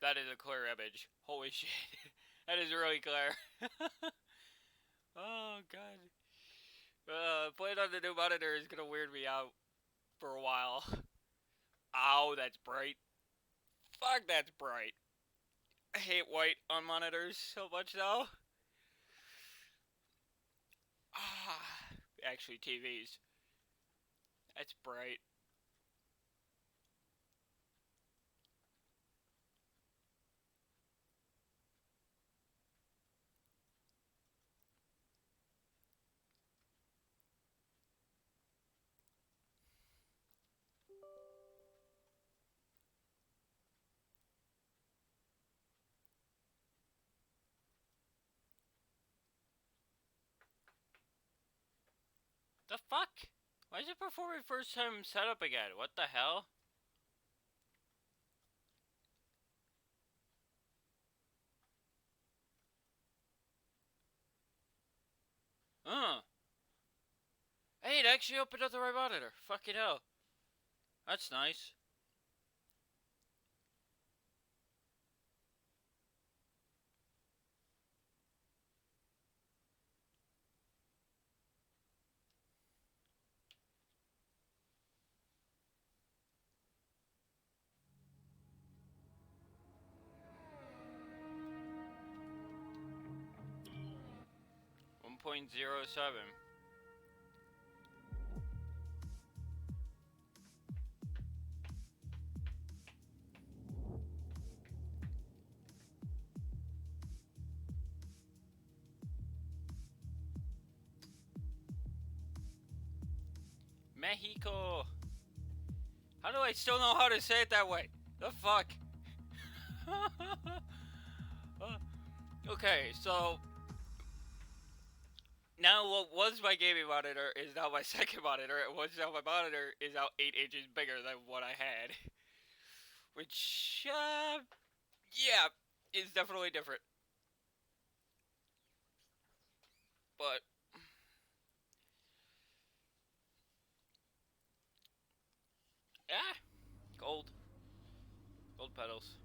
That is a clear image. Holy shit. That is really clear. Oh, God. Playing on the new monitor is gonna weird me out for a while. Ow, that's bright. Fuck, that's bright. I hate white on monitors so much now. Ah, actually, TVs. That's bright. The fuck? Why is it performing first time setup again? What the hell? Hey, it actually opened up the right monitor. Fucking hell. That's nice. One 1.07. Mexico. How do I still know how to say it that way? The fuck? Okay, so now what was my gaming monitor is now my second monitor, and what's now my monitor is now 8 inches bigger than what I had. Which, yeah, is definitely different. But, yeah, gold. Gold pedals.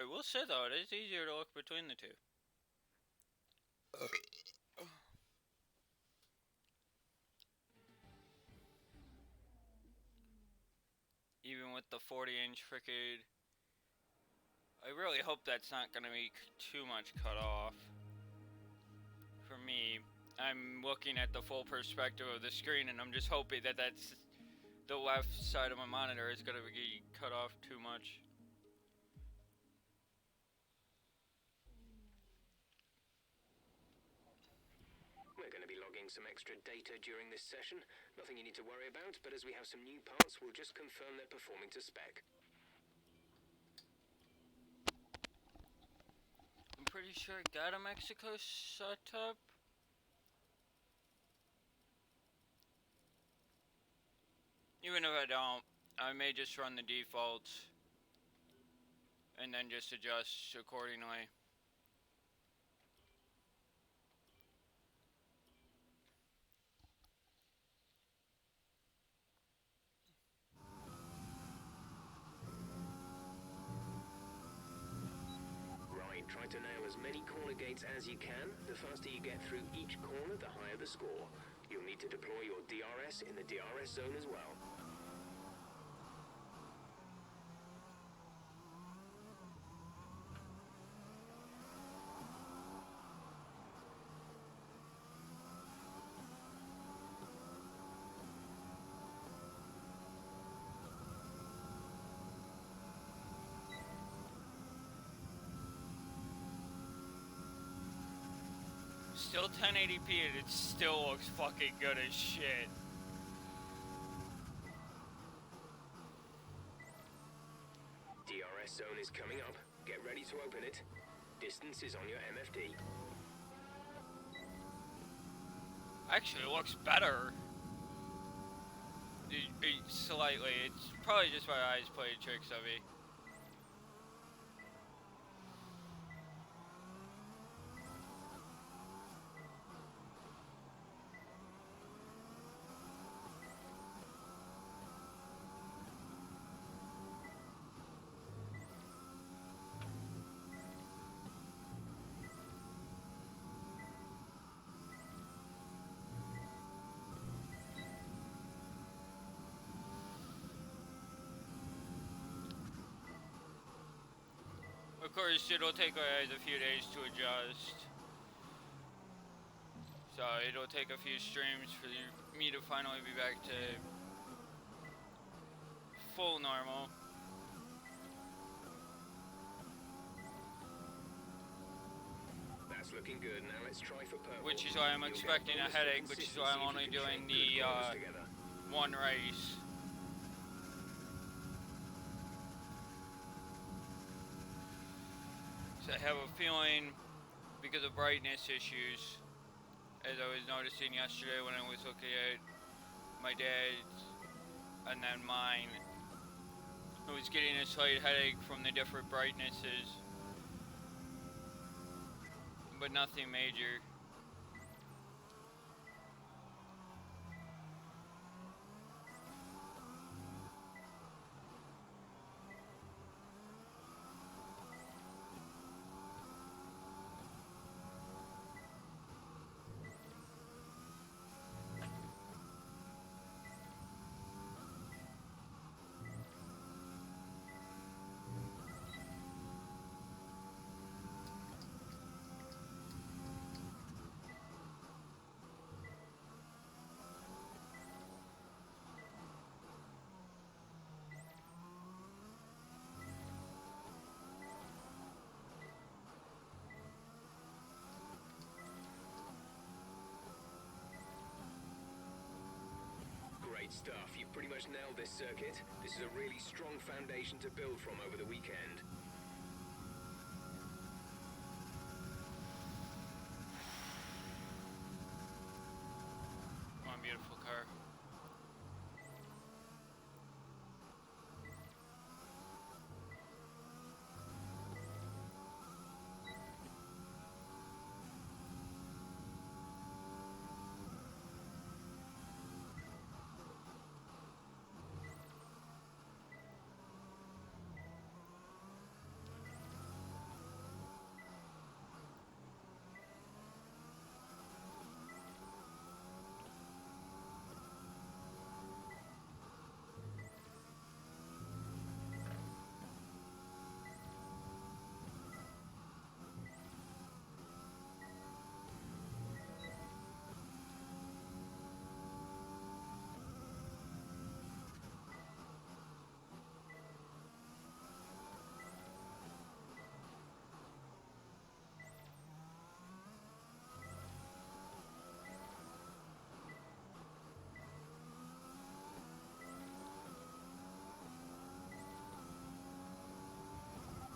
I will say though, it is easier to look between the two. Even with the 40-inch frickin'. I really hope that's not gonna be too much cut off. For me, I'm looking at the full perspective of the screen and I'm just hoping that that's the left side of my monitor is gonna be cut off too much. We're going to be logging some extra data during this session. Nothing you need to worry about, but as we have some new parts, we'll just confirm they're performing to spec. I'm pretty sure I got a Mexico setup. Even if I don't, I may just run the defaults and then just adjust accordingly. Right, try to nail as many corner gates as you can. The faster you get through each corner, the higher the score. You'll need to deploy your DRS in the DRS zone as well. Still 1080p and it still looks fucking good as shit. DRS zone is coming up. Get ready to open it. Distance is on your MFD. Actually, it looks better. Slightly. It's probably just my eyes playing tricks of me. Of course, it'll take a few days to adjust. So it'll take a few streams for me to finally be back to full normal. That's looking good. Now let's try for purple. Which is why I'm expecting a headache, which is why I'm only doing the one race. So I have a feeling, because of brightness issues, as I was noticing yesterday when I was looking at my dad's and then mine, I was getting a slight headache from the different brightnesses, but nothing major. Great stuff. You've pretty much nailed this circuit. This is a really strong foundation to build from over the weekend. One beautiful car.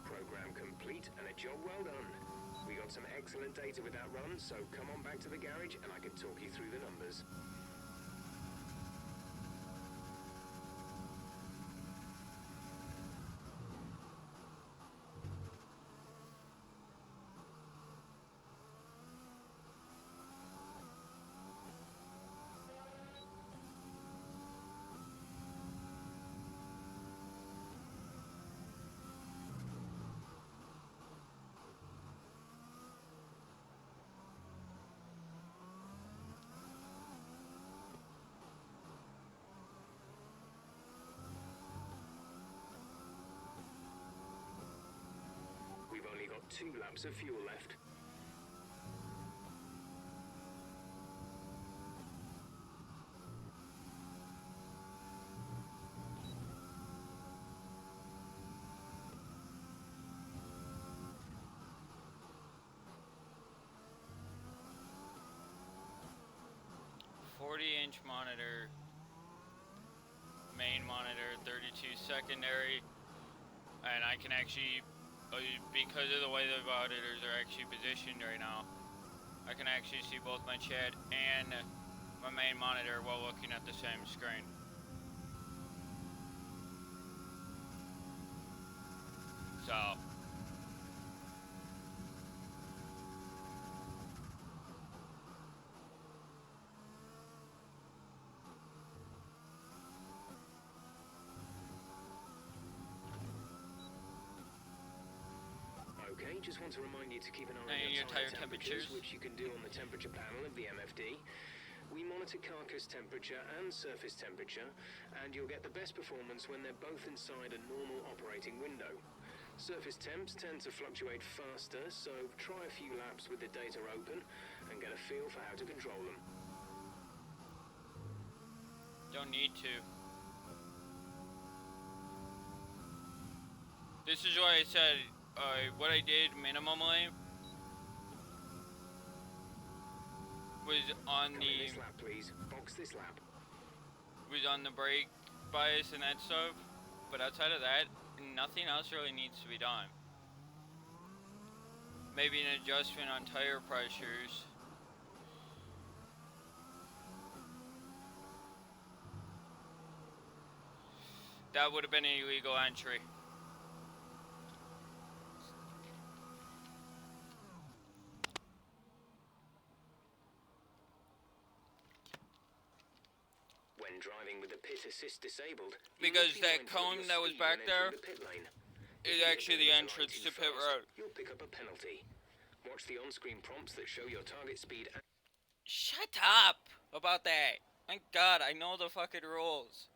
Program complete and a job well done. We got some excellent data with that run, so come on back to the garage and I can talk you through the numbers. We've only got 2 laps of fuel left. Inch monitor, main monitor, 32 secondary, and I can actually, because of the way the monitors are actually positioned right now, I can actually see both my chat and my main monitor while looking at the same screen. just want to remind you to keep an eye And on your your tire tire temperatures, temperatures. which you can do on the temperature panel of the MFD. We monitor carcass temperature and surface temperature, and you'll get the best performance when they're both inside a normal operating window. Surface temps tend to fluctuate faster, so try a few laps with the data open and get a feel for how to control them. Don't need to. This is why I said what I did minimally was on Come in the this lap, please. Box this lap. brake bias and that stuff, but outside of that, nothing else really needs to be done. Maybe an adjustment on tire pressures. That would have been an illegal entry. When driving with the pit assist disabled, Because that cone that was back there is actually the entrance to pit road. You'll pick up a penalty. Watch the on-screen prompts that show your target speed. Shut up about that. Thank God, I know the fucking rules.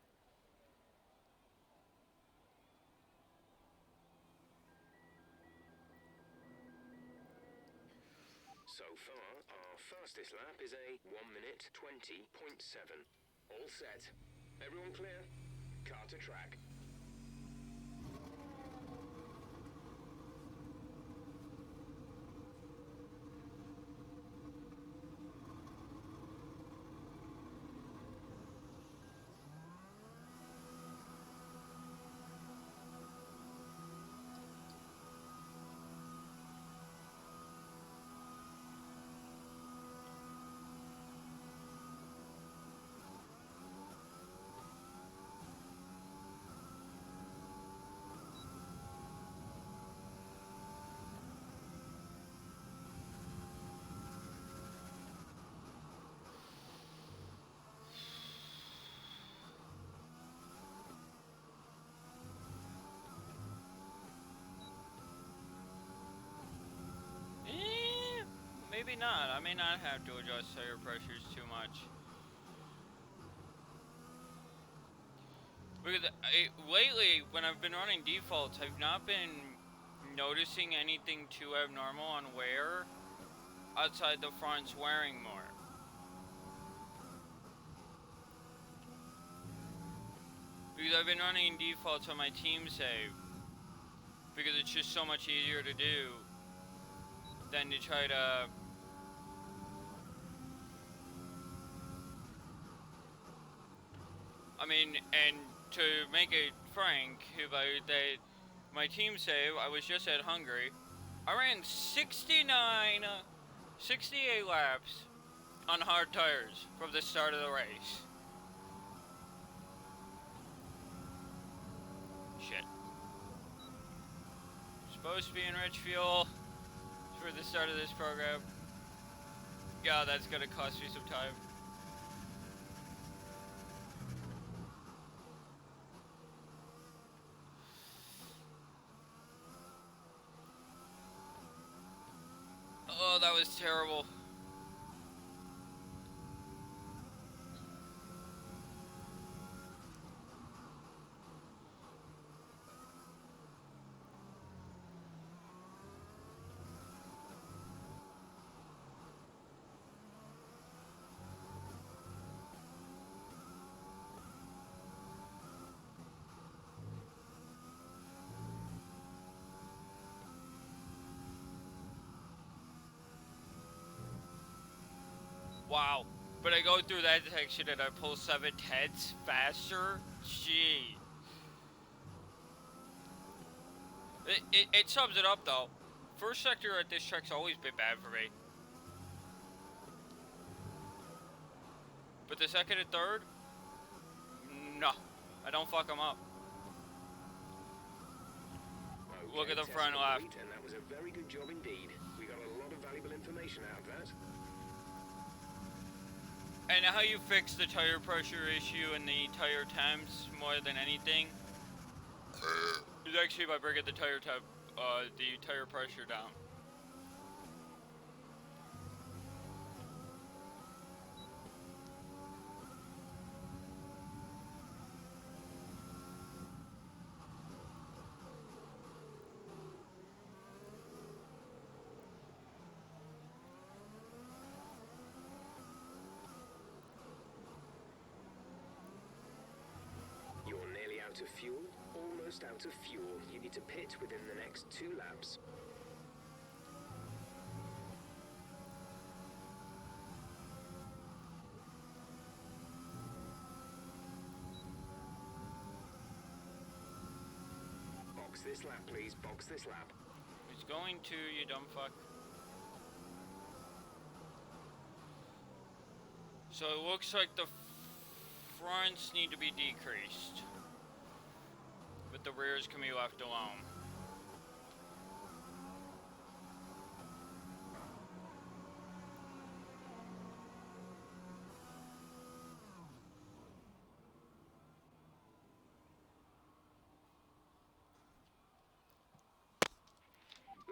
So far, our fastest lap is a 1 minute 20.7. All set. Everyone clear? Car to track. Maybe not. I may not have to adjust tire pressures too much. Because lately, when I've been running defaults, I've not been noticing anything too abnormal on wear outside the front's wearing more. Because I've been running defaults on my team save. Because it's just so much easier to do than to try to I mean, and to make it frank about that, my team save, I was just at Hungary. I ran 68 laps on hard tires from the start of the race. Shit. Supposed to be in rich fuel for the start of this program. God, that's gonna cost me some time. Oh, that was terrible. Wow. But I go through that section and I pull 7/10 faster? Gee. It sums it up though. First sector at this track's always been bad for me. But the second and third? No. I don't fuck them up. Okay, Look at the test front left. complete, and that was a very good job indeed. We got a lot of valuable information out of that. And how you fix the tire pressure issue and the tire temps more than anything is actually by bringing the tire temp the tire pressure down. You're nearly out of fuel, almost out of fuel. You need to pit within the next 2 laps. Box this lap, please. Box this lap. He's going to, you dumb fuck. So it looks like the fronts need to be decreased, but the rears can be left alone.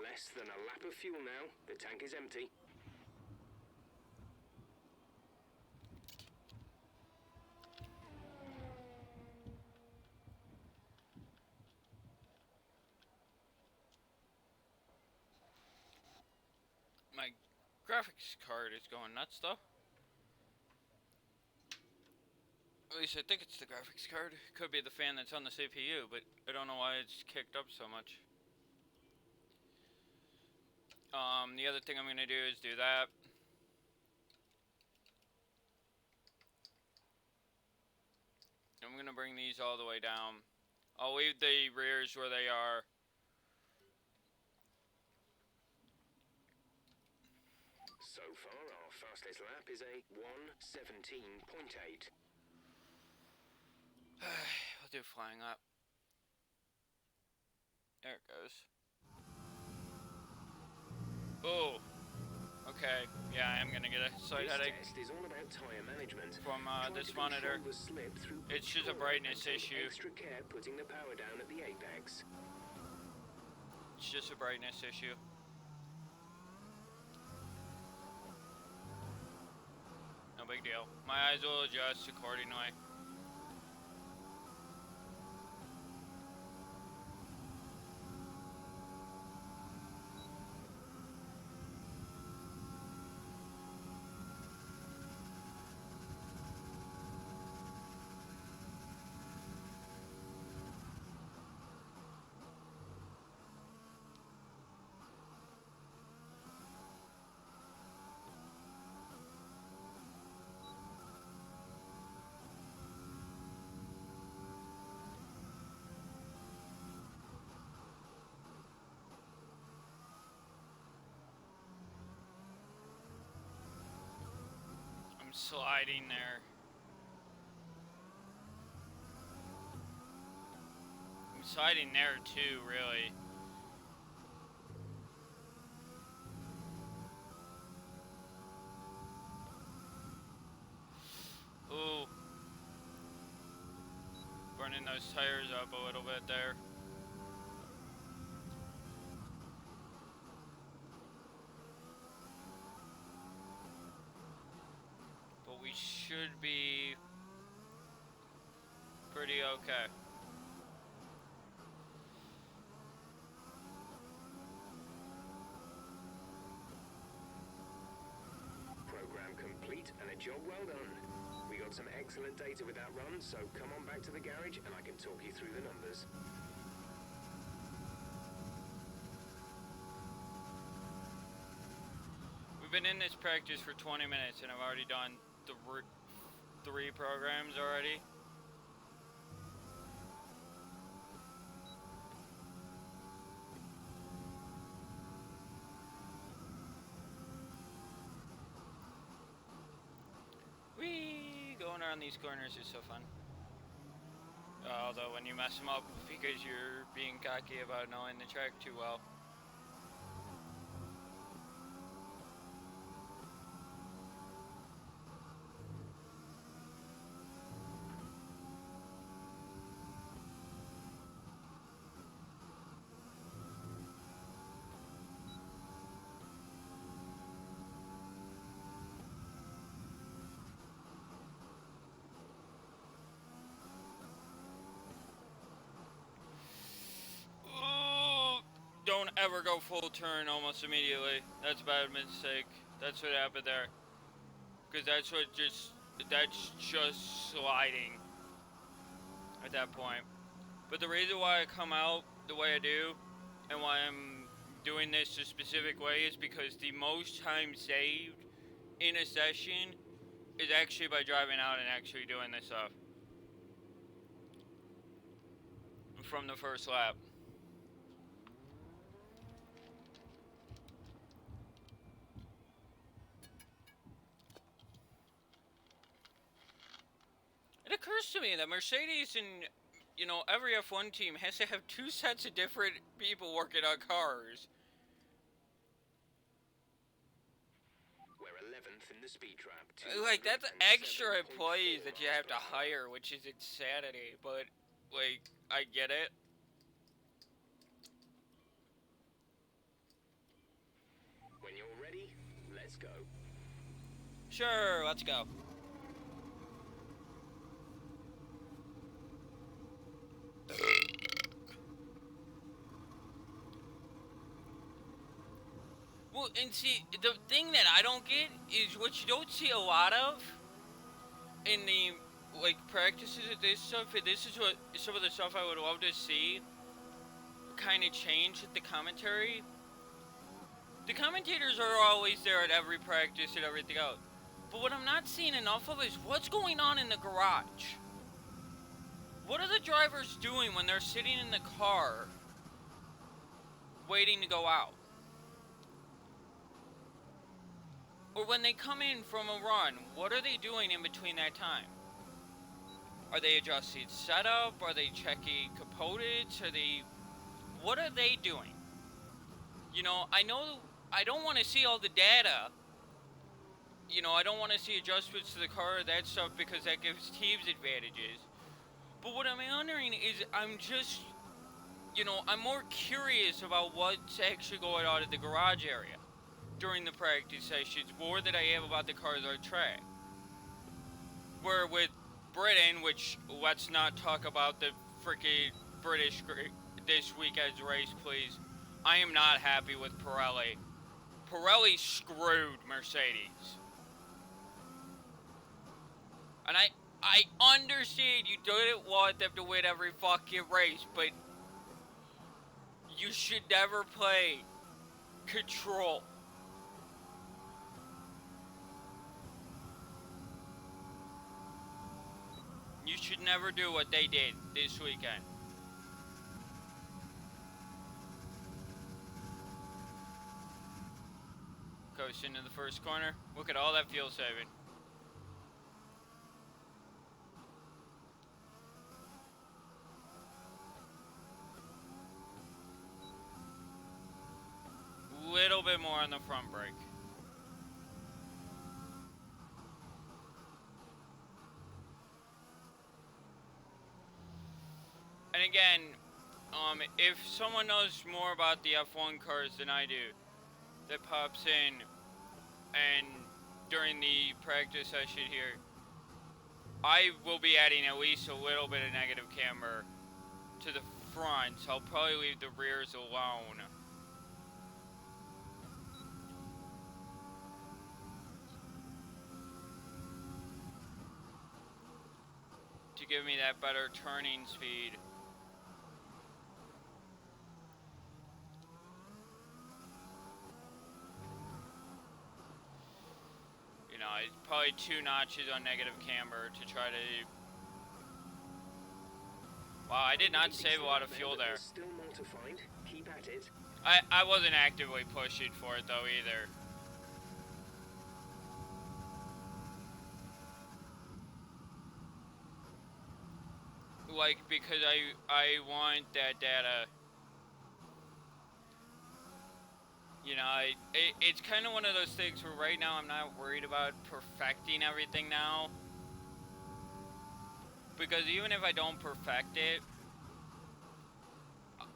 Less than a lap of fuel now. The tank is empty. My graphics card is going nuts though. At least I think it's the graphics card. Could be the fan that's on the CPU, but I don't know why it's kicked up so much. The other thing I'm gonna do is do that. I'm gonna bring these all the way down. I'll leave the rears where they are. So far, our fastest lap is a 1:17.8. I'll do flying lap. There it goes. Oh, okay. Yeah, I am gonna get a slight headache This test is all about tire management. from Try this to control monitor. the slip through It's just a control brightness and take issue. Extra care putting the power down at the apex. It's just a brightness issue. No big deal. My eyes will adjust accordingly. I'm sliding there. I'm sliding there too, really. Ooh. Burning those tires up a little bit there. But we should be pretty okay. Program complete and a job well done. We got some excellent data with that run, so come on back to the garage and I can talk you through the numbers. We've been in this practice for 20 minutes and I've already done three programs already. Whee! Going around these corners is so fun. Although when you mess them up because you're being cocky about knowing the track too well. ever go full turn almost immediately. That's a bad mistake. That's what happened there. Because that's just sliding at that point. But the reason why I come out the way I do, and why I'm doing this a specific way, is because the most time saved in a session is actually by driving out and actually doing this stuff from the first lap. It occurs to me that Mercedes and, every F1 team has to have two sets of different people working on cars. We're 11th in the speed trap. Like, that's extra employees that you have to hire, which is insanity, but, like, I get it. When you're ready, let's go. Sure, let's go. Well, and see, the thing that I don't get is what you don't see a lot of in the, like, practices of this stuff, and this is what some of the stuff I would love to see kind of change with the commentary. The commentators are always there at every practice and everything else. But what I'm not seeing enough of is what's going on in the garage. What are the drivers doing when they're sitting in the car waiting to go out? Or when they come in from a run, what are they doing in between that time? Are they adjusting setup? Are they checking components? What are they doing? I know I don't want to see all the data. I don't want to see adjustments to the car or that stuff because that gives teams advantages. But what I'm wondering is I'm just, I'm more curious about what's actually going on in the garage area during the practice sessions more than I am about the cars on track. Where with Britain, which let's not talk about the freaking British this weekend's race, please. I am not happy with Pirelli. Pirelli screwed Mercedes. And I understand you didn't want them to win every fucking race, but you should never play control. You should never do what they did this weekend. Coast into the first corner. Look at all that fuel saving. Little bit more on the front brake. And again, if someone knows more about the F1 cars than I do, that pops in and during the practice session here, I will be adding at least a little bit of negative camber to the front, so I'll probably leave the rears alone. To give me that better turning speed. Probably 2 notches on negative camber to try to... Wow, I did not save a lot of fuel there. Still more to find. Keep at it. I wasn't actively pushing for it though either. Like, because I want that data. It's kind of one of those things where right now I'm not worried about perfecting everything now. Because even if I don't perfect it,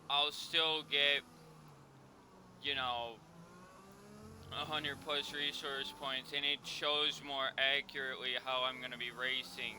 I'll still get, 100 plus resource points, and it shows more accurately how I'm going to be racing.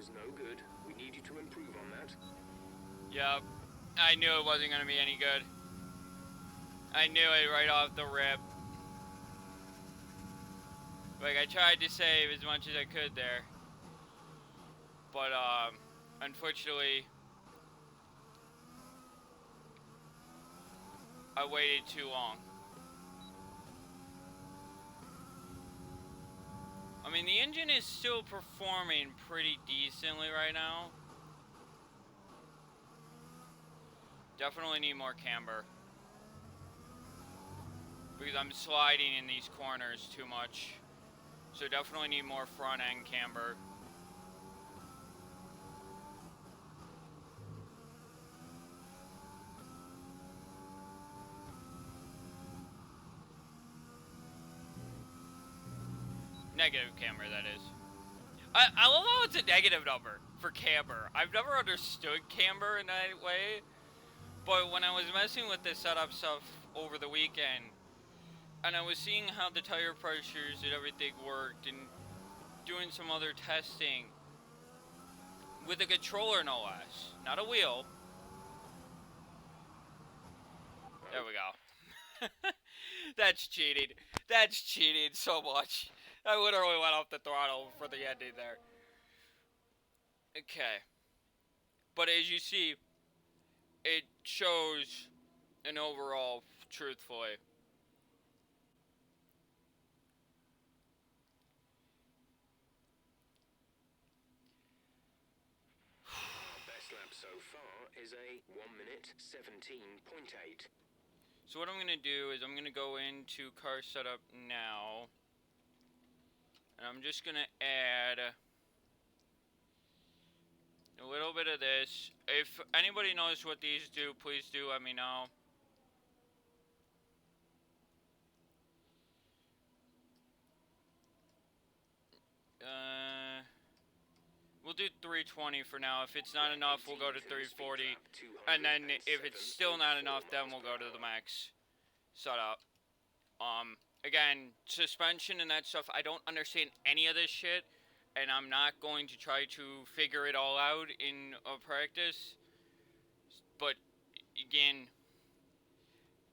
was no good. We need you to improve on that. Yep. I knew it wasn't gonna be any good. I knew it right off the rip. Like, I tried to save as much as I could there. But, unfortunately, I waited too long. I mean, the engine is still performing pretty decently right now. Definitely need more camber. Because I'm sliding in these corners too much. So definitely need more front end camber. Negative camber, that is. I love how it's a negative number for camber. I've never understood camber in that way. But when I was messing with the setup stuff over the weekend, and I was seeing how the tire pressures and everything worked, and doing some other testing with a controller, no less, not a wheel. There we go. That's cheating. That's cheating so much. I literally went off the throttle for the ending there. Okay. But as you see, it shows an overall, truthfully. Best lap so far is a 1 minute 17.8. So what I'm going to do is I'm going to go into car setup now. And I'm just going to add a little bit of this. If anybody knows what these do, please do let me know. We'll do 320 for now. If it's not enough, we'll go to 340. And then if it's still not enough, then we'll go to the max setup. Again, suspension and that stuff, I don't understand any of this shit. And I'm not going to try to figure it all out in a practice. But, again,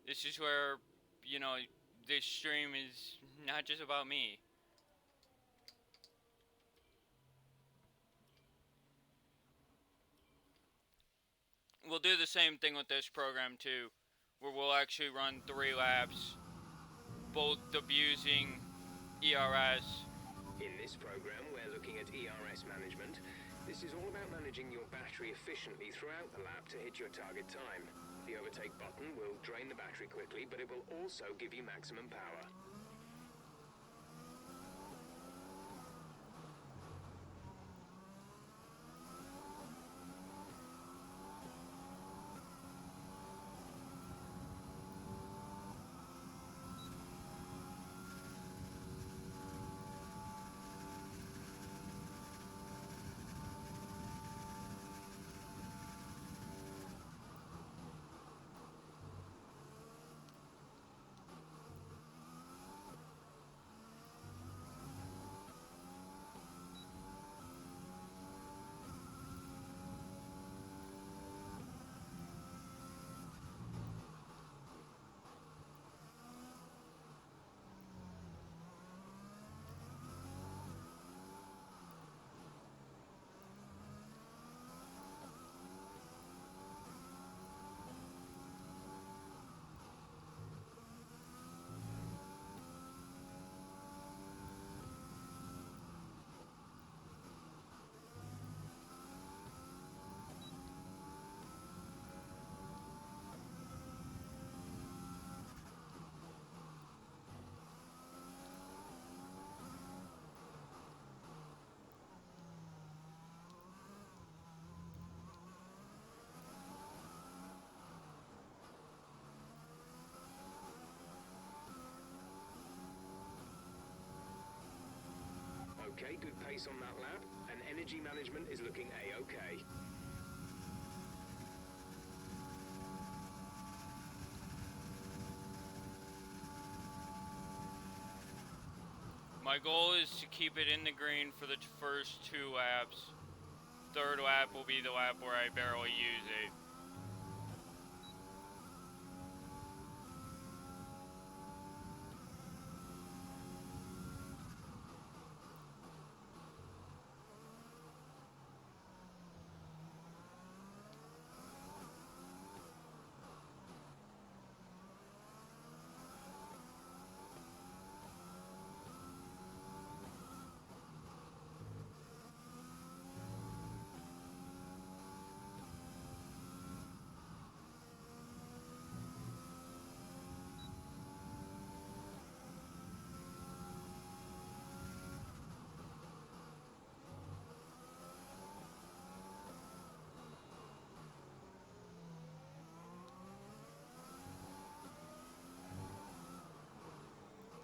this is where, you know, this stream is not just about me. We'll do the same thing with this program too, where we'll actually run 3 laps, both abusing ERS. In this program, we're looking at ERS management. This is all about managing your battery efficiently throughout the lap to hit your target time. The overtake button will drain the battery quickly, but it will also give you maximum power. Okay, good pace on that lap, and energy management is looking A-okay. My goal is to keep it in the green for the first 2 laps. third lap will be the lap where I barely use it.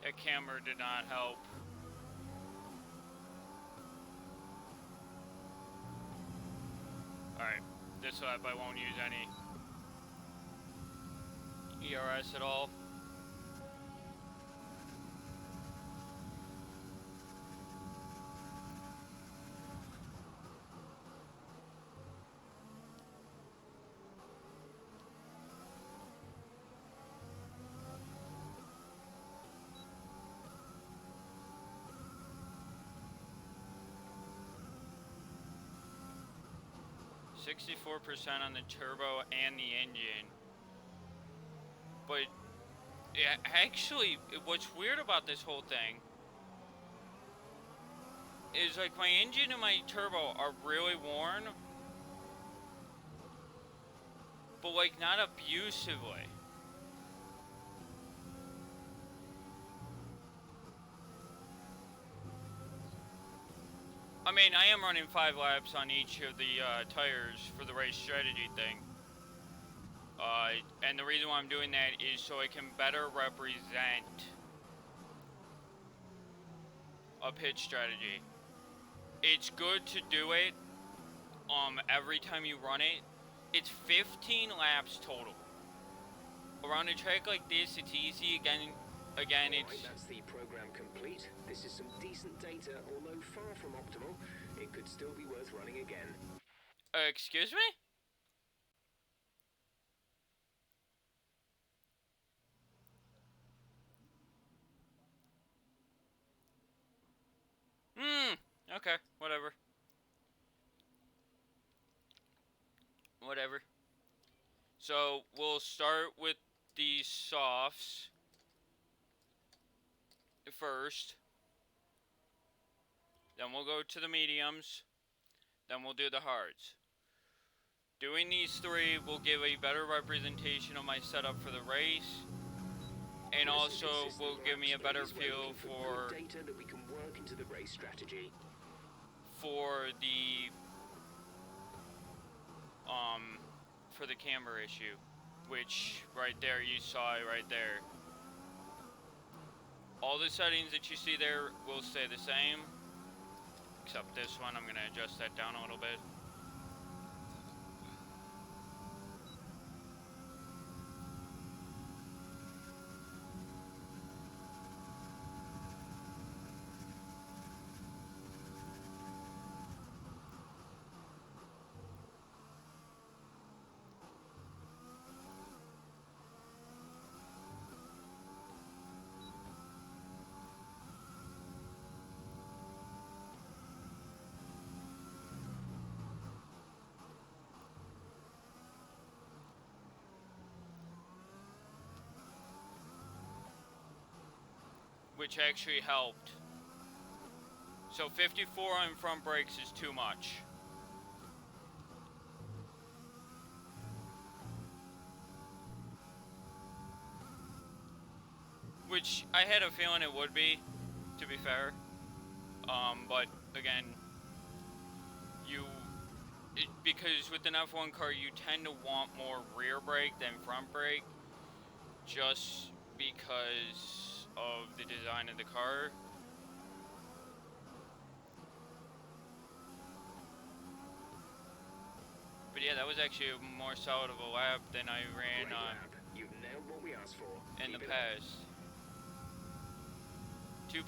That camera did not help. Alright, this lap I won't use any ERS at all. %64 on the turbo and the engine. But yeah, actually, what's weird about this whole thing is like my engine and my turbo are really worn, but like not abusively. I mean, I am running 5 laps on each of the tires for the race strategy thing. And the reason why I'm doing that is so I can better represent a pit strategy. It's good to do it every time you run it. It's 15 laps total. Around a track like this, it's easy. Again, it's... Right, that's the program complete. This is some decent data, although far from optimal. It could still be worth running again. Excuse me? Okay, whatever. Whatever. So, we'll start with the softs first. Then we'll go to the mediums. Then we'll do the hards. Doing these 3 will give a better representation of my setup for the race. And also will give me a better feel for data that we can work into the race strategy. For the camera issue, which right there you saw it right there. All the settings that you see there will stay the same, except this one. I'm gonna adjust that down a little bit. Which actually helped. So 54 on front brakes is too much. Which I had a feeling it would be, to be fair. But again, because with an F1 car you tend to want more rear brake than front brake, just because of the design of the car. But yeah, that was actually a more solid of a lap than I ran on You've nailed what we asked for. in the past. 2%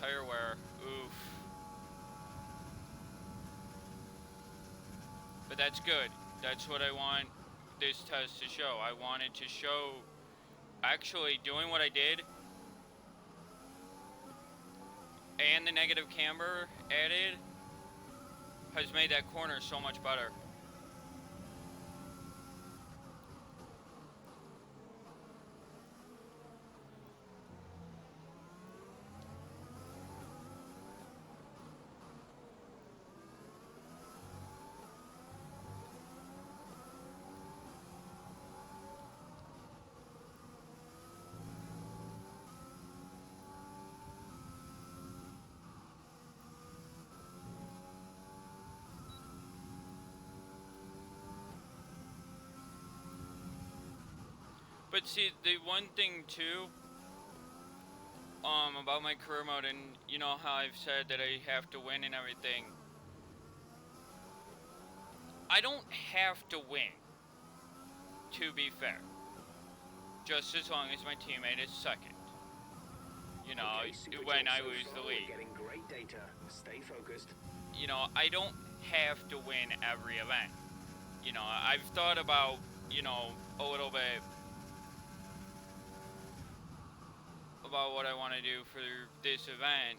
tire wear. Oof. But that's good. That's what I want this test to show. I wanted to show actually doing what I did and the negative camber added has made that corner so much better. But see, the one thing too, about my career mode, and you know how I've said that I have to win and everything. I don't have to win, to be fair. Just as long as my teammate is second. You know, Okay, when I so lose the far, lead. we're getting great data. Stay focused. You know, I don't have to win every event. You know, I've thought about, you know, a little bit about what I want to do for this event.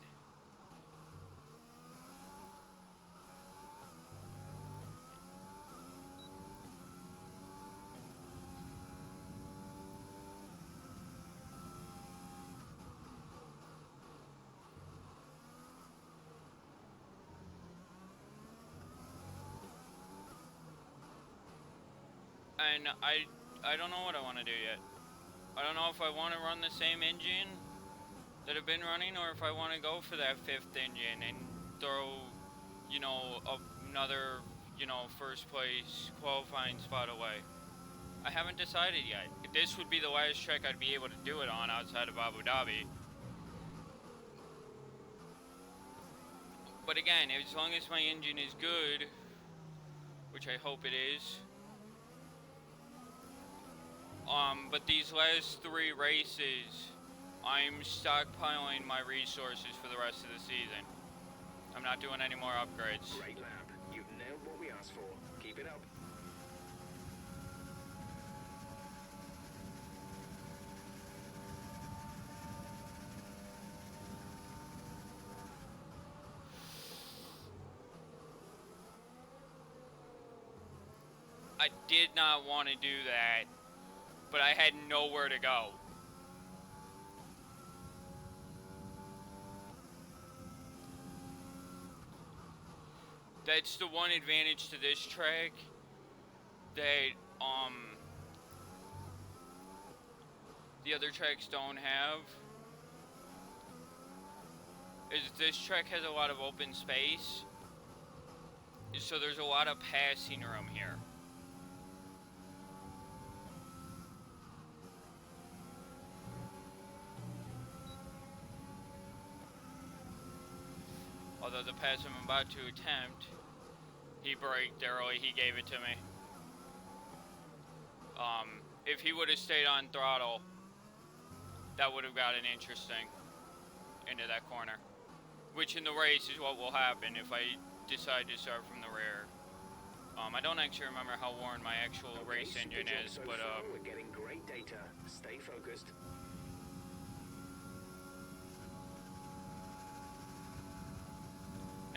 And I don't know what I want to do yet. I don't know if I want to run the same engine that I've been running, or if I want to go for that 5th engine and throw, you know, another, you know, first place qualifying spot away. I haven't decided yet. This would be the last track I'd be able to do it on outside of Abu Dhabi. But again, as long as my engine is good, which I hope it is. But these last 3 races, I'm stockpiling my resources for the rest of the season. I'm not doing any more upgrades. Great lap. You've nailed what we asked for. Keep it up. I did not want to do that, but I had nowhere to go. That's the one advantage to this track that the other tracks don't have. Is this track has a lot of open space, so there's a lot of passing room here. Although the pass I'm about to attempt, he braked early, he gave it to me. If he would have stayed on throttle, that would have gotten interesting into that corner. Which in the race is what will happen if I decide to start from the rear. I don't actually remember how worn my actual race engine is, so but far, we're getting great data. Stay focused.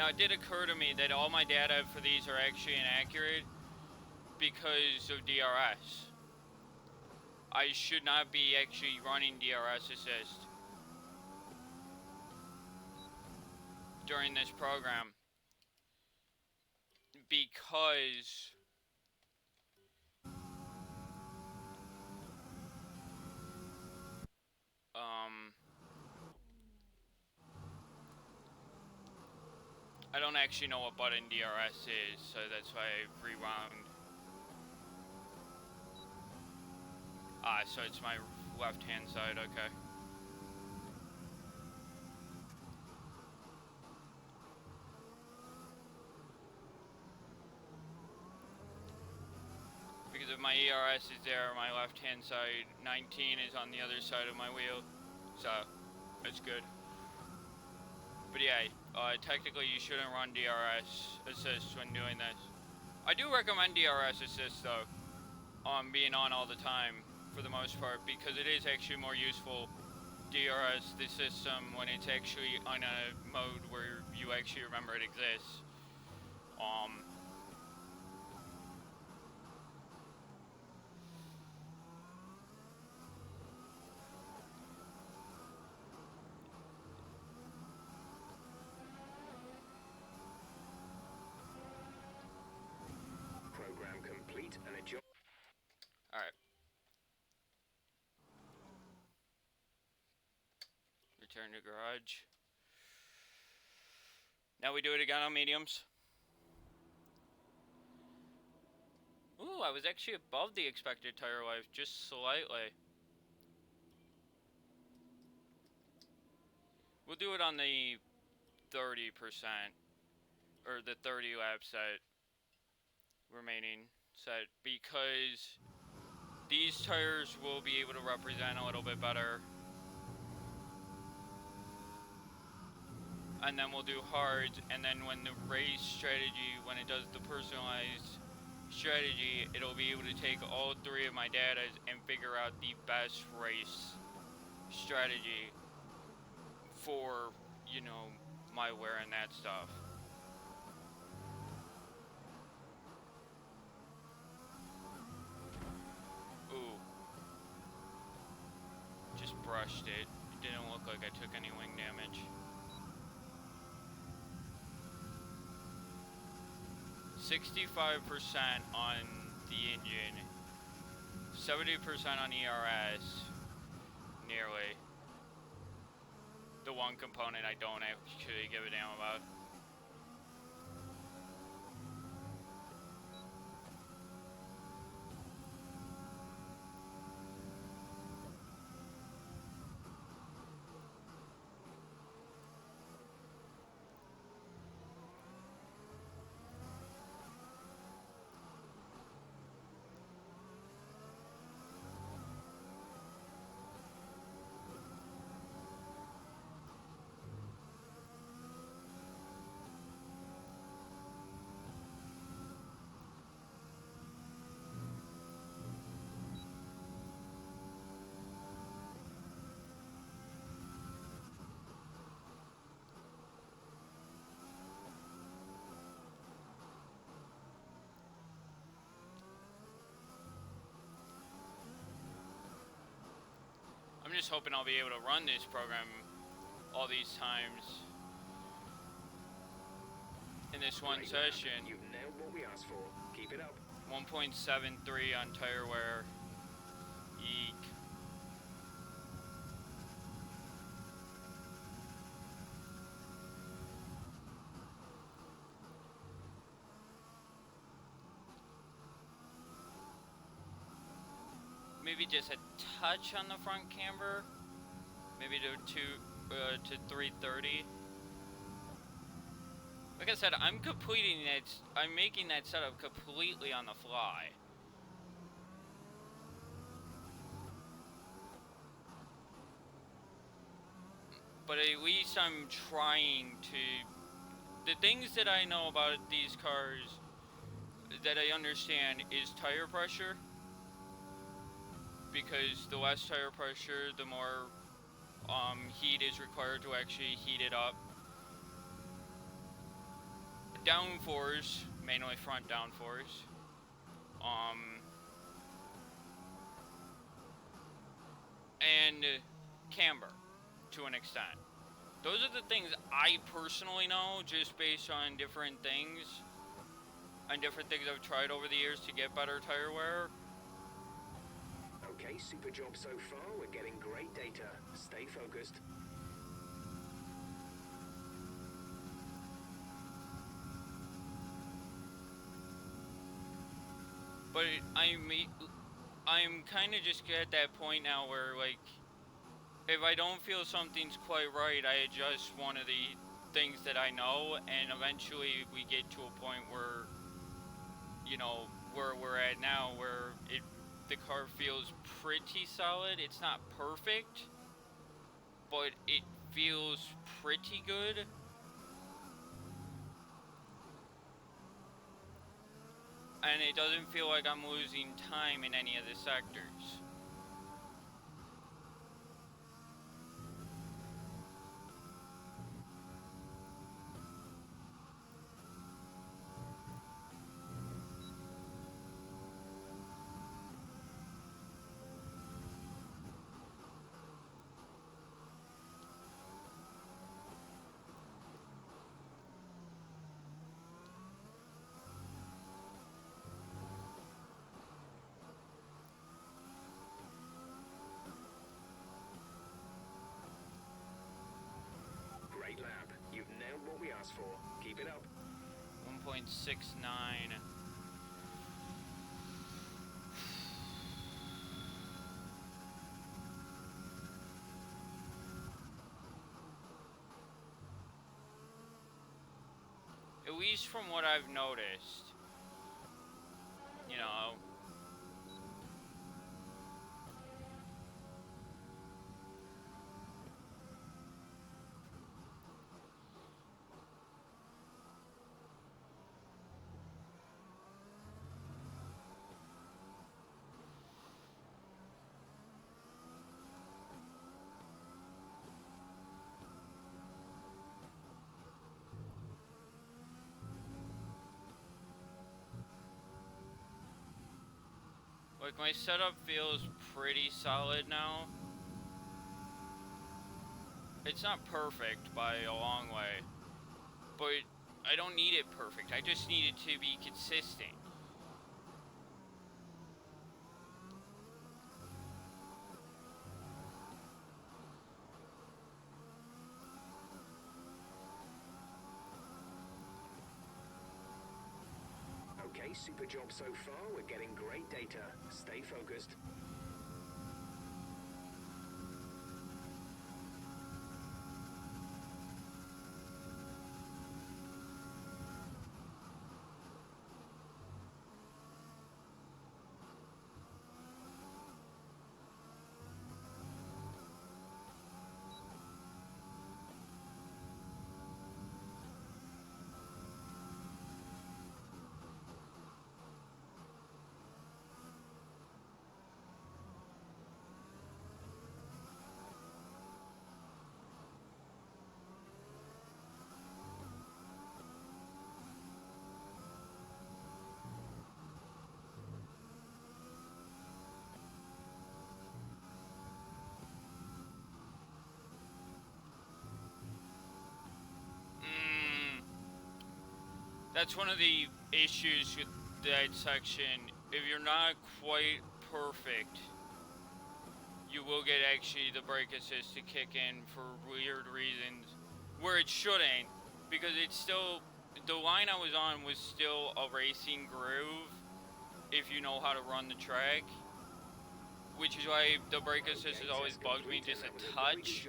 now it did occur to me that all my data for these are actually inaccurate because of DRS. I should not be actually running DRS assist during this program because I don't actually know what button DRS is, so that's why I rewound. So it's my left-hand side, okay. Because if my ERS is there, my left-hand side, 19 is on the other side of my wheel, so that's good. But yeah, technically you shouldn't run DRS assist when doing this. I do recommend DRS assist though, being on all the time for the most part, because it is actually more useful, DRS, the system, when it's actually on a mode where you actually remember it exists. Program complete and a job. Alright. Return to garage. Now we do it again on mediums. Ooh, I was actually above the expected tire life, just slightly. We'll do it on the 30%, or the 30 lap set, remaining set, because these tires will be able to represent a little bit better. And then we'll do hards, and then when the race strategy, when it does the personalized strategy, it'll be able to take all three of my datas and figure out the best race strategy for, you know, my wear and that stuff. Ooh. Just brushed it. It didn't look like I took any wing damage. 65% on the engine, 70% on ERS, nearly. The one component I don't actually give a damn about. I'm just hoping I'll be able to run this program all these times in this one session. You've nailed what we asked for. Keep it up. 1.73 on tire wear. Eek. Maybe just a touch on the front camber. Maybe to 330. Like I said, I'm completing that. I'm making that setup completely on the fly. But at least I'm trying to. The things that I know about these cars that I understand is tire pressure. Because the less tire pressure, the more heat is required to actually heat it up. Downforce, mainly front downforce. And camber, to an extent. Those are the things I personally know, just based on different things. And different things I've tried over the years to get better tire wear. Okay, super job so far. We're getting great data. Stay focused. But I'm kind of just at that point now where, like, if I don't feel something's quite right, I adjust one of the things that I know, and eventually we get to a point where, you know, where we're at now, where the car feels pretty solid. It's not perfect, but it feels pretty good. and it doesn't feel like I'm losing time in any of the sectors. Great lab. You've nailed what we asked for. Keep it up. 1.69. At least from what I've noticed, you know. Like, my setup feels pretty solid now. It's not perfect by a long way, but I don't need it perfect. I just need it to be consistent. Okay, super job so far. We're getting great data. Stay focused. That's one of the issues with that section. If you're not quite perfect, you will get actually the brake assist to kick in for weird reasons, where it shouldn't, because it's still, the line I was on was still a racing groove, if you know how to run the track, which is why the brake assist has always bugged me just a touch,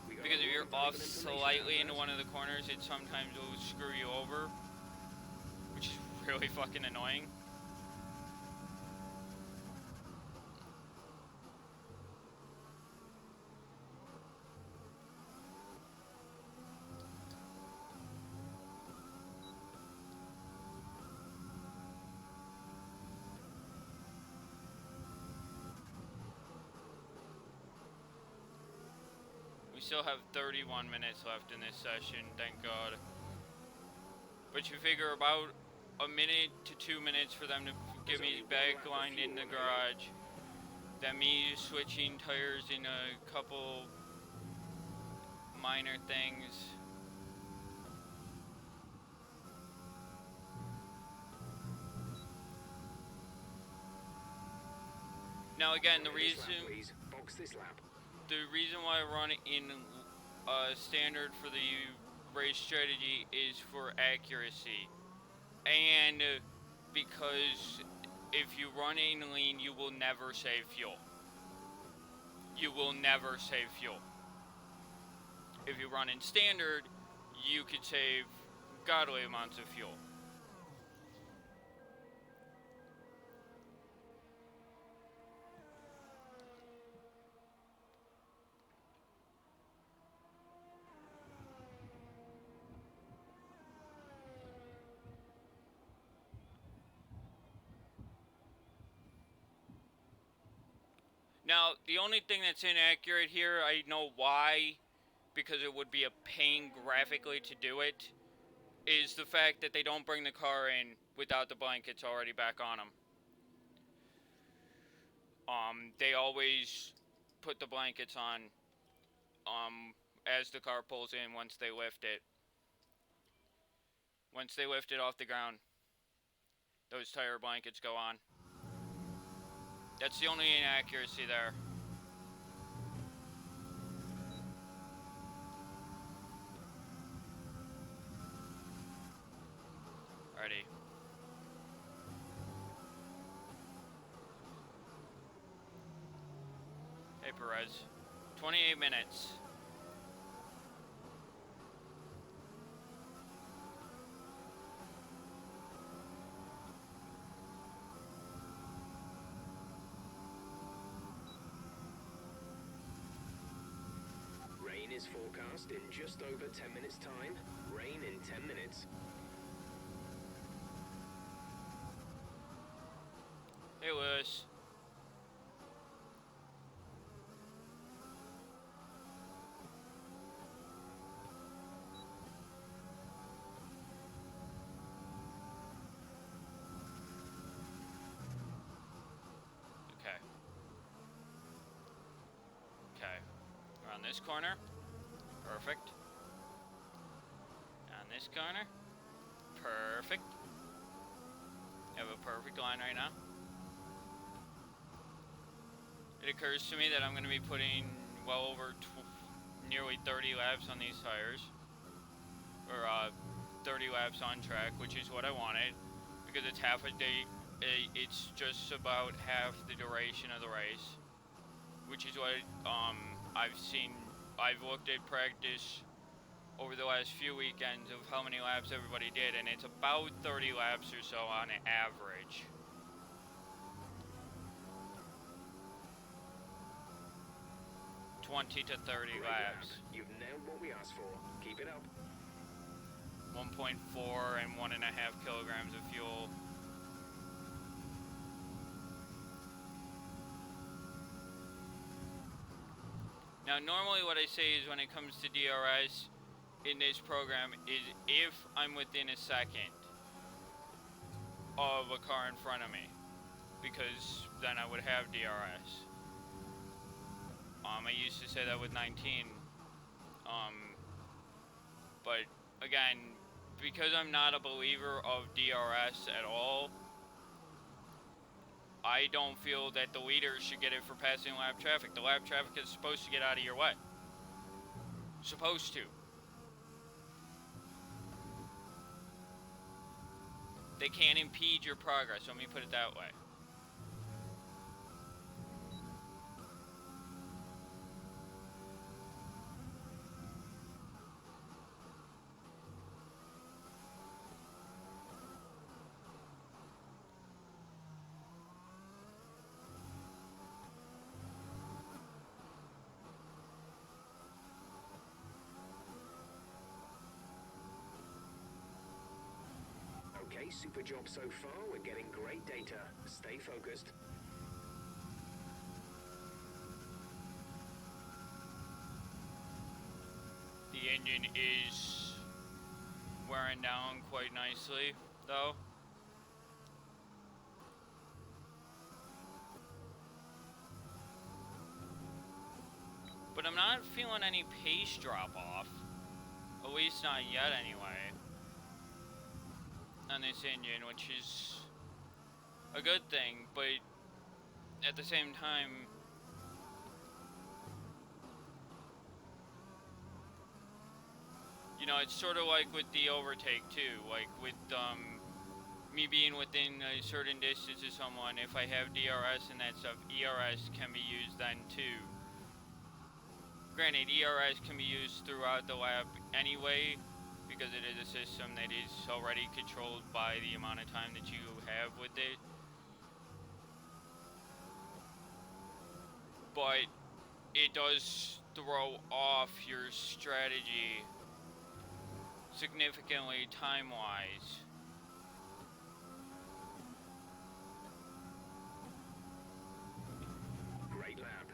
because if you're off slightly into one of the corners, it sometimes will screw you over, which is really fucking annoying. We still have 31 minutes left in this session, thank God. But you figure about a minute to 2 minutes for them to get me back lined in the garage. Then me switching tires in a couple minor things. Now again, the reason why I run in standard for the race strategy is for accuracy, and because if you run in lean, you will never save fuel. You will never save fuel. If you run in standard, you could save godly amounts of fuel. Now, the only thing that's inaccurate here, I know why, because it would be a pain graphically to do it, is the fact that they don't bring the car in without the blankets already back on them. They always put the blankets on, as the car pulls in once they lift it. Once they lift it off the ground, those tire blankets go on. That's the only inaccuracy there. Alrighty. Hey Perez. 28 minutes. Rain is forecast in just over 10 minutes' time. Rain in 10 minutes. Hey Lewis. Okay. Okay. Around this corner. Perfect. On this corner. Perfect. Have a perfect line right now. It occurs to me that I'm going to be putting well over nearly 30 laps on these tires. Or 30 laps on track, which is what I wanted. Because it's half a day. It's just about half the duration of the race. Which is what I've seen. I've looked at practice over the last few weekends of how many laps everybody did, and it's about 30 laps or so on average. $20 to 30 laps. You've nailed what we asked for. Keep it up. 1.4 and 1.5 kilograms of fuel. Now, normally what I say is when it comes to DRS in this program is if I'm within a second of a car in front of me, because then I would have DRS. I used to say that with 19. But again, because I'm not a believer of DRS at all, I don't feel that the leaders should get it for passing lap traffic. The lap traffic is supposed to get out of your way. Supposed to. They can't impede your progress, let me put it that way. Okay, super job so far. We're getting great data. Stay focused. The engine is wearing down quite nicely, though. But I'm not feeling any pace drop off. At least not yet, anyway. On this engine, which is a good thing, but at the same time, you know, it's sort of like with the overtake too, like with me being within a certain distance of someone. If I have DRS and that stuff, ERS can be used then too. Granted, ERS can be used throughout the lap anyway, because it is a system that is already controlled by the amount of time that you have with it. But it does throw off your strategy significantly time-wise. Great lap.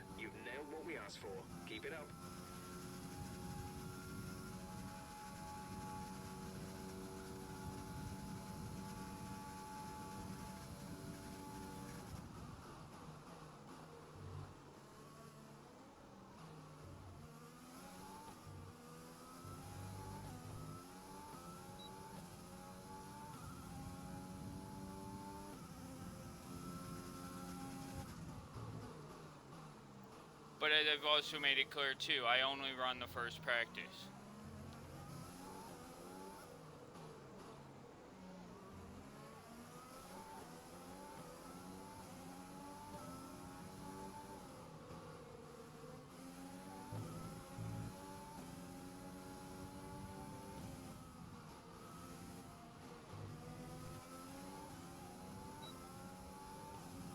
But as I've also made it clear too, I only run the first practice.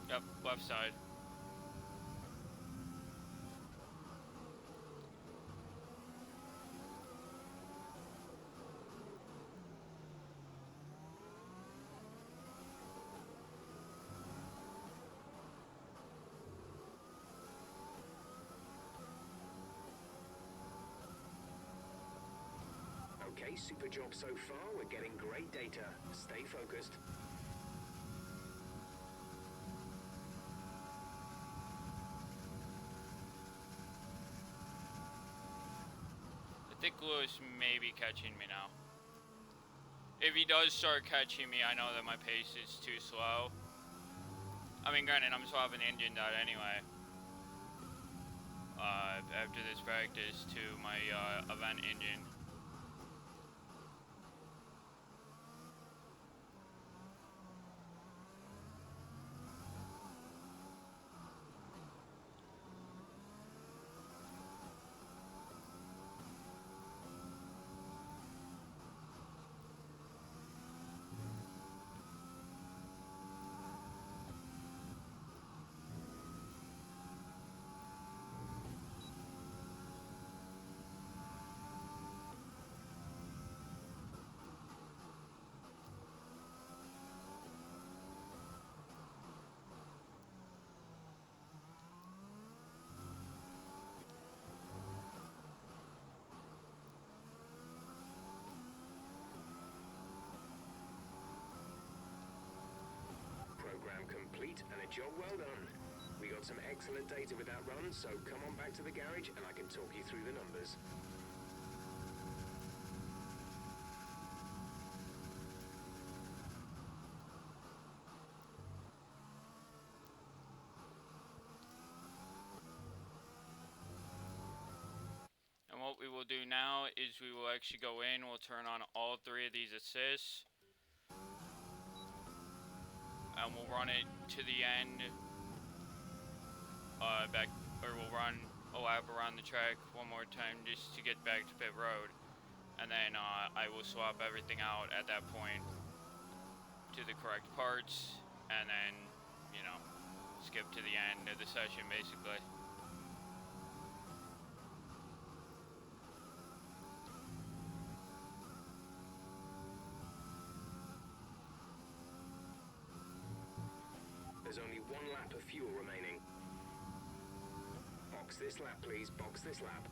Yep, left side. Okay, super job so far. We're getting great data. Stay focused. I think Lewis may be catching me now. If he does start catching me, I know that my pace is too slow. I mean, granted, I'm swapping the engine out anyway. After this practice to my event engine. Program complete and a job well done. We got some excellent data with that run, so come on back to the garage and I can talk you through the numbers. And what we will do now is we will actually go in, we'll turn on all 3 of these assists. And we'll run it to the end. We'll run a lap around the track one more time just to get back to pit road. And then I will swap everything out at that point to the correct parts. And then, you know, skip to the end of the session basically. There's only 1 lap of fuel remaining. Box this lap, please. Box this lap.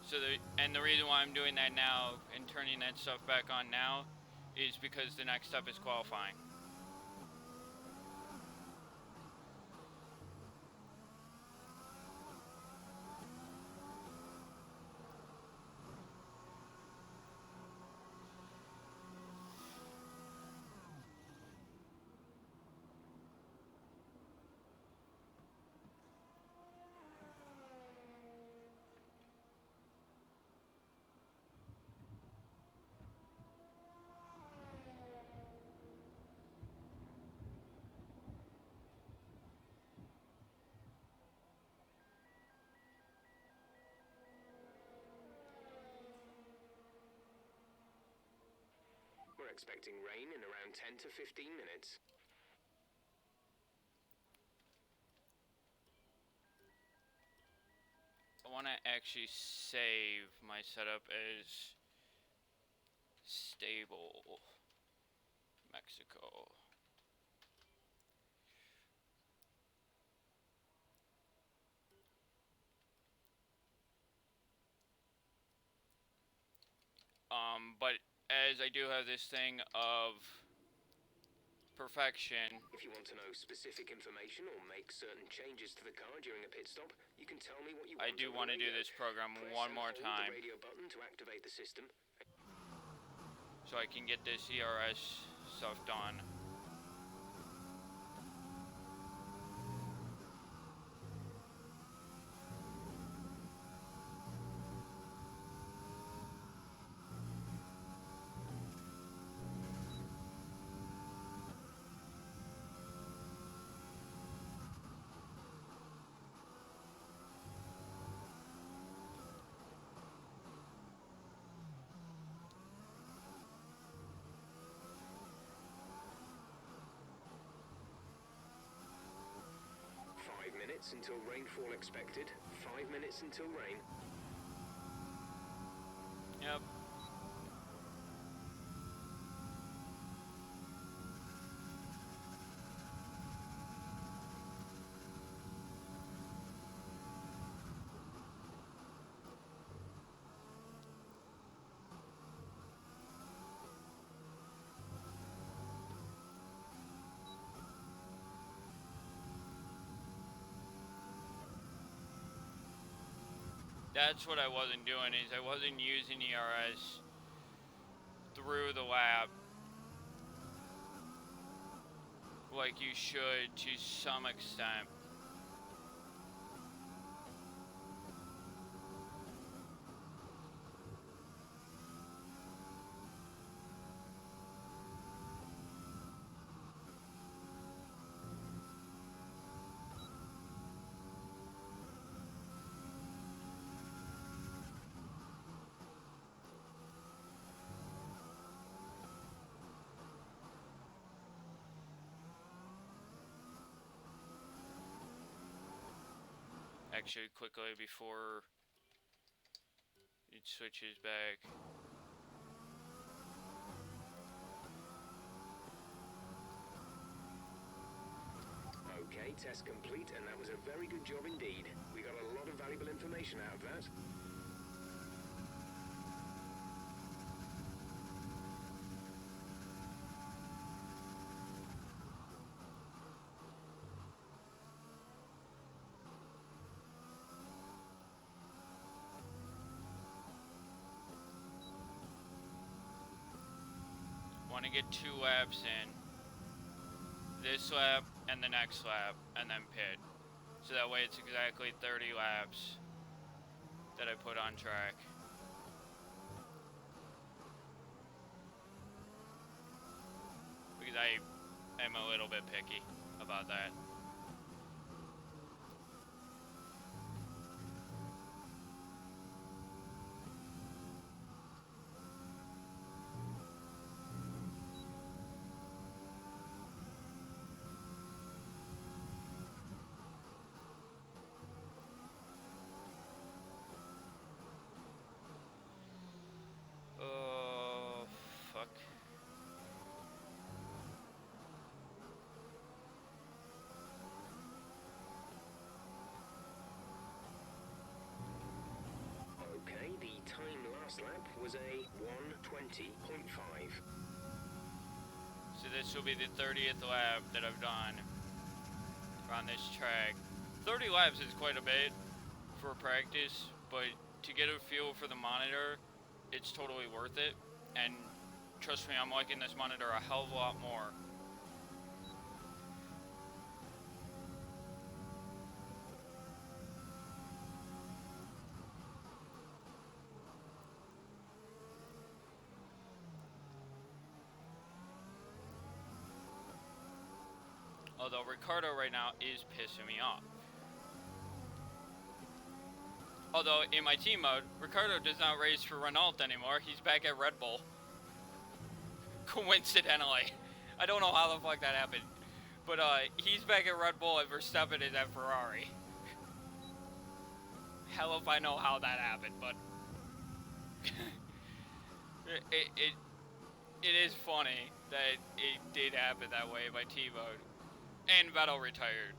So the reason why I'm doing that now and turning that stuff back on now is because the next step is qualifying. We're expecting rain in around 10 to 15 minutes. I want to actually save my setup as stable Mexico. But as I do have this thing of perfection. If you want to know specific information or make certain changes to the car during a pit stop, you can tell me what you want. I do want to do this program one more time. The radio button to activate the system. So I can get this ERS stuff done. minutes until rainfall expected. 5 minutes until rain. Yep. That's what I wasn't doing, is I wasn't using ERS through the lab like you should to some extent. Actually, quickly before it switches back. Okay, test complete, and that was a very good job indeed. We got a lot of valuable information out of that. Want to get 2 laps in. This lap and the next lap, and then pit. So that way it's exactly 30 laps that I put on track. Because I am a little bit picky about that. Oh, fuck. Okay, the time last lap was a 1:20.5. So this will be the 30th lap that I've done on this track. 30 laps is quite a bit for practice, but to get a feel for the monitor, it's totally worth it. And trust me, I'm liking this monitor a hell of a lot more. Although Ricardo right now is pissing me off. Although in my team mode, Ricardo does not race for Renault anymore. He's back at Red Bull. Coincidentally. I don't know how the fuck that happened. But he's back at Red Bull and Verstappen is at Ferrari. Hell if I know how that happened, but it is funny that it did happen that way in my team mode. And Vettel retired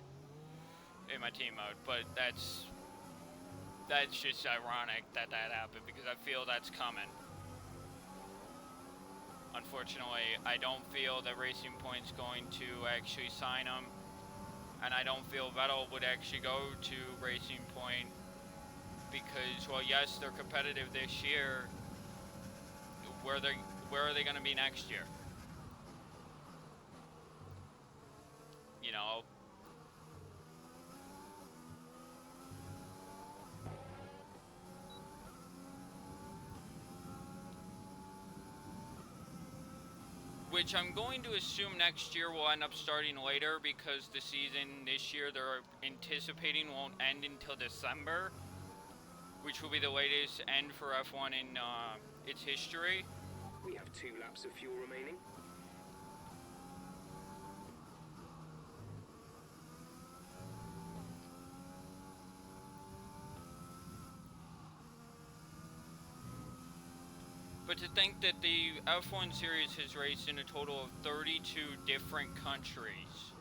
in my team mode, but that's just ironic that that happened because I feel that's coming. Unfortunately, I don't feel that Racing Point's going to actually sign him, and I don't feel Vettel would actually go to Racing Point because, well, yes, they're competitive this year. Where are they going to be next year? You know. Which I'm going to assume next year will end up starting later because the season this year they're anticipating won't end until December, which will be the latest end for F1 in its history. We have 2 laps of fuel remaining. But to think that the F1 series has raced in a total of 32 different countries.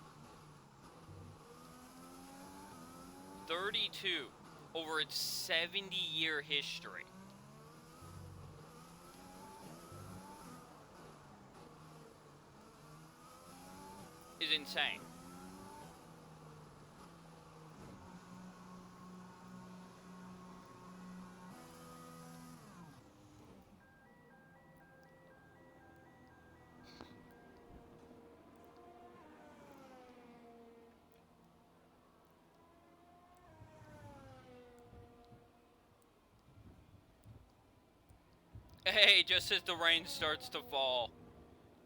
32 over its 70-year history. Is insane. Hey, just as the rain starts to fall.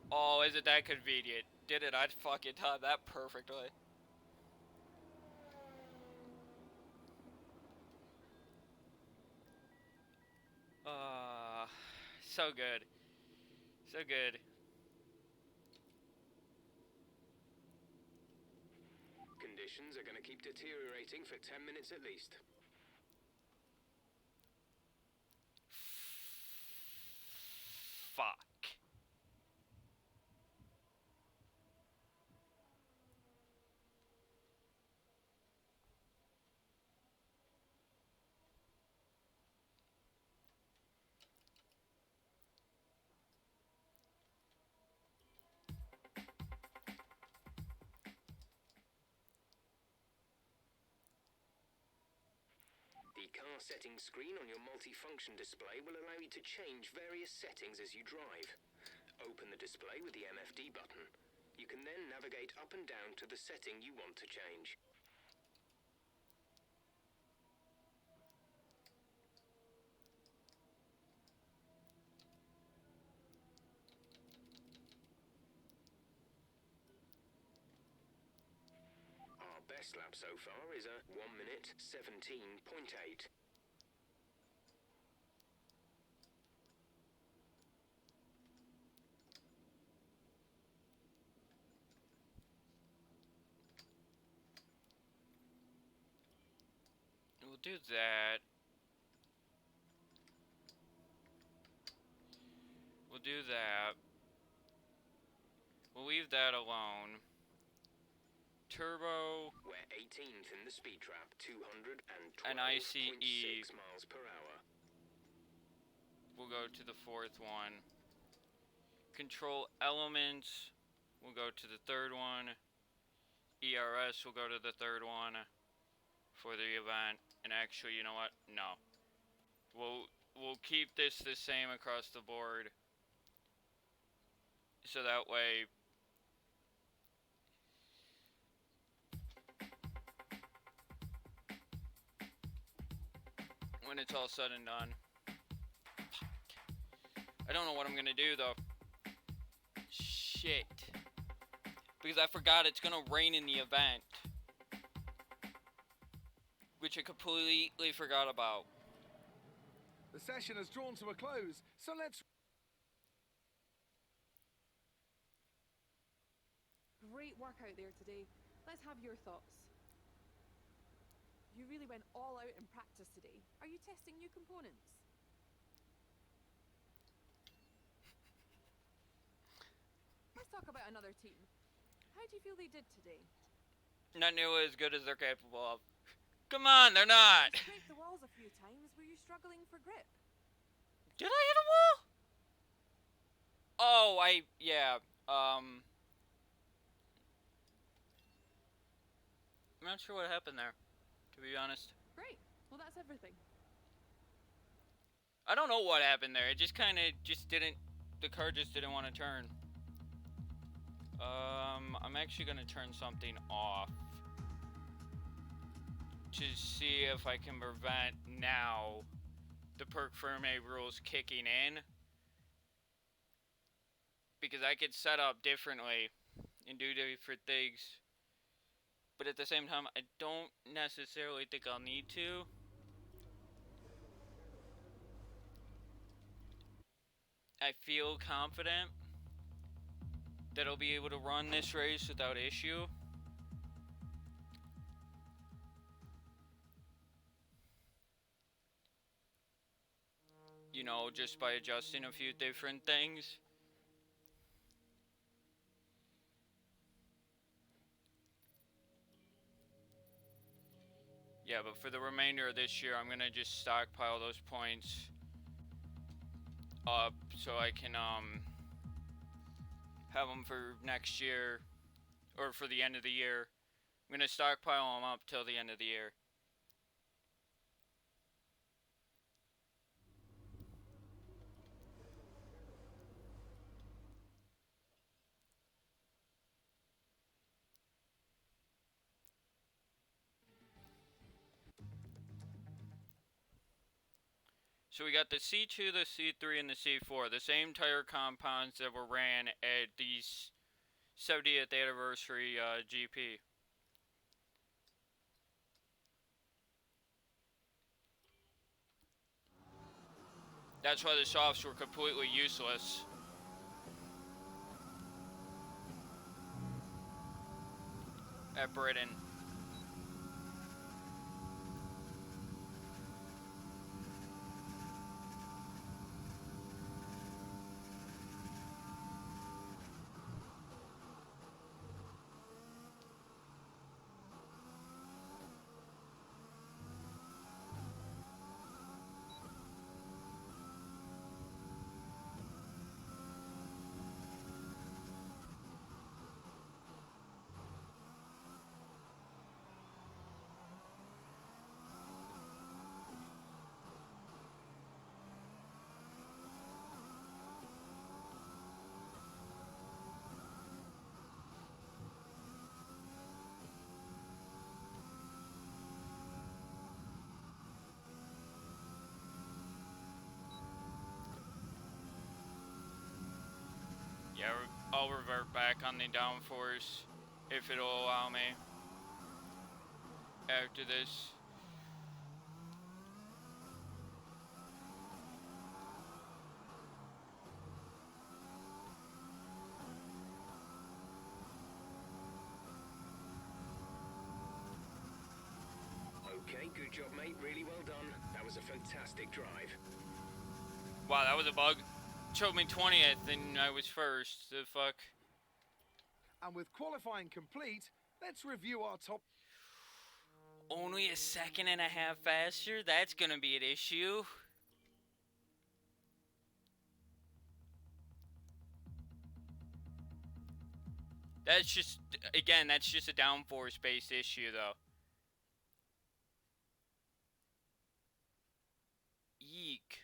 Oh, is it that convenient? Did it? I'd fucking time that perfectly. So good. So good. Conditions are going to keep deteriorating for 10 minutes at least. Fuck. The car settings screen on your multifunction display will allow you to change various settings as you drive. Open the display with the MFD button. You can then navigate up and down to the setting you want to change. Our best lap so far is a 1 minute 17.8. We'll do that. We'll do that. We'll leave that alone. Turbo. We're 18th in the speed trap, 212.6 ICE. miles per hour. We'll go to the fourth one. Control elements. We'll go to the third one. ERS will go to the third one for the event. And actually, you know what? No. We'll keep this the same across the board. So that way when it's all said and done. I don't know what I'm gonna do though. Shit. Because I forgot it's gonna rain in the event. Which I completely forgot about. The session has drawn to a close, so let's... Great work out there today. Let's have your thoughts. You really went all out in practice today. Are you testing new components? Let's talk about another team. How do you feel they did today? Not nearly as good as they're capable of. Come on, they're not! You scraped the walls a few times. Were you struggling for grip? Did I hit a wall? Oh, yeah, I'm not sure what happened there, to be honest. Great. Well, that's everything. I don't know what happened there. It just kind of didn't, the car just didn't want to turn. I'm actually going to turn something off to see if I can prevent now the perk firme rules kicking in. Because I could set up differently and do different things. But at the same time, I don't necessarily think I'll need to. I feel confident that I'll be able to run this race without issue. you know, just by adjusting a few different things. Yeah, but for the remainder of this year, I'm gonna just stockpile those points up so I can have them for next year, or for the end of the year. I'm gonna stockpile them up till the end of the year. So we got the C2, the C3, and the C4, the same tire compounds that were ran at the 70th anniversary GP. That's why the softs were completely useless. At Britain. Yeah, I'll revert back on the downforce if it'll allow me after this. Okay, good job, mate. Really well done. That was a fantastic drive. Wow, that was a bug. Showed me 20th and I was first. The fuck? And with qualifying complete, let's review our top. Only a second and a half faster? That's gonna be an issue. That's just, again, that's just a downforce based issue though. Eek.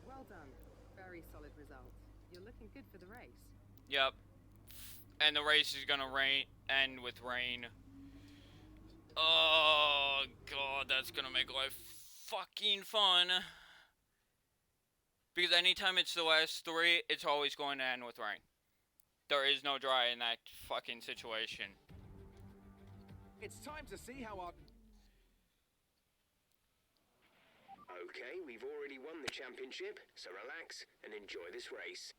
Well done. Very solid result. You're looking good for the race. Yep. And the race is gonna end with rain. Oh god, that's gonna make life fucking fun. Because anytime it's the last three, it's always going to end with rain. There is no dry in that fucking situation. It's time to see how our. Okay, we've already won the championship, so relax and enjoy this race.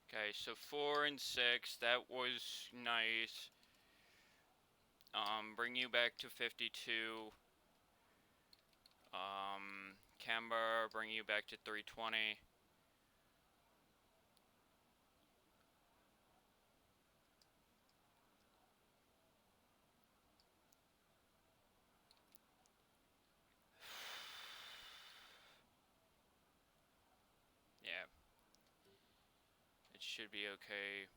Okay, so 4 and 6, that was nice. Bring you back to 52. Camber, bring you back to 320. Yeah. It should be okay.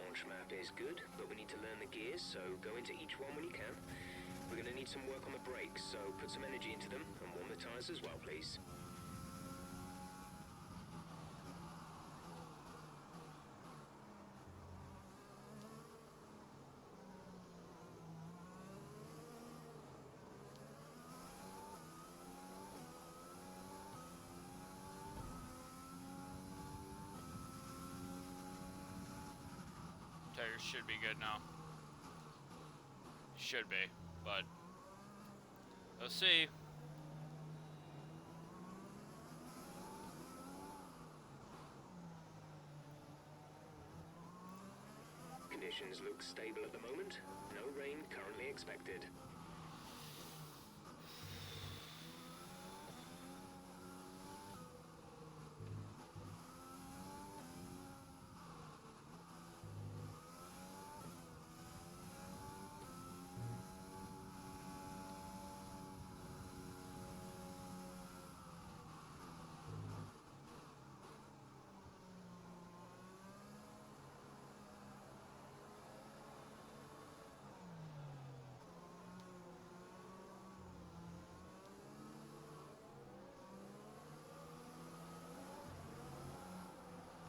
Launch map is good, but we need to learn the gears, so go into each one when you can. We're going to need some work on the brakes, so put some energy into them and warm the tyres as well, please. tires should be good now. Should be, but we'll see. Conditions look stable at the moment. No rain currently expected.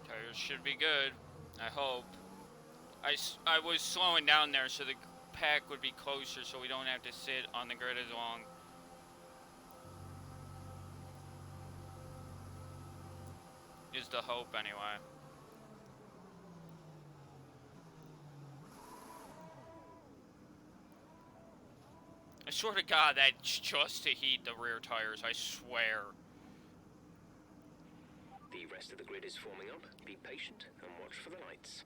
Tires should be good, I hope. I was slowing down there so the pack would be closer so we don't have to sit on the grid as long. Is the hope anyway. I swear to God, that's just to heat the rear tires, I swear. The rest of the grid is forming up. Be patient and watch for the lights.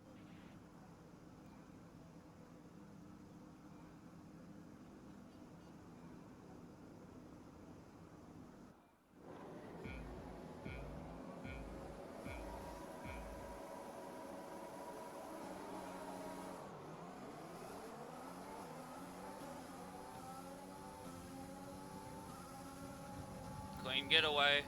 Clean getaway.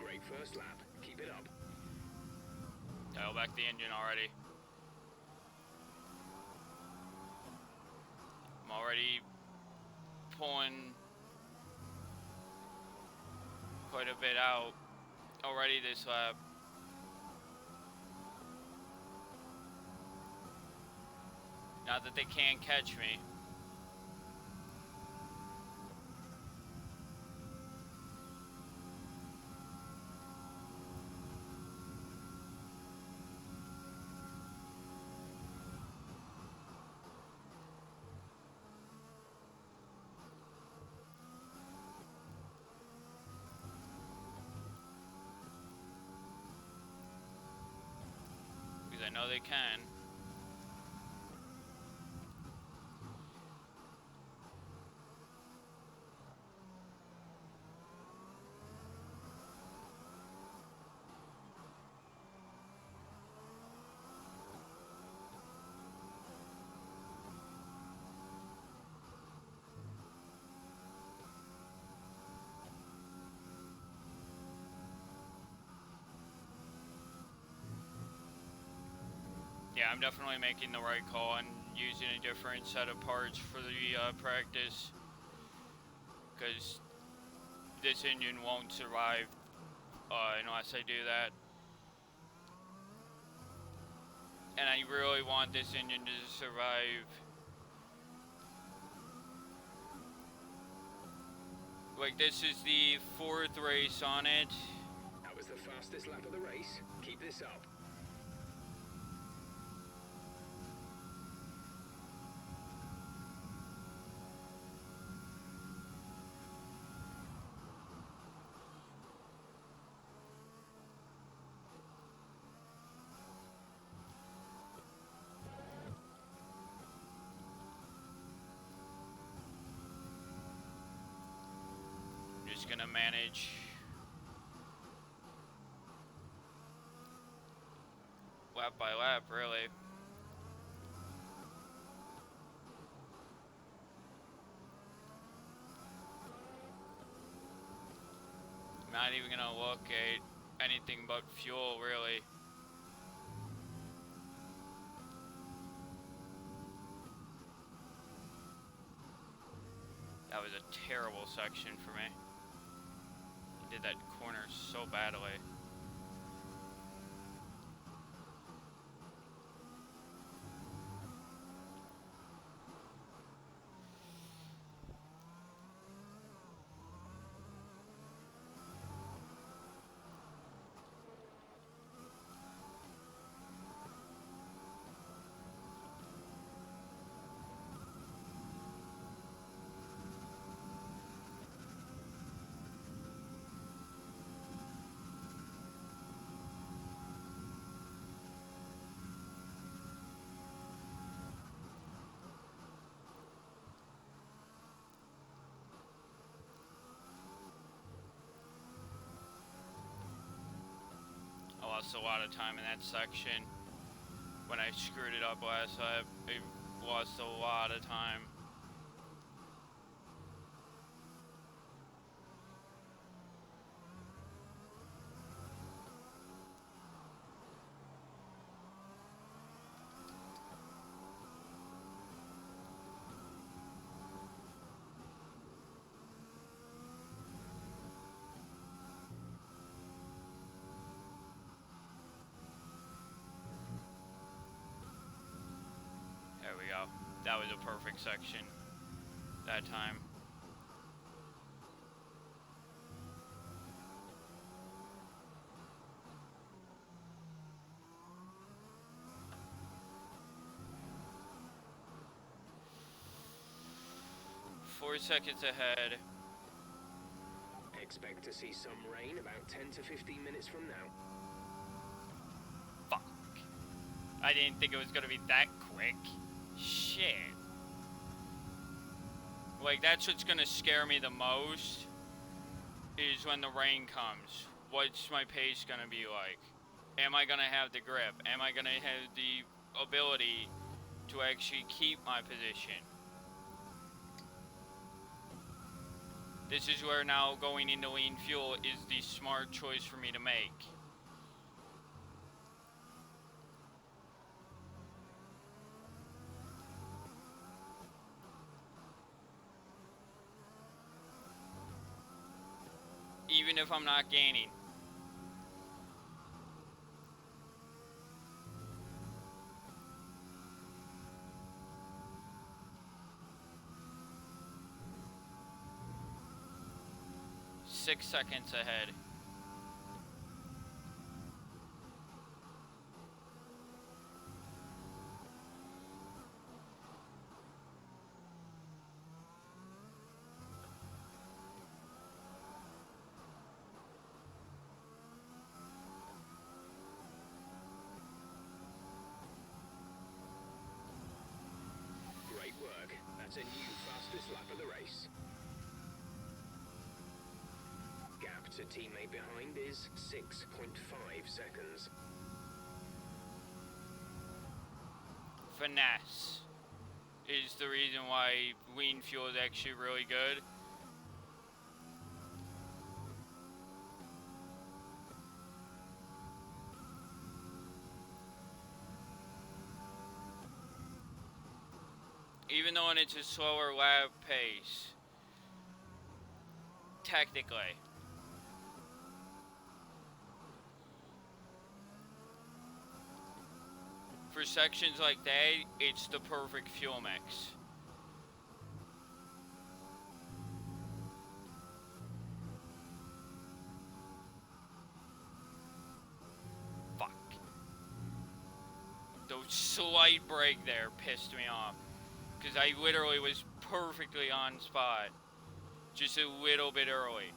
Great first lap. Keep it up. Dial back the engine already. I'm already pulling quite a bit out already this lap. Not that they can't catch me. Because I know they can. Yeah, I'm definitely making the right call and using a different set of parts for the practice, because this engine won't survive unless I do that. And I really want this engine to survive. Like, this is the 4th race on it. That was the fastest lap of the race. Keep this up. Just gonna manage lap by lap, really. Not even gonna look at anything but fuel, really. That was a terrible section for me. I did that corner so badly. I lost a lot of time in that section. When I screwed it up last time, I lost a lot of time. There we go. That was a perfect section that time. Four seconds ahead. Expect to see some rain about 10 to 15 minutes from now. Fuck. I didn't think it was gonna be that quick. Shit. Like, that's what's gonna scare me the most, is when the rain comes. What's my pace gonna be like? Am I gonna have the grip? Am I gonna have the ability to actually keep my position? This is where now going into lean fuel is the smart choice for me to make. Even if I'm not gaining. Six seconds ahead. Great work. That's a new fastest lap of the race. Gap to teammate behind is 6.5 seconds. Finesse is the reason why lean fuel is actually really good. Even though it's a slower lap pace, technically. For sections like that, it's the perfect fuel mix. Fuck. The slight break there pissed me off. Because I literally was perfectly on spot. Just a little bit early.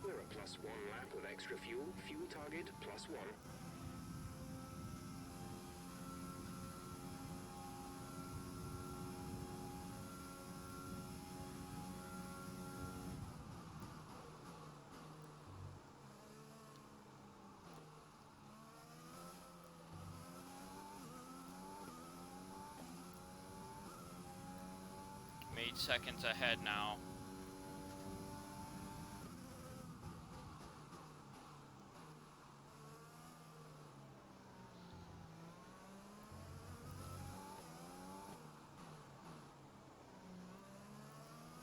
We're at +1 lap with extra fuel. Fuel target +1. 8 seconds ahead now.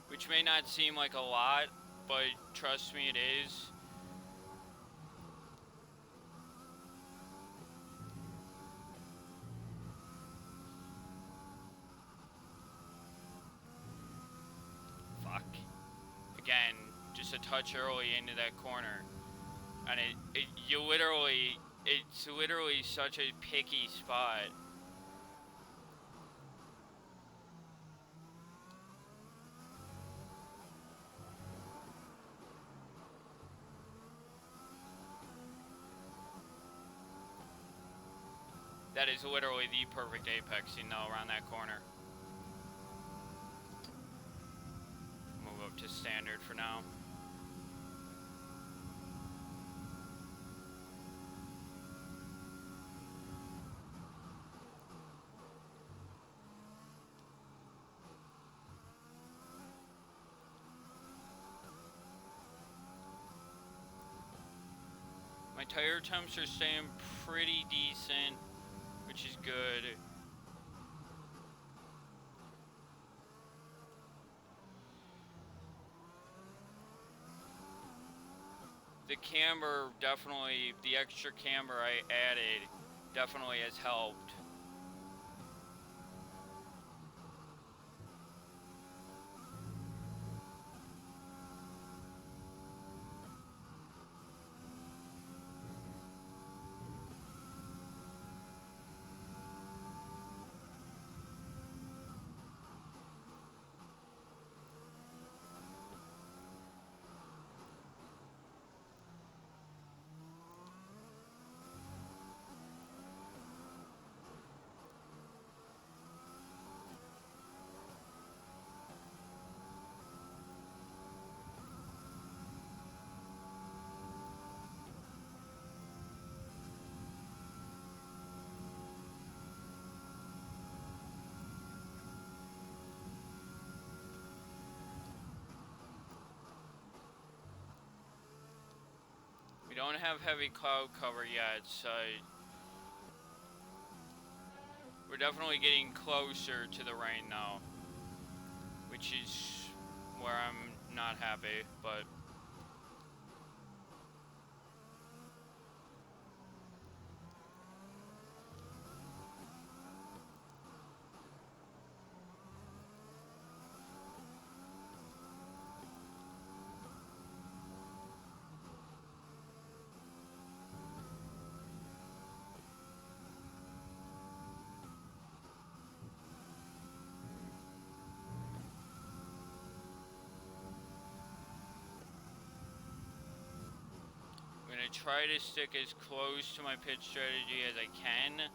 Which may not seem like a lot, but trust me, it is. Fuck. Again, just a touch early into that corner. And it's literally such a picky spot. That is literally the perfect apexing though around that corner. Move up to standard for now. My tire temps are staying pretty decent, which is good. The camber definitely, the extra camber I added definitely has helped. We don't have heavy cloud cover yet, so we're definitely getting closer to the rain now, which is where I'm not happy, but I'm gonna try to stick as close to my pitch strategy as I can.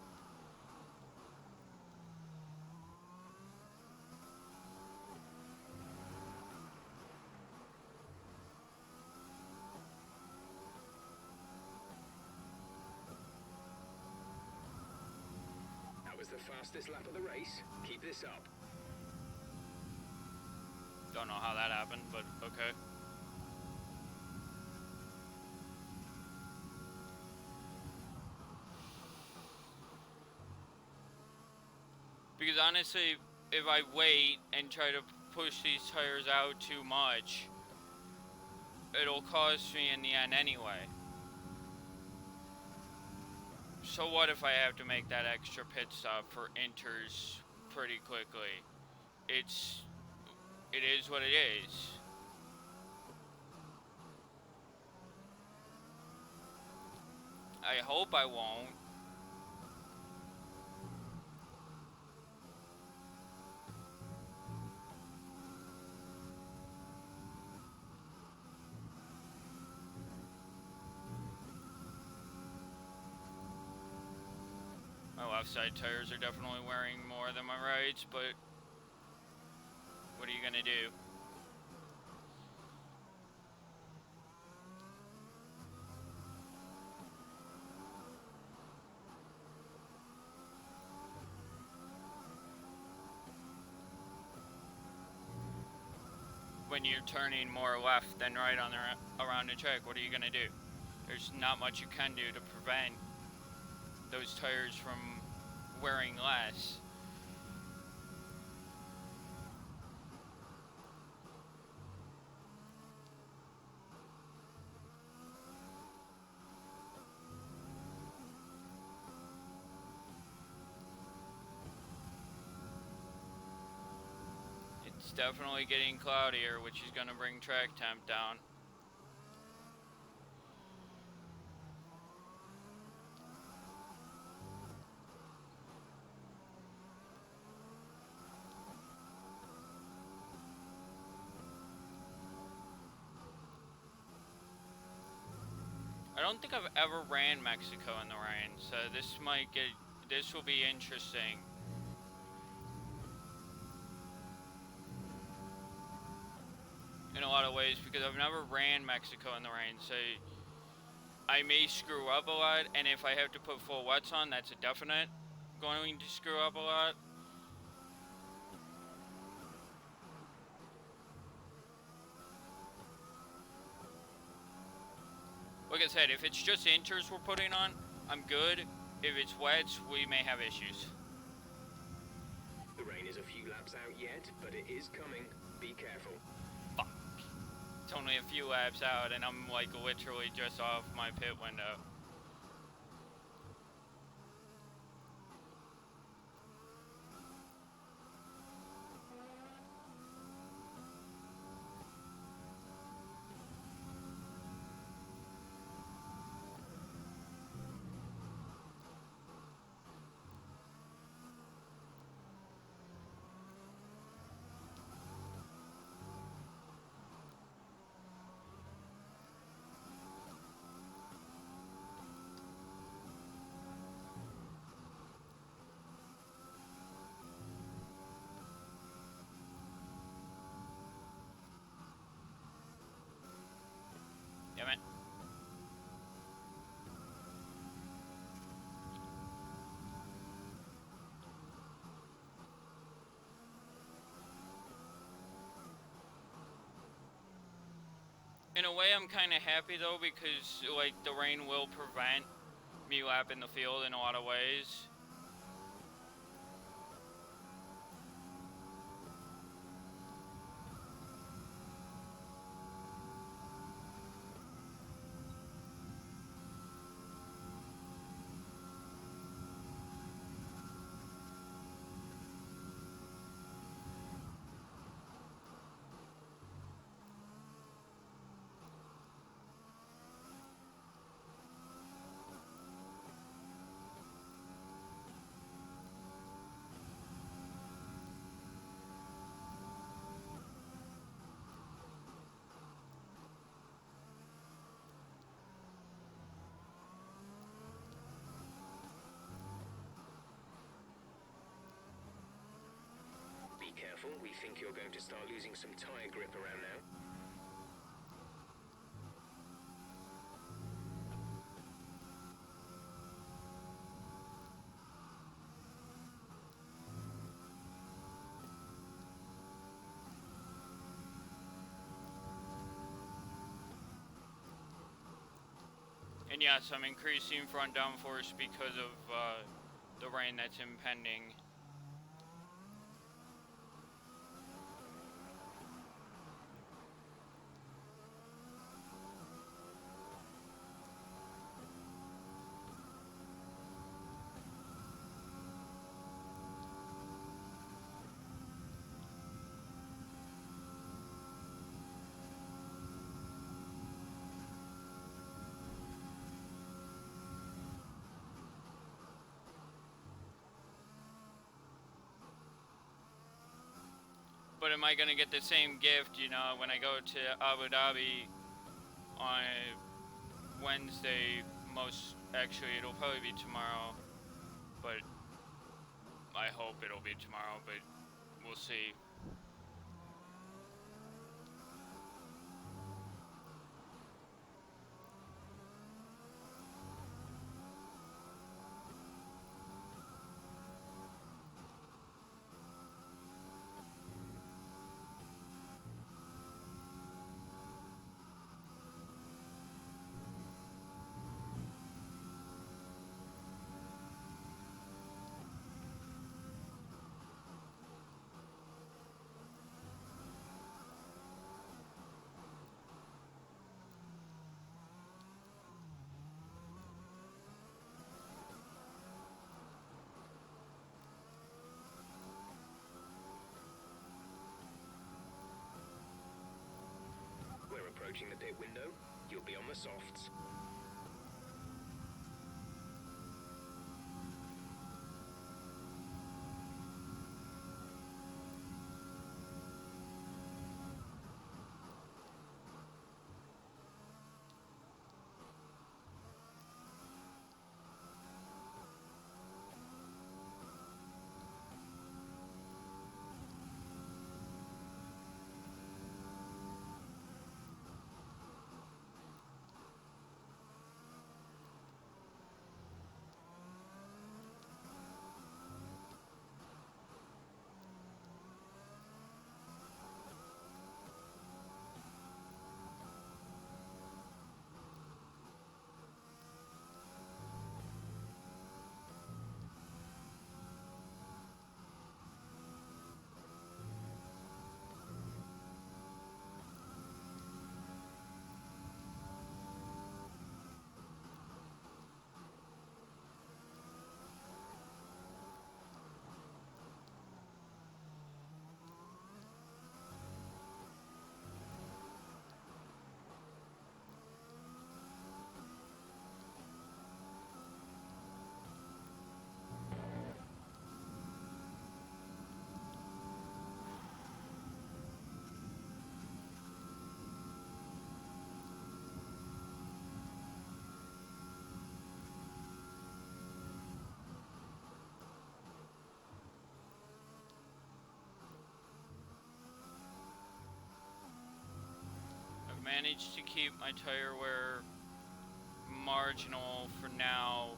That was the fastest lap of the race. Keep this up. Don't know how that happened, but okay. Because honestly, if I wait and try to push these tires out too much, it'll cost me in the end anyway. So what if I have to make that extra pit stop for inters pretty quickly? It is what it is. I hope I won't. My left side tires are definitely wearing more than my rights, but what are you gonna do? when you're turning more left than right on around the track, what are you gonna do? There's not much you can do to prevent those tires from wearing less. It's definitely getting cloudier, which is gonna bring track temp down. I don't think I've ever ran Mexico in the rain, so this will be interesting. In a lot of ways, because I've never ran Mexico in the rain, so I may screw up a lot, and if I have to put full wets on, that's a definite going to screw up a lot. Like I said, if it's just inters we're putting on, I'm good. If it's wets, we may have issues. The rain is a few laps out yet, but it is coming. Be careful. Fuck. It's only a few laps out, and I'm like literally just off my pit window. Damn it. In a way, I'm kind of happy though, because like the rain will prevent me lapping the field in a lot of ways. Be careful, we think you're going to start losing some tire grip around now. And yes, I'm increasing front downforce because of the rain that's impending. But am I gonna get the same gift, you know, when I go to Abu Dhabi on Wednesday? Actually, it'll probably be tomorrow, but I hope it'll be tomorrow, but we'll see. approaching the pit window, you'll be on the softs. I've managed to keep my tire wear marginal for now.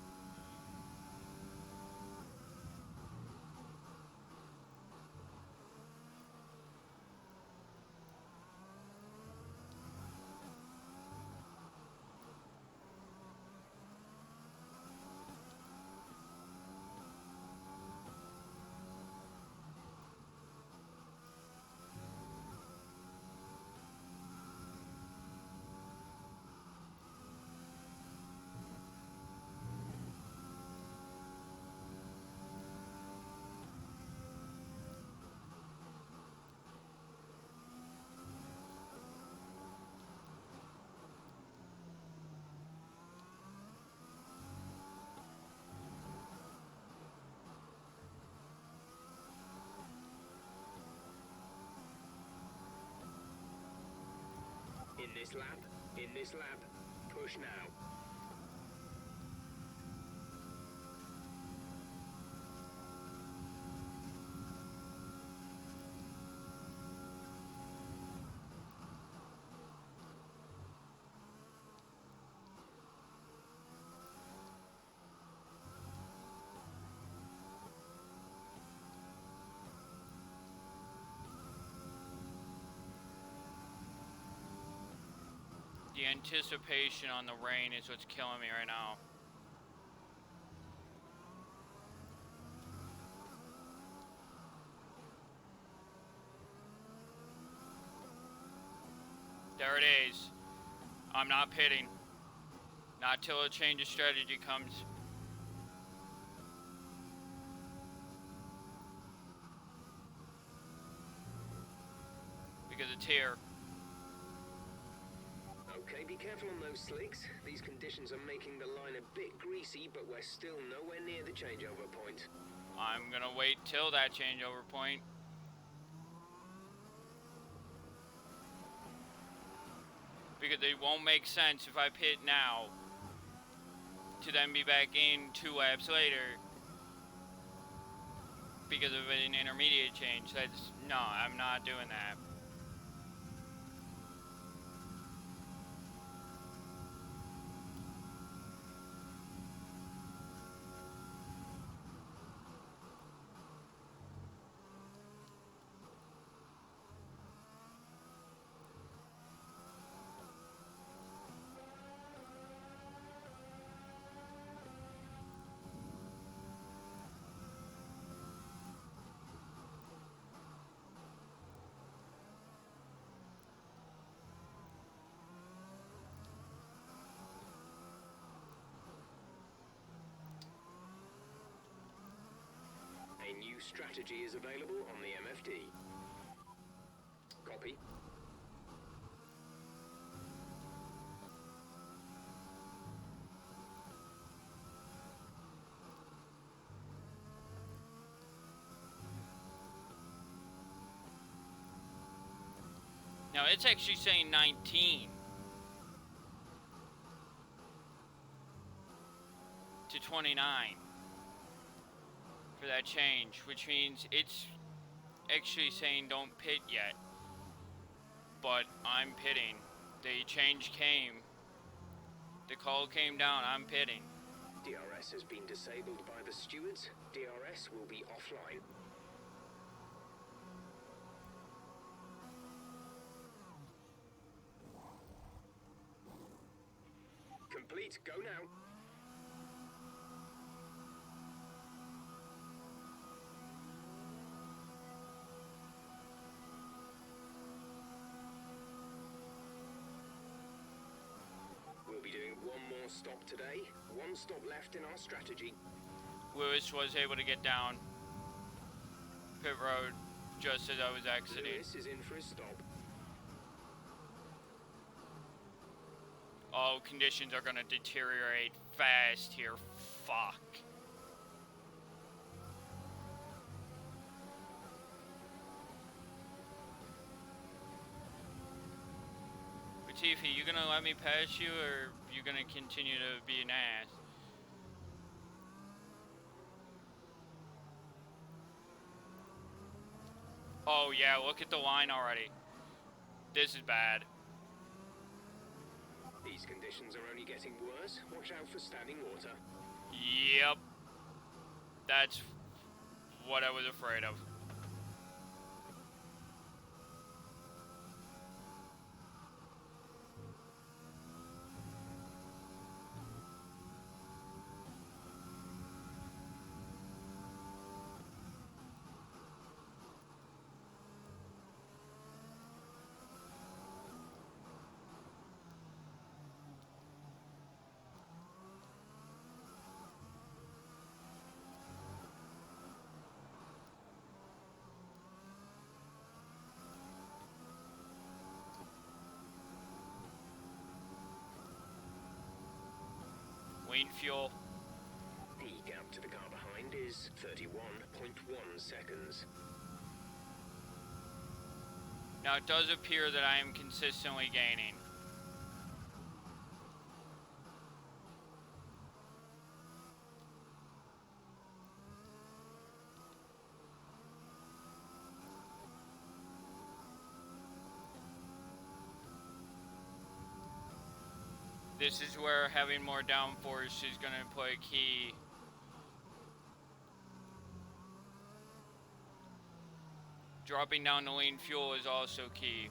In this lap, push now. The anticipation on the rain is what's killing me right now. There it is. I'm not pitting. Not till a change of strategy comes. Because it's here. Okay, be careful on those slicks. These conditions are making the line a bit greasy, but we're still nowhere near the changeover point. I'm gonna wait till that changeover point. Because it won't make sense if I pit now to then be back in 2 laps later because of an intermediate change. No, I'm not doing that. A new strategy is available on the MFD. Copy. Now it's actually saying 19 to 29 for that change, which means it's actually saying don't pit yet. But I'm pitting. The change came. The call came down. I'm pitting. DRS has been disabled by the stewards. DRS will be offline. Complete. Go now. We'll be doing one more stop today. One stop left in our strategy. Lewis was able to get down pit road just as I was exiting. Lewis is in for a stop. Oh, conditions are gonna deteriorate fast here. Fuck. Latifi, you gonna let me pass you, or you gonna continue to be an ass? Oh yeah, look at the line already. This is bad. These conditions are only getting worse. Watch out for standing water. Yep. That's what I was afraid of. Lean fuel. The gap to the car behind is 31.1 seconds. Now it does appear that I am consistently gaining. This is where having more downforce is going to play a key. Dropping down the lean fuel is also key.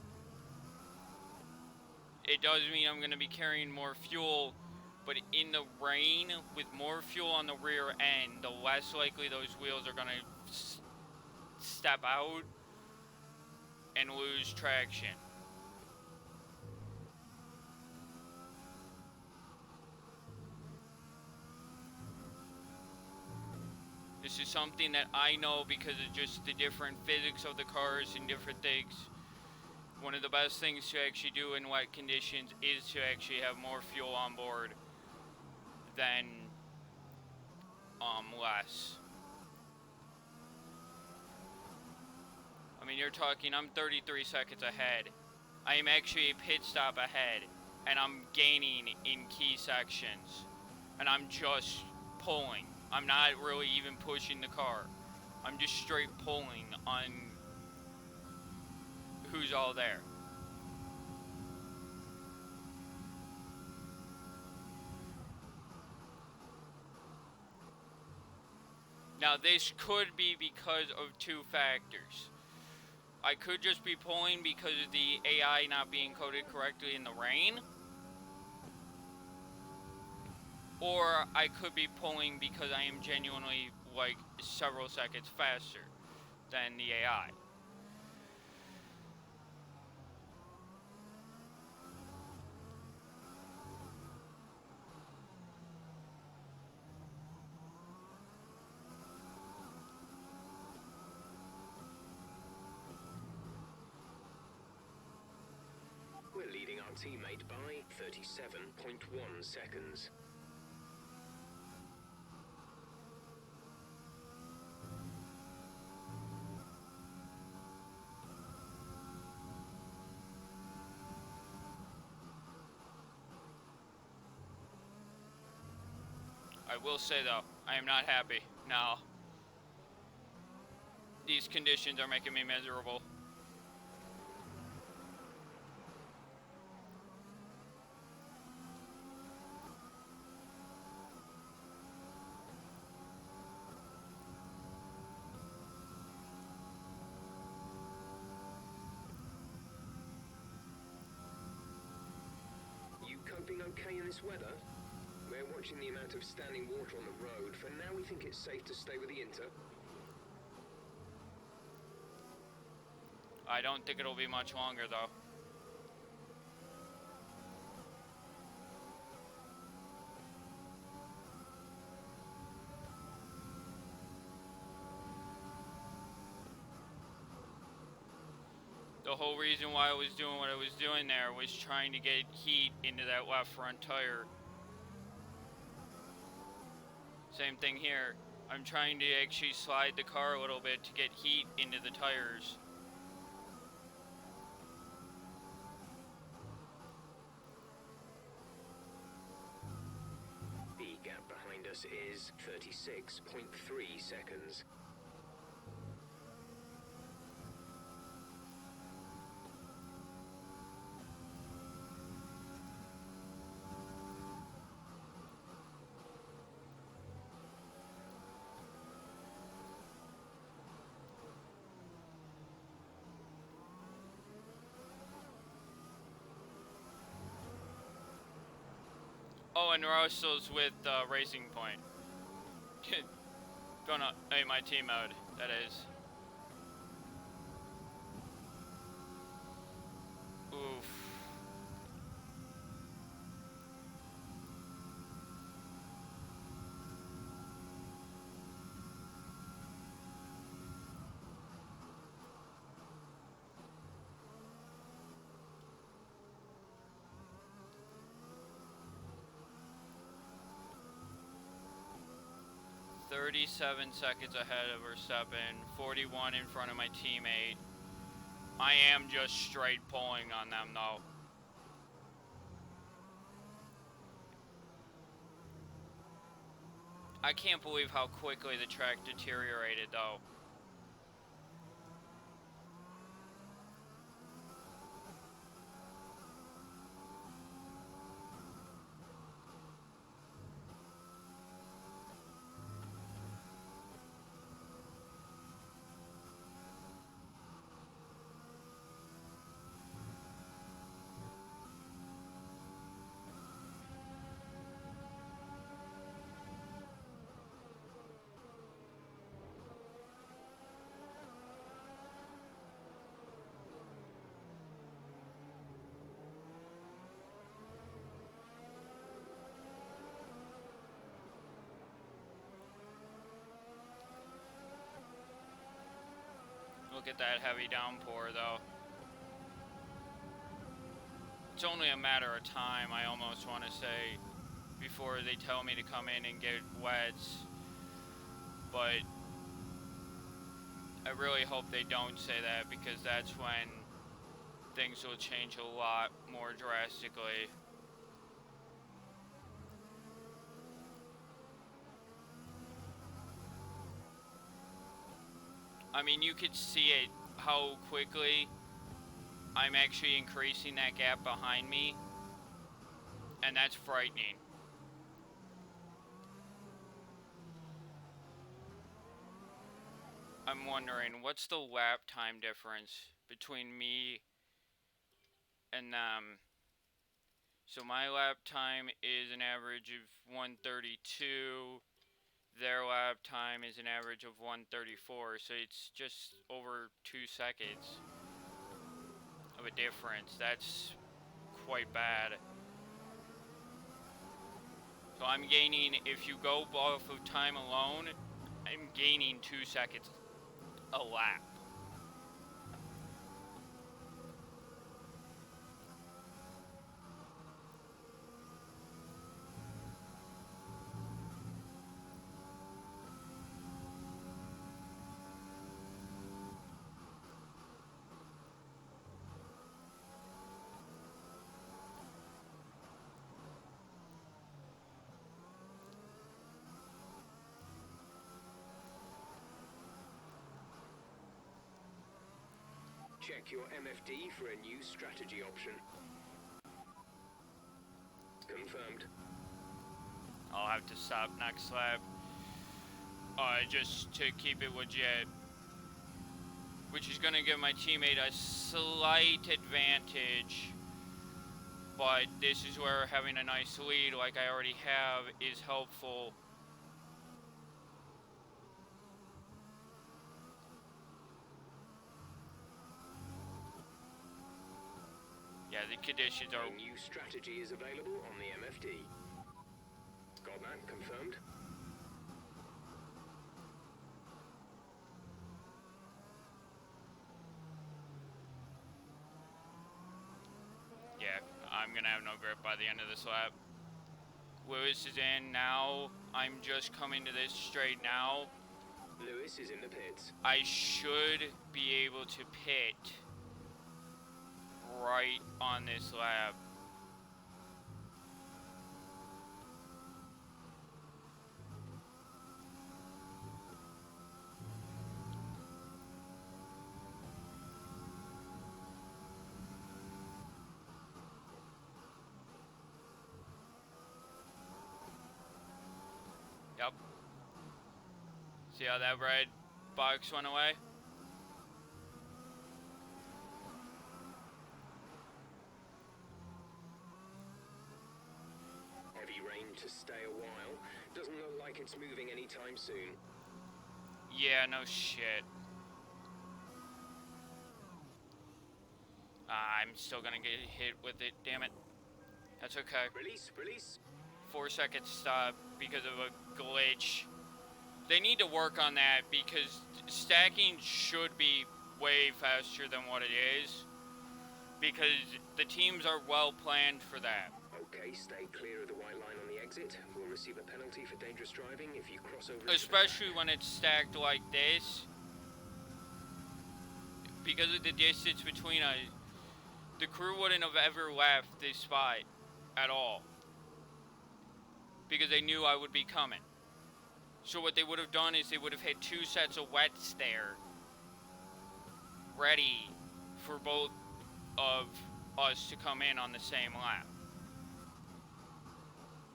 It does mean I'm going to be carrying more fuel, but in the rain, with more fuel on the rear end, the less likely those wheels are going to step out and lose traction. This is something that I know because of just the different physics of the cars and different things. One of the best things to actually do in wet conditions is to actually have more fuel on board than less. I mean, you're talking, I'm 33 seconds ahead. I am actually a pit stop ahead, and I'm gaining in key sections, and I'm just pulling. I'm not really even pushing the car. I'm just straight pulling on who's all there. Now this could be because of two factors. I could just be pulling because of the AI not being coded correctly in the rain. Or I could be pulling because I am genuinely like several seconds faster than the AI. We're leading our teammate by 37.1 seconds. I will say though, I am not happy now. These conditions are making me miserable. You coping okay in this weather? We're watching the amount of standing water on the road. For now, we think it's safe to stay with the Inter. I don't think it'll be much longer though. The whole reason why I was doing what I was doing there was trying to get heat into that left front tire. Same thing here. I'm trying to actually slide the car a little bit to get heat into the tires. The gap behind us is 36.3 seconds. Oh, and Russell's with Racing Point. Gonna hey, my team mode, that is. Oof. "37 seconds ahead of Verstappen, 41 in front of my teammate. I am just straight pulling on them though. I can't believe how quickly the track deteriorated though. Look at that heavy downpour though. It's only a matter of time, I almost want to say, before they tell me to come in and get wets. But I really hope they don't say that, because that's when things will change a lot more drastically. I mean, you could see it, how quickly I'm actually increasing that gap behind me, and that's frightening. I'm wondering, what's the lap time difference between me and them? So my lap time is an average of 132. Their lap time is an average of 134. So it's just over 2 seconds of a difference. That's quite bad. So I'm gaining, if you go off of time alone, I'm gaining 2 seconds a lap. Check your MFD for a new strategy option. Confirmed. I'll have to stop next lap. Just to keep it legit. Which is going to give my teammate a slight advantage. But this is where having a nice lead like I already have is helpful. Yeah, the conditions are... A new strategy is available on the MFD. Got that confirmed? Yeah, I'm gonna have no grip by the end of this lap. Lewis is in now. I'm just coming to this straight now. Lewis is in the pits. I should be able to pit right on this lap. Yep. See how that red box went away? Heavy rain to stay a while. Doesn't look like it's moving anytime soon. Yeah, no shit. I'm still gonna get hit with it, damn it. That's okay. Release, release. 4 second stop because of a glitch. They need to work on that because stacking should be way faster than what it is. Because the teams are well planned for that. Okay, stay clear of the white line on the exit. We'll receive a penalty for dangerous driving if you cross over. Especially when it's stacked like this. Because of the distance between us, the crew wouldn't have ever left this spot at all. Because they knew I would be coming. So what they would have done is they would have had 2 sets of wets there. Ready for both of us to come in on the same lap.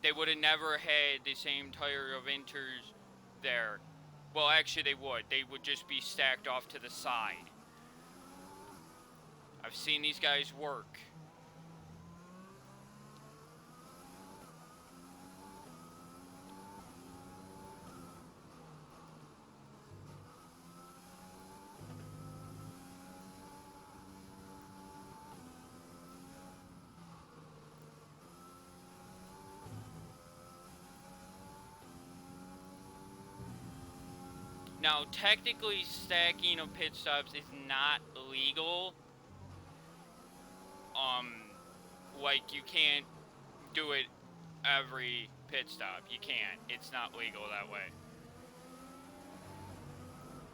They would have never had the same tire of inters there. Well, actually they would. They would just be stacked off to the side. I've seen these guys work. Now, technically, stacking of pit stops is not illegal. Like, you can't do it every pit stop. You can't. It's not legal that way.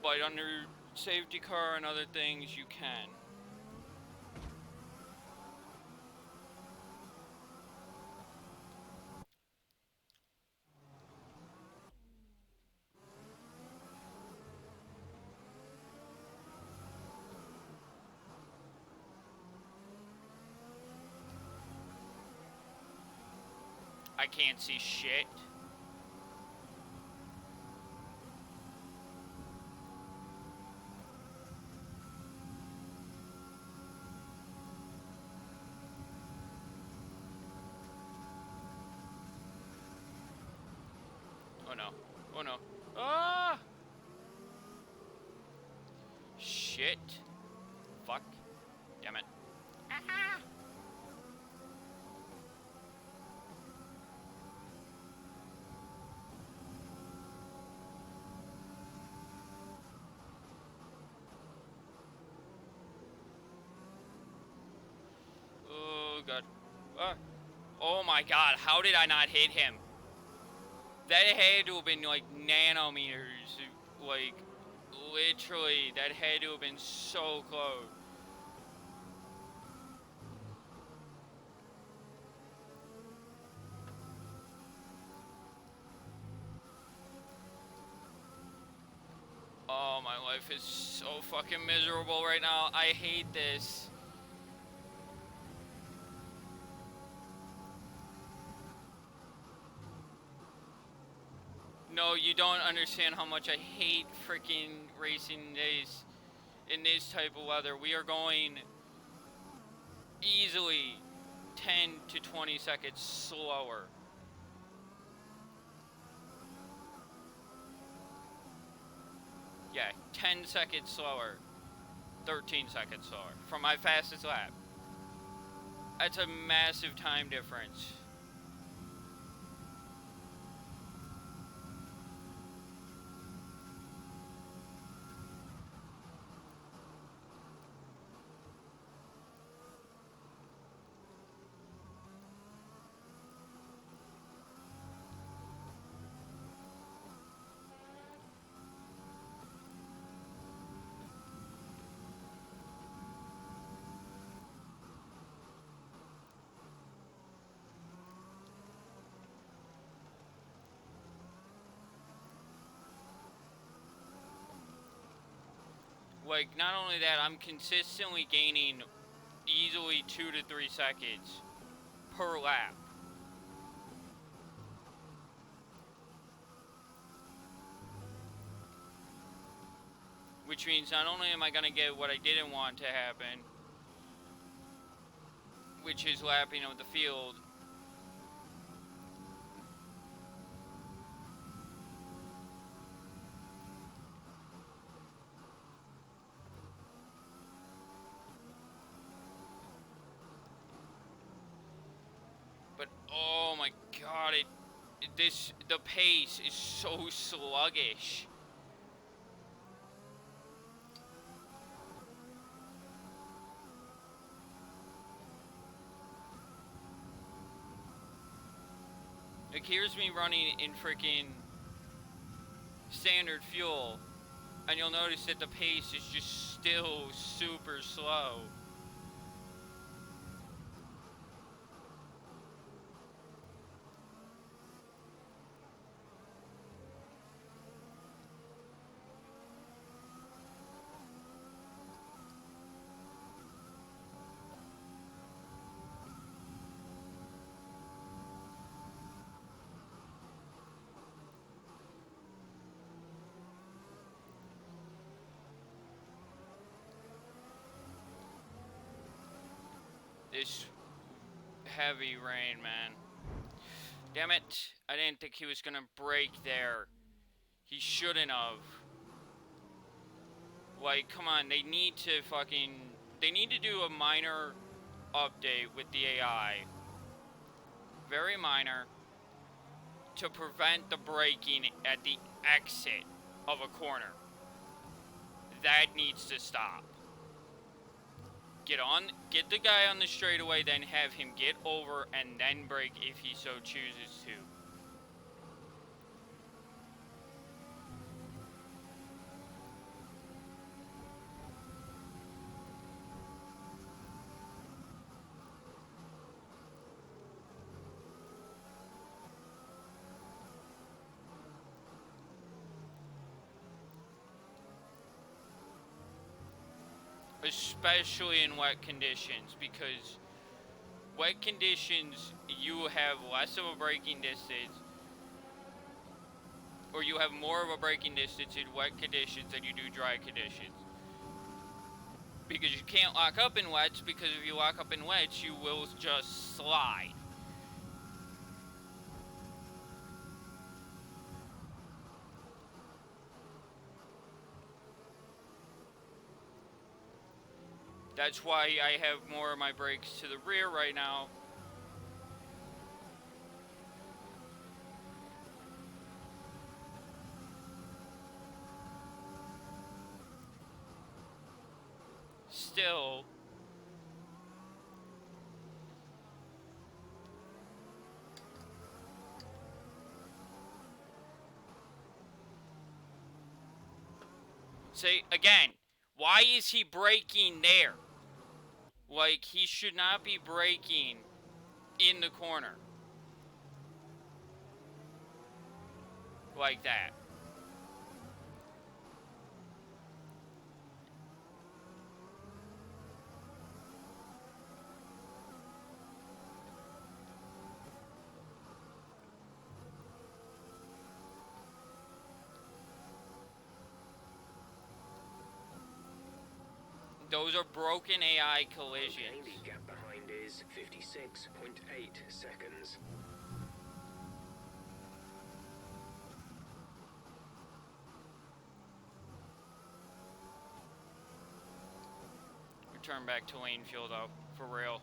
But under safety car and other things, you can. I can't see shit. Oh no. Oh no. Ah! Shit. Fuck. Damn it. Ah! God. Oh my god, how did I not hit him? That had to have been like nanometers. Like, literally, that had to have been so close. Oh, my life life is so fucking miserable right now. I hate this. No, you don't understand how much I hate freaking racing days in this type of weather. We are going easily 10 to 20 seconds slower. Yeah, 10 seconds slower, 13 seconds slower from my fastest lap. That's a massive time difference. Like, not only that, I'm consistently gaining easily 2 to 3 seconds per lap. Which means not only am I going to get what I didn't want to happen, which is lapping of the field, but oh my god, the pace is so sluggish. Like, here's me running in freaking standard fuel, and you'll notice that the pace is just still super slow. This heavy rain, man. Damn it. I didn't think he was gonna break there. He shouldn't have. Like, come on, they need to do a minor update with the AI. Very minor. To prevent the braking at the exit of a corner. That needs to stop. Get the guy on the straightaway, then have him get over and then brake if he so chooses to. Especially in wet conditions, because wet conditions, you have less of a braking distance, or you have more of a braking distance in wet conditions than you do dry conditions. Because you can't lock up in wets, because if you lock up in wets, you will just slide. That's why I have more of my brakes to the rear right now. Still, say again, why is he braking there? Like, he should not be braking in the corner. Like that. those are broken AI Okay, collisions. the gap behind is 56.8 seconds. Return back to lane fuel though, for real.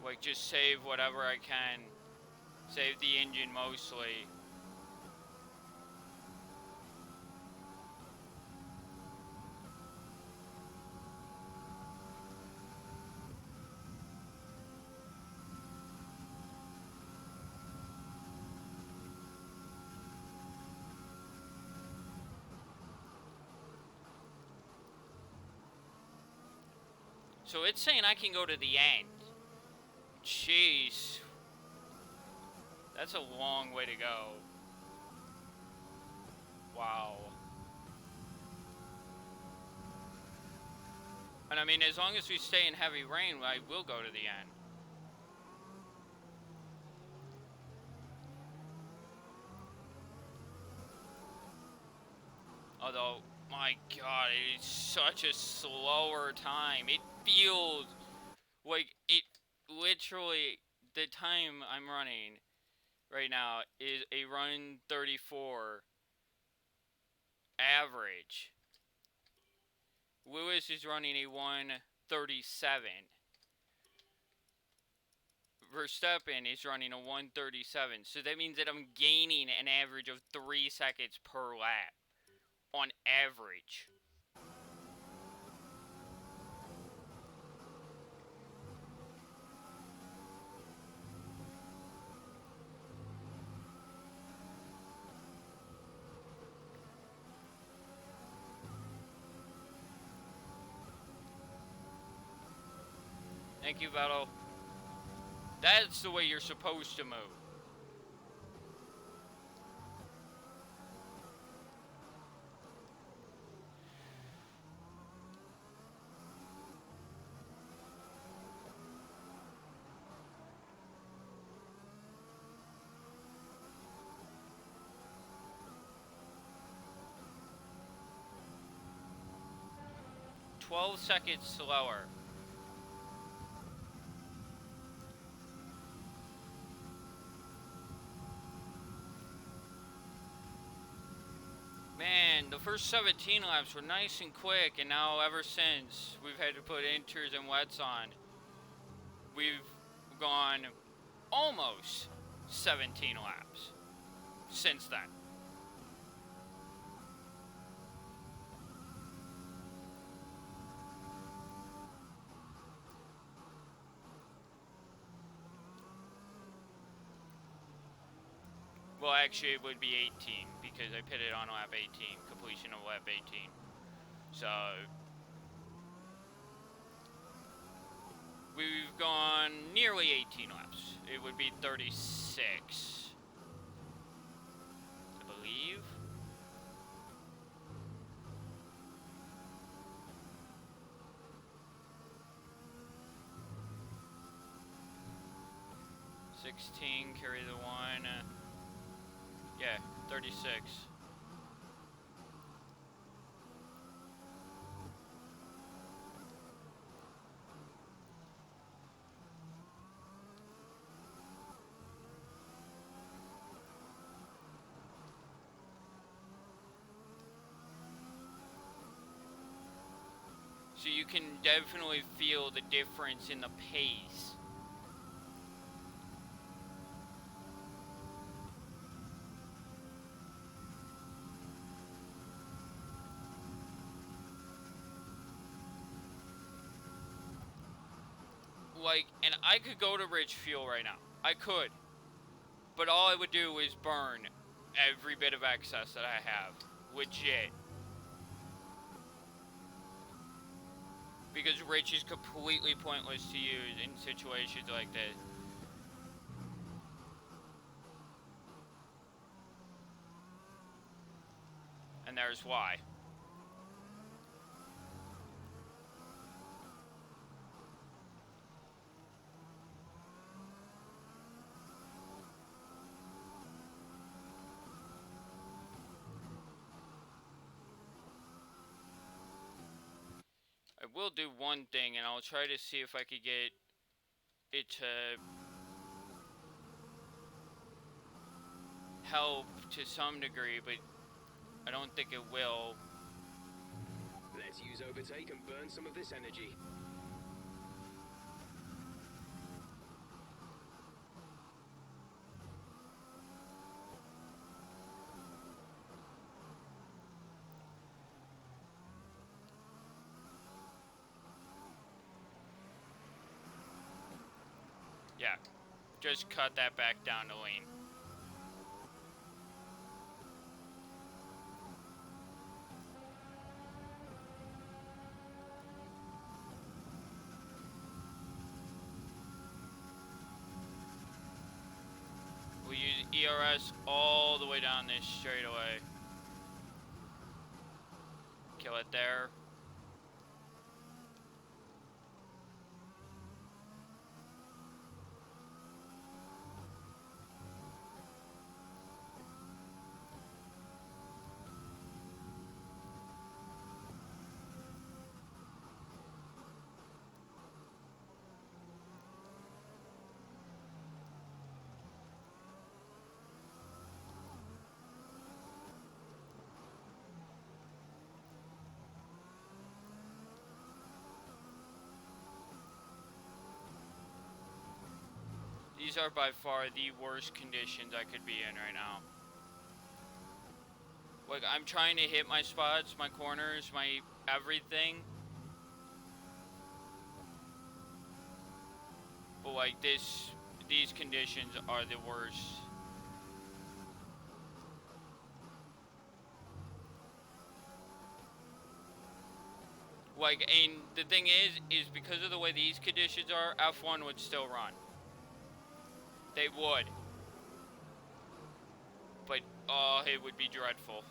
Like, just save whatever I can. Save the engine mostly. So it's saying I can go to the end. Jeez. That's a long way to go. Wow. And I mean, as long as we stay in heavy rain, I will go to the end. Although, my God, it is such a slower time. It feels like it literally, the time I'm running right now is a run 34 average. Lewis is running a 137. Verstappen is running a 137. So that means that I'm gaining an average of 3 seconds per lap on average. Thank you, Vettel. That's the way you're supposed to move. "12 seconds slower." Man, the first 17 laps were nice and quick, and now ever since we've had to put inters and wets on, we've gone almost 17 laps since then. Well, actually, it would be 18 because I pitted on lap 18, completion of lap 18. So we've gone nearly 18 laps. It would be 36, I believe. Carry the one. Yeah, 36. So you can definitely feel the difference in the pace. Like, and I could go to rich fuel right now. I could. But all I would do is burn every bit of excess that I have. Legit. Because rich is completely pointless to use in situations like this. And there's why. will do one thing, and I'll try to see if I could get it to help to some degree, but I don't think it will. Let's use overtake and burn some of this energy. Yeah, just cut that back down to lean. We'll use ERS all the way down this straightaway. Kill it there. These are by far the worst conditions I could be in right now. Like, I'm trying to hit my spots, my corners, my everything. But like these conditions are the worst. Like, and the thing is because of the way these conditions are, F1 would still run. They would. But, oh, it would be dreadful.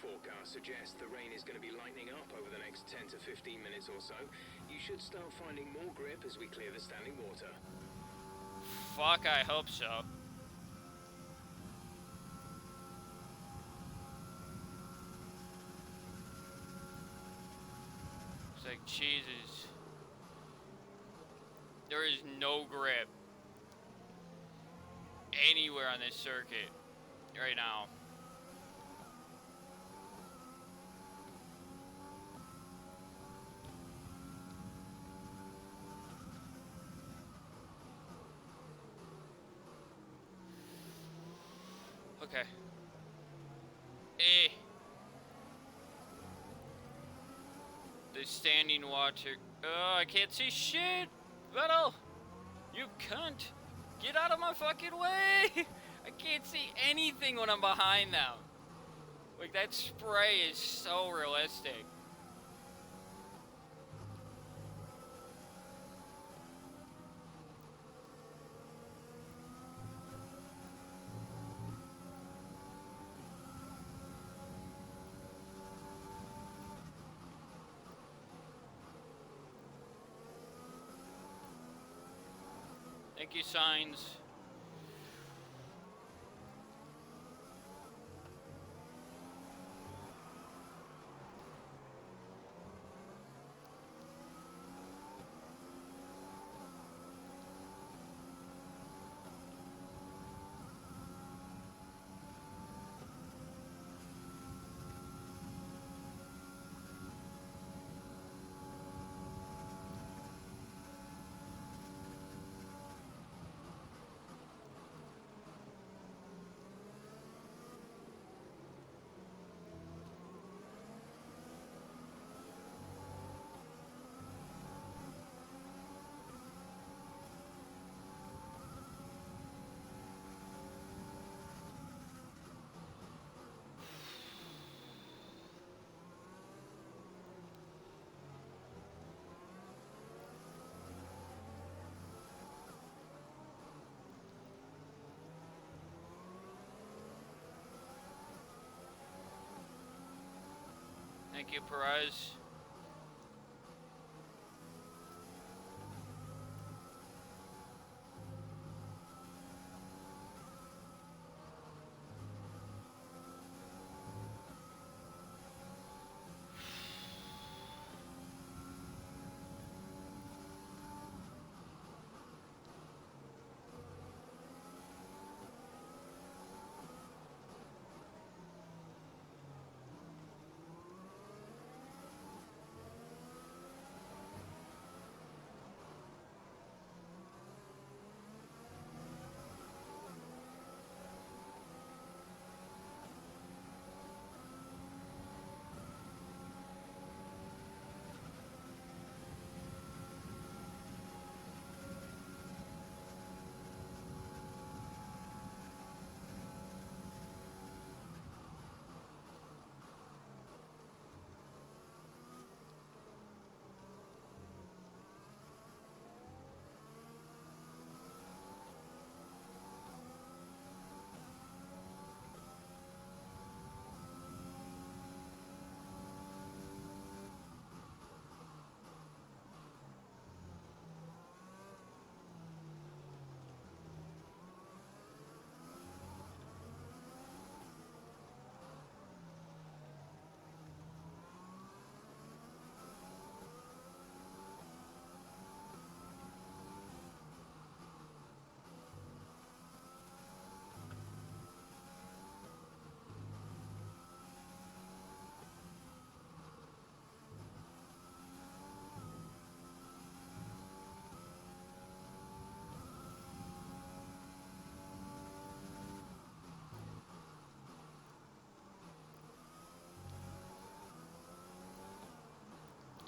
Forecast suggests the rain is going to be lightening up over the next 10 to 15 minutes or so. You should start finding more grip as we clear the standing water. Fuck, I hope so. It's like, Jesus. There is no grip anywhere on this circuit right now. Okay. The standing water. Oh, I can't see shit. Vettel, you cunt. Get out of my fucking way. I can't see anything when I'm behind them. Like, that spray is so realistic. Thank you, signs. Thank you, Perez.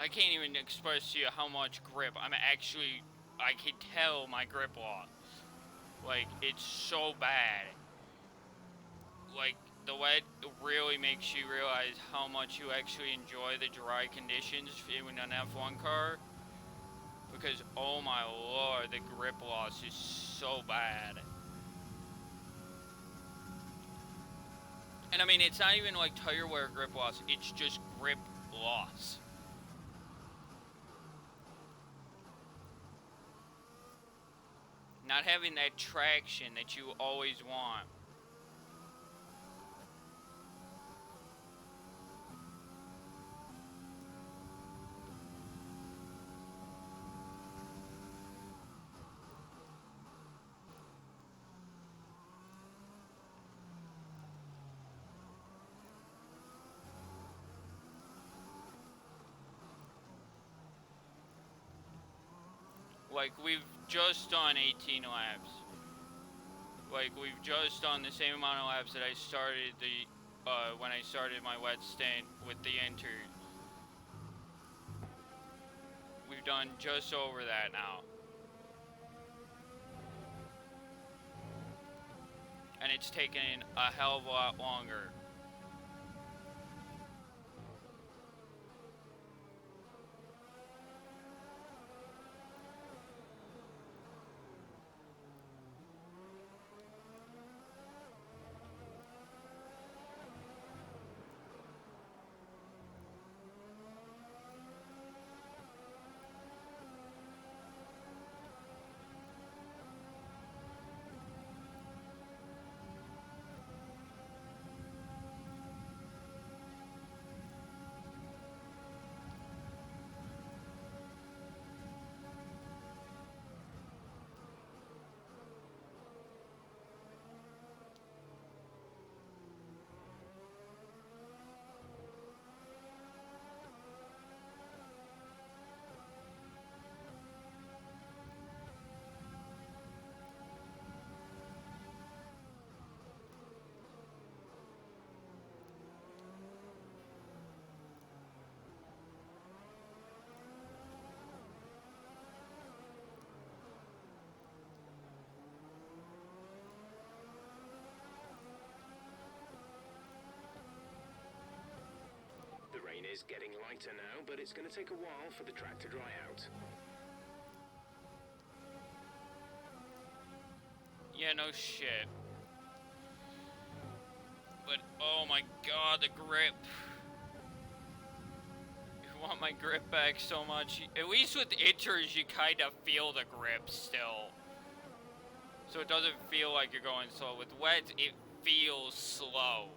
I can't even express to you how much grip. I can tell my grip loss. Like, it's so bad. Like, the wet really makes you realize how much you actually enjoy the dry conditions in an F1 car. Because, oh my lord, the grip loss is so bad. And I mean, it's not even like tire wear grip loss, it's just grip loss. Not having that traction that you always want. Like, we've just done 18 laps. Like, we've just done the same amount of laps that I started when I started my wet stint with the Inter. We've done just over that now. And it's taken a hell of a lot longer. The rain is getting lighter now, but it's going to take a while for the track to dry out. Yeah, no shit. But, oh my god, the grip. I want my grip back so much. At least with Inters, you kind of feel the grip still. So it doesn't feel like you're going slow. With wets, it feels slow.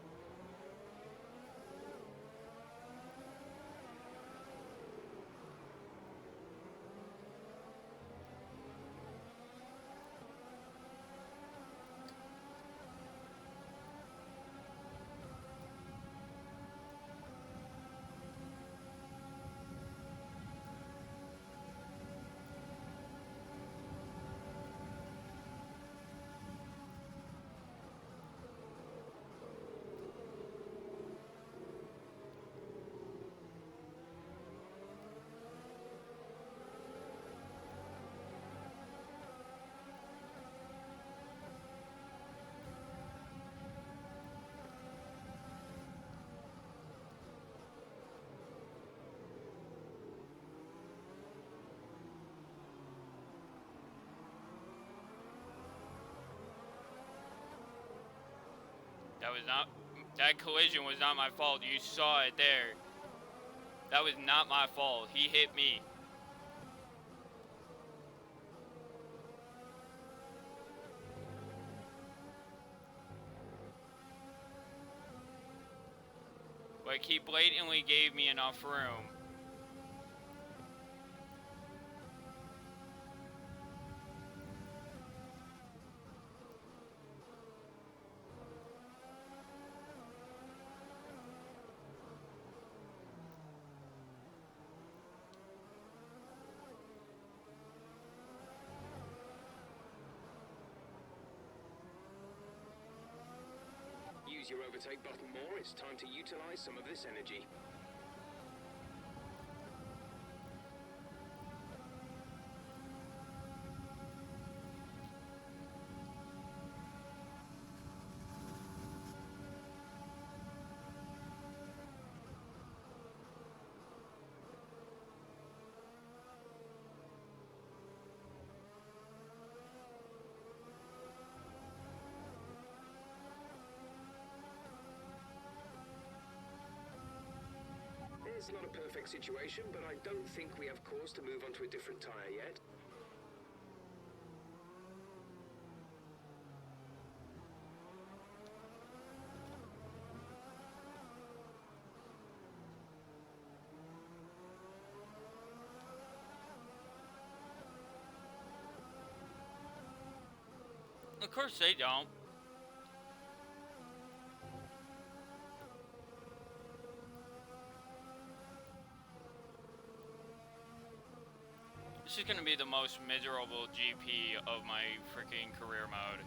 That collision was not my fault. You saw it there. That was not my fault. He hit me. Like, he blatantly gave me enough room. Use your overtake button more, it's time to utilize some of this energy. It's not a perfect situation, but I don't think we have cause to move on to a different tyre yet. Of course they don't. This is gonna be the most miserable GP of my freaking career mode.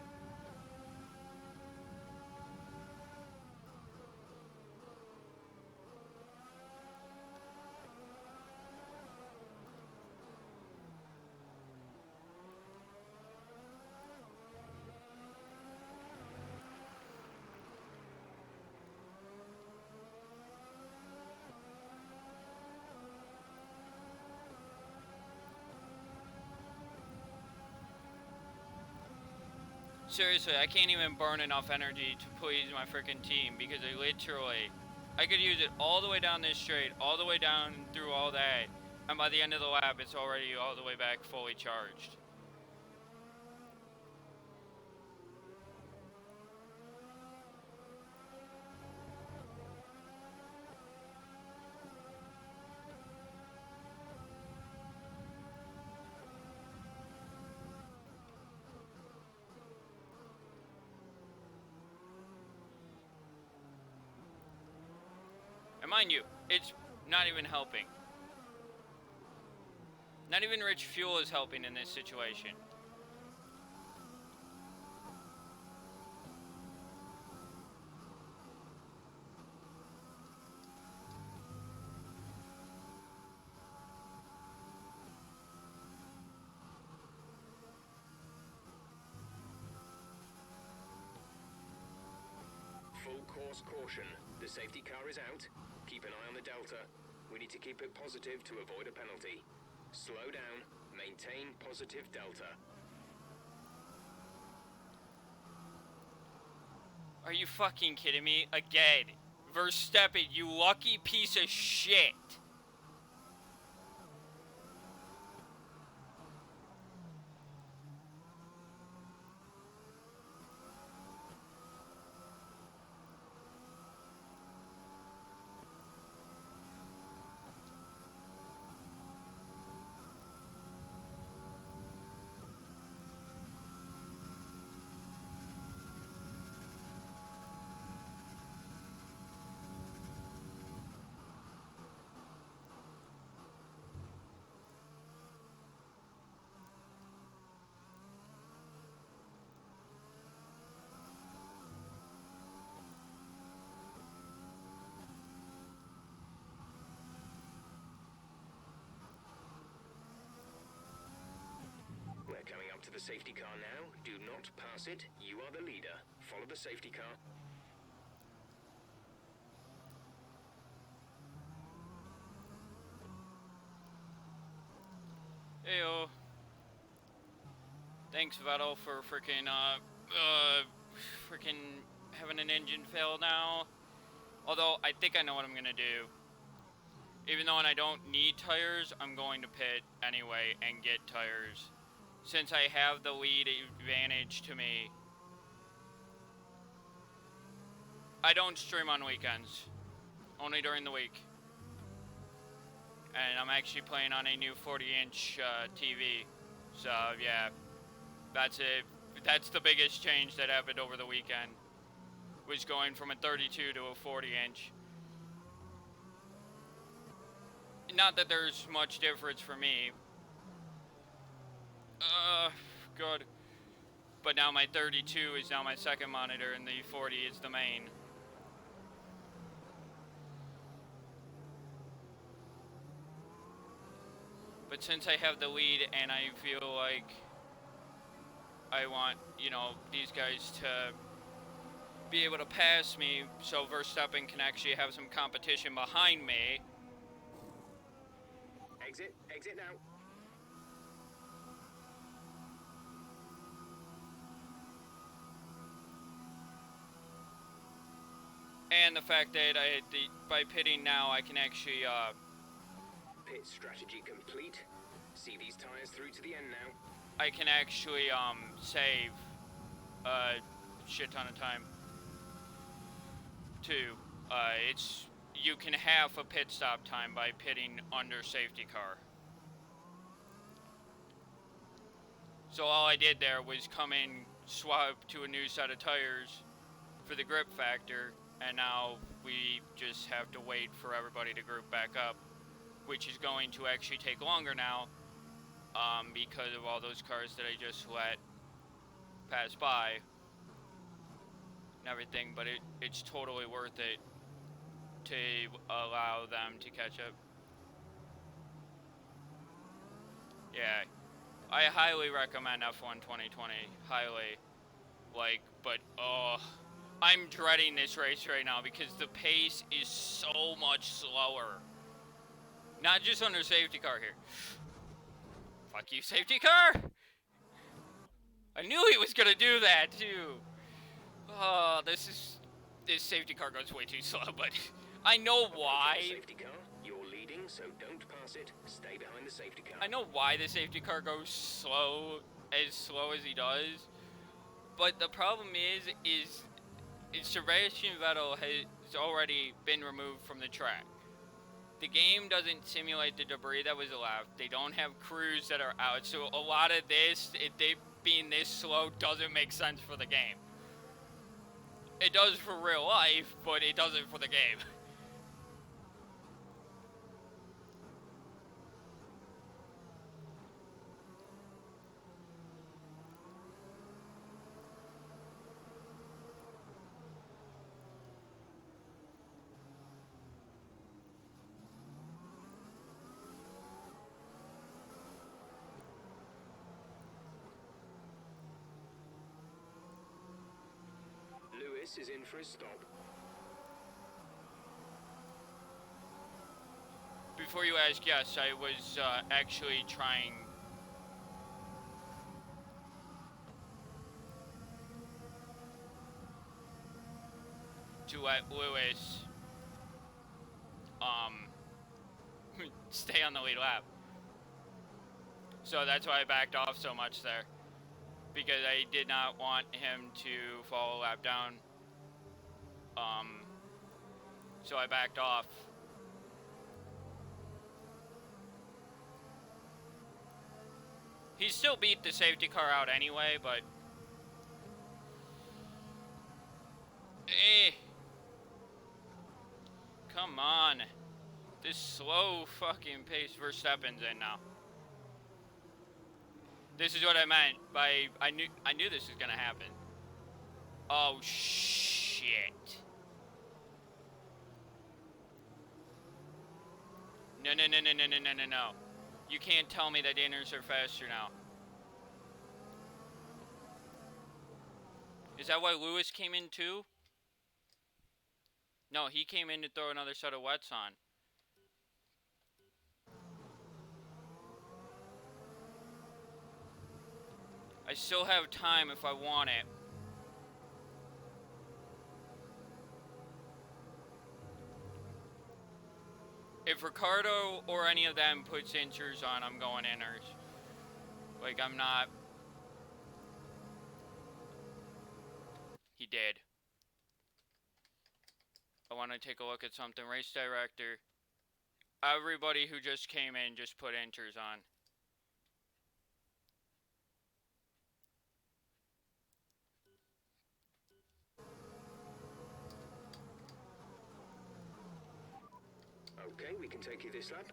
Seriously, I can't even burn enough energy to please my freaking team because I could use it all the way down this straight, all the way down through all that, and by the end of the lap, it's already all the way back fully charged. And mind you, it's not even helping. Not even rich fuel is helping in this situation. Full course caution. The safety car is out. Keep an eye on the delta. We need to keep it positive to avoid a penalty. Slow down. Maintain positive delta. Are you fucking kidding me? Again. Verstappen, you lucky piece of shit. We're coming up to the safety car now. Do not pass it. You are the leader. Follow the safety car. Heyo. Thanks, Vettel, for freaking having an engine fail now. Although, I think I know what I'm gonna do. Even though I don't need tires, I'm going to pit anyway and get tires. Since I have the lead advantage to me. I don't stream on weekends. Only during the week. And I'm actually playing on a new 40-inch TV. So, yeah. That's it. That's the biggest change that happened over the weekend. Was going from a 32 to a 40-inch. Not that there's much difference for me. Good. But now my 32 is now my second monitor and the 40 is the main. But since I have the lead and I feel like I want, you know, these guys to be able to pass me so Verstappen can actually have some competition behind me. Exit now. And the fact that by pitting now, I can actually, Pit strategy complete. See these tires through to the end now. I can actually, save a shit ton of time. Too. You can half a pit stop time by pitting under safety car. So all I did there was come in, swap to a new set of tires for the grip factor, and now we just have to wait for everybody to group back up, which is going to actually take longer now, because of all those cars that I just let pass by and everything, but it's totally worth it to allow them to catch up. Yeah, I highly recommend F1 2020, highly, but I'm dreading this race right now because the pace is so much slower. Not just under safety car here. Fuck you, safety car! I knew he was gonna do that too. Oh, this safety car goes way too slow, but I know why. Safety car, you're leading, so don't pass it. Stay behind the safety car. I know why the safety car goes slow as he does, but the problem is Sebastian Vettel has already been removed from the track. The game doesn't simulate the debris that was left. They don't have crews that are out, so a lot of this, they being this slow doesn't make sense for the game. It does for real life, but it doesn't for the game. Lewis is in for a stop. Before you ask, yes, I was actually trying to let Lewis stay on the lead lap. So that's why I backed off so much there, because I did not want him to fall a lap down. So I backed off. He still beat the safety car out anyway, but come on. This slow fucking pace Verstappen's in now. This is what I meant by I knew this was gonna happen. Oh shit. No. You can't tell me that inners are faster now. Is that why Lewis came in too? No, he came in to throw another set of wets on. I still have time if I want it. If Ricardo or any of them puts inters on, I'm going inners. Like, I'm not... He did. I want to take a look at something. Race director. Everybody who just came in just put inters on. Okay, we can take you this lap.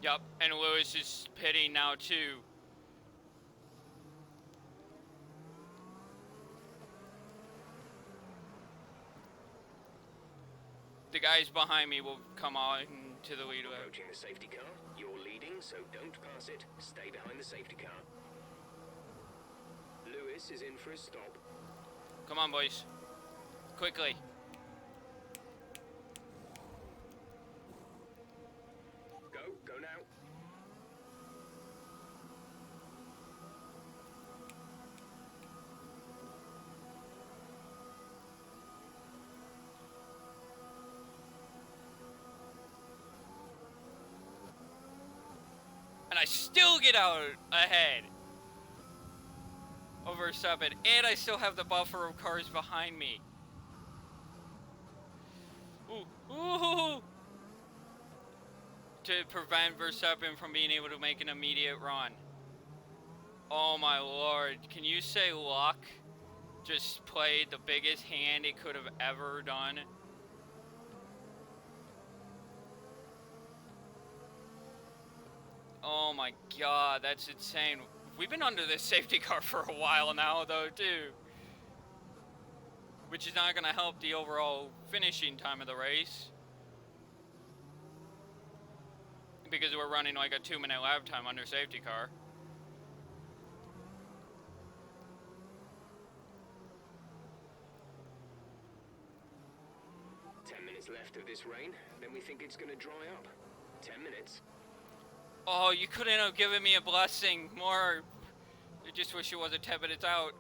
Yep, and Lewis is pitting now too. The guys behind me will come on to the lead. Approaching the safety car. You're leading, so don't pass it. Stay behind the safety car. Lewis is in for a stop. Come on, boys. Quickly. Go now. I still get out ahead of Verstappen, and I still have the buffer of cars behind me. Ooh. To prevent Verstappen from being able to make an immediate run. Oh my lord, can you say luck just played the biggest hand it could have ever done? Oh my god, that's insane. We've been under this safety car for a while now though too. Which is not going to help the overall finishing time of the race. Because we're running like a 2-minute lap time under safety car. Minutes left of this rain, then we think it's going to dry up. 10 minutes. Oh, you couldn't have given me a blessing more. I just wish it wasn't 10 minutes out.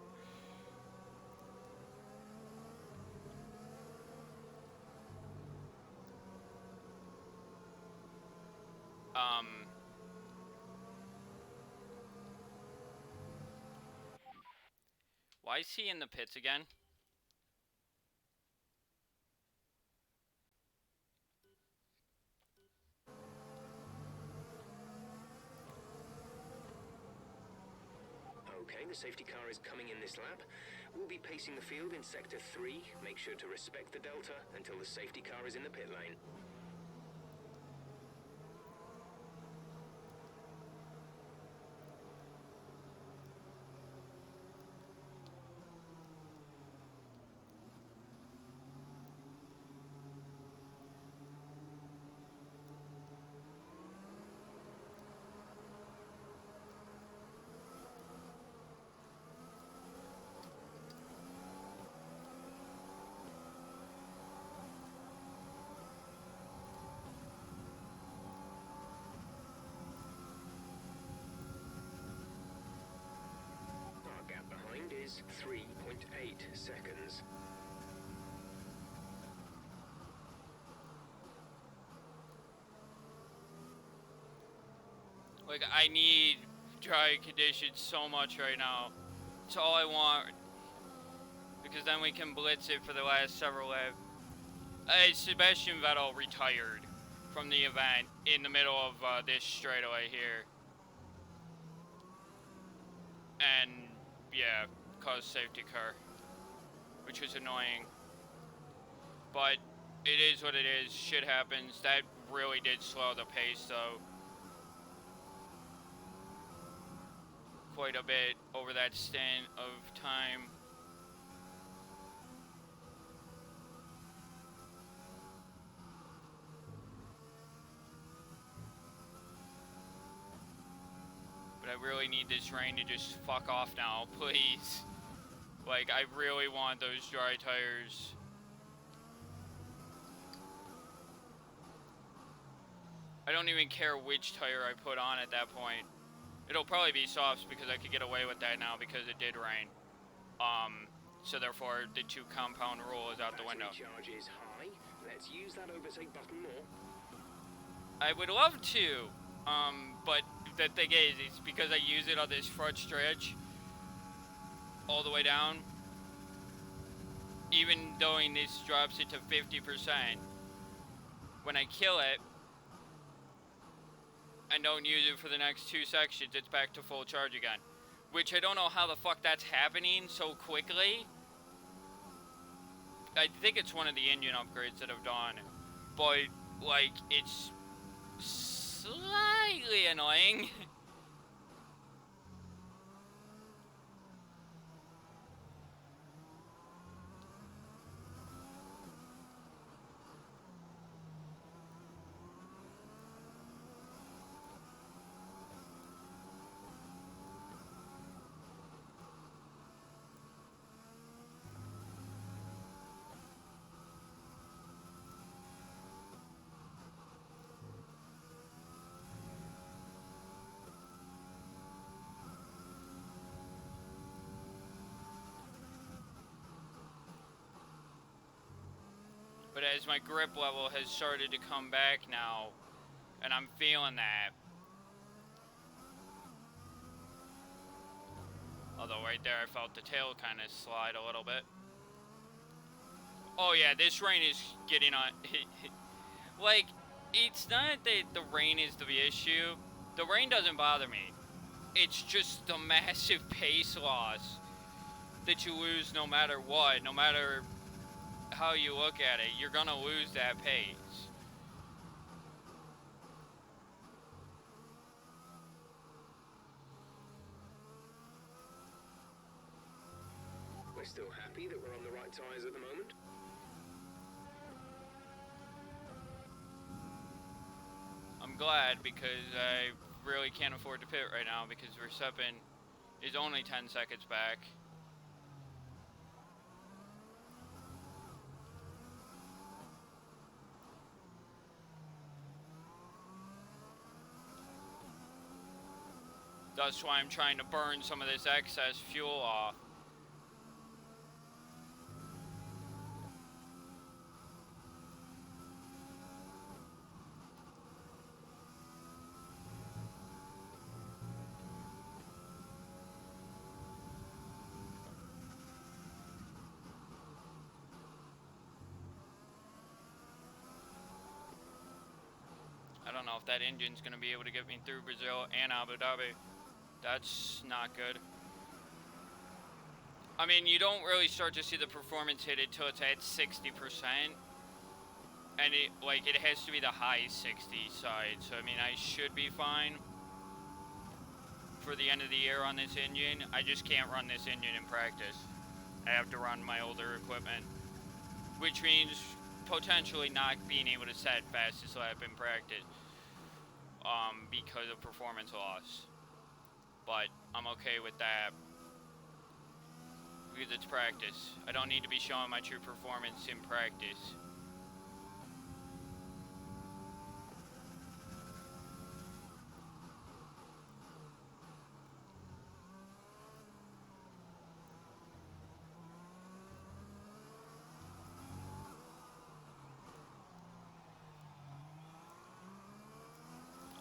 Why is he in the pits again? Okay, the safety car is coming in this lap. We'll be pacing the field in sector 3. Make sure to respect the delta until the safety car is in the pit lane. Is 3.8 seconds. Like, I need dry conditions so much right now. It's all I want. Because then we can blitz it for the last several laps. Sebastian Vettel retired from the event in the middle of this straightaway here. And, yeah, caused safety car, which was annoying. But it is what it is. Shit happens. That really did slow the pace, though. Quite a bit over that stint of time. But I really need this rain to just fuck off now, please. Like, I really want those dry tires. I don't even care which tire I put on at that point. It'll probably be softs because I could get away with that now because it did rain. So therefore, the 2 compound rule is out the window. Charge is high. Let's use that overtake button more. I would love to, but the thing is, it's because I use it on this front stretch all the way down. Even though this drops it to 50%, when I kill it and don't use it for the next 2 sections, it's back to full charge again. Which I don't know how the fuck that's happening so quickly. I think it's one of the engine upgrades that have done. But, like, it's slightly annoying. But as my grip level has started to come back now, and I'm feeling that, Although right there I felt the tail kind of slide a little bit. Oh yeah, this rain is getting on. Like, it's not that the rain is the issue. The rain doesn't bother me. It's just the massive pace loss that you lose no matter what. No matter how you look at it, you're gonna lose that pace. We're still happy that we're on the right tyres at the moment. I'm glad because I really can't afford to pit right now because Verstappen is only 10 seconds back. That's why I'm trying to burn some of this excess fuel off. I don't know if that engine's going to be able to get me through Brazil and Abu Dhabi. That's not good. I mean, you don't really start to see the performance hit it till it's at 60%. And it has to be the high 60 side. So, I mean, I should be fine for the end of the year on this engine. I just can't run this engine in practice. I have to run my older equipment. Which means potentially not being able to set fastest lap in practice. Because of performance loss. But I'm okay with that because it's practice. I don't need to be showing my true performance in practice.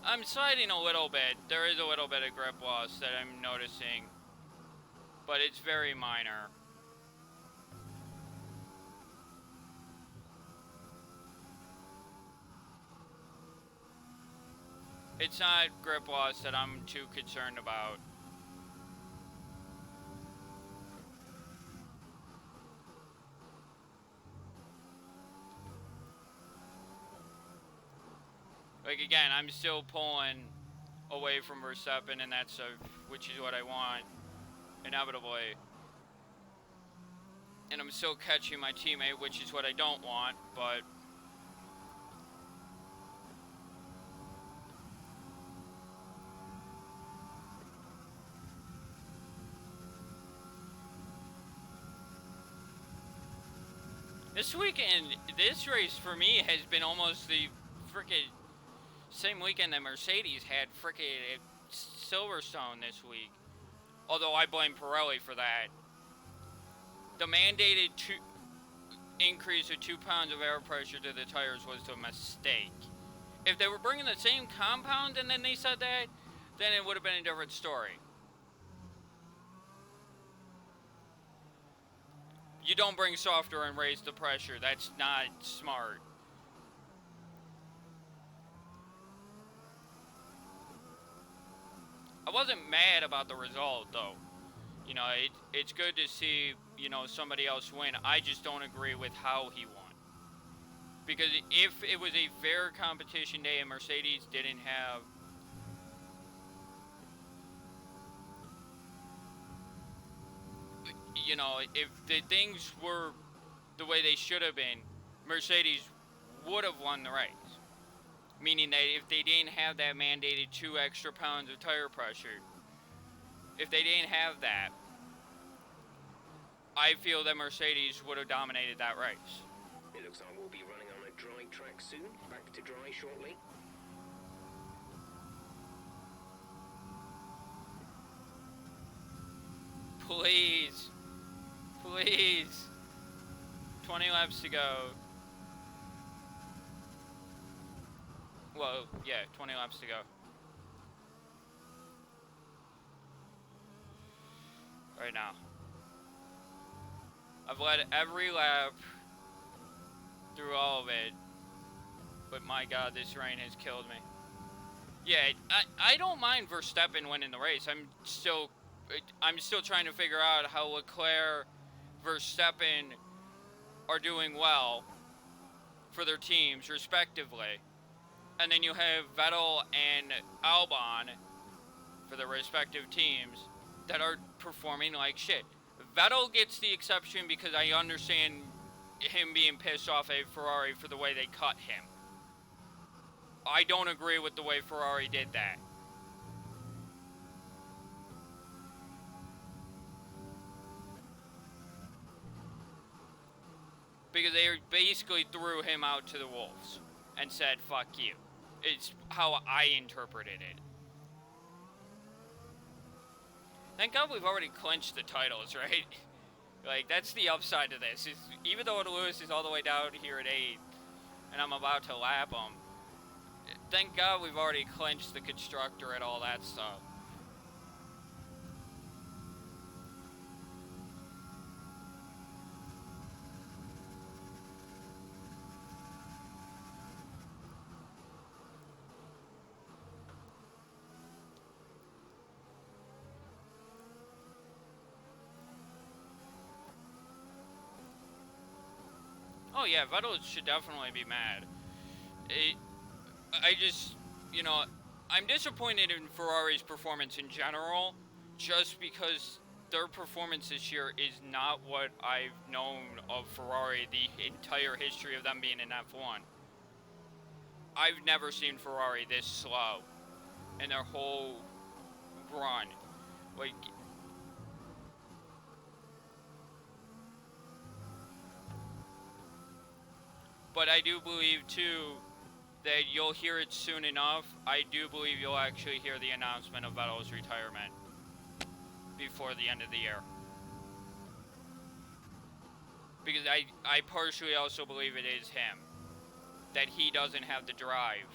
I'm sliding a little bit. There is a little bit of grip loss that I'm noticing, but it's very minor. It's not grip loss that I'm too concerned about. Like, again, I'm still pulling away from Verstappen, and which is what I want, inevitably. And I'm still catching my teammate, which is what I don't want, but this weekend, this race for me has been almost the frickin' same weekend that Mercedes had frickin' Silverstone this week. Although I blame Pirelli for that. The mandated increase of 2 pounds of air pressure to the tires was a mistake. If they were bringing the same compound and then they said that, then it would have been a different story. You don't bring softer and raise the pressure. That's not smart. I wasn't mad about the result, though. You know, it's good to see, you know, somebody else win. I just don't agree with how he won. Because if it was a fair competition day and Mercedes didn't have you know, if the things were the way they should have been, Mercedes would have won the race. Meaning that if they didn't have that mandated 2 extra pounds of tire pressure, if they didn't have that, I feel that Mercedes would have dominated that race. It looks like we'll be running on a dry track soon. Back to dry shortly. Please. Please. 20 laps to go. Well, yeah, 20 laps to go. right now. I've led every lap through all of it, but my God, this rain has killed me. Yeah, I don't mind Verstappen winning the race. I'm still trying to figure out how Leclerc, Verstappen are doing well for their teams respectively. And then you have Vettel and Albon for their respective teams that are performing like shit. Vettel gets the exception because I understand him being pissed off at Ferrari for the way they cut him. I don't agree with the way Ferrari did that. Because they basically threw him out to the wolves and said, fuck you. It's how I interpreted it. Thank God we've already clinched the titles, right? Like, that's the upside to this. Is even though Lewis is all the way down here at 8, and I'm about to lap him, thank God we've already clinched the constructor and all that stuff. Oh yeah, Vettel should definitely be mad. I just, I'm disappointed in Ferrari's performance in general, just because their performance this year is not what I've known of Ferrari the entire history of them being in F1. I've never seen Ferrari this slow in their whole run. Like, but I do believe, too, that you'll hear it soon enough. I do believe you'll actually hear the announcement of Vettel's retirement before the end of the year. Because I partially also believe it is him. That he doesn't have the drive.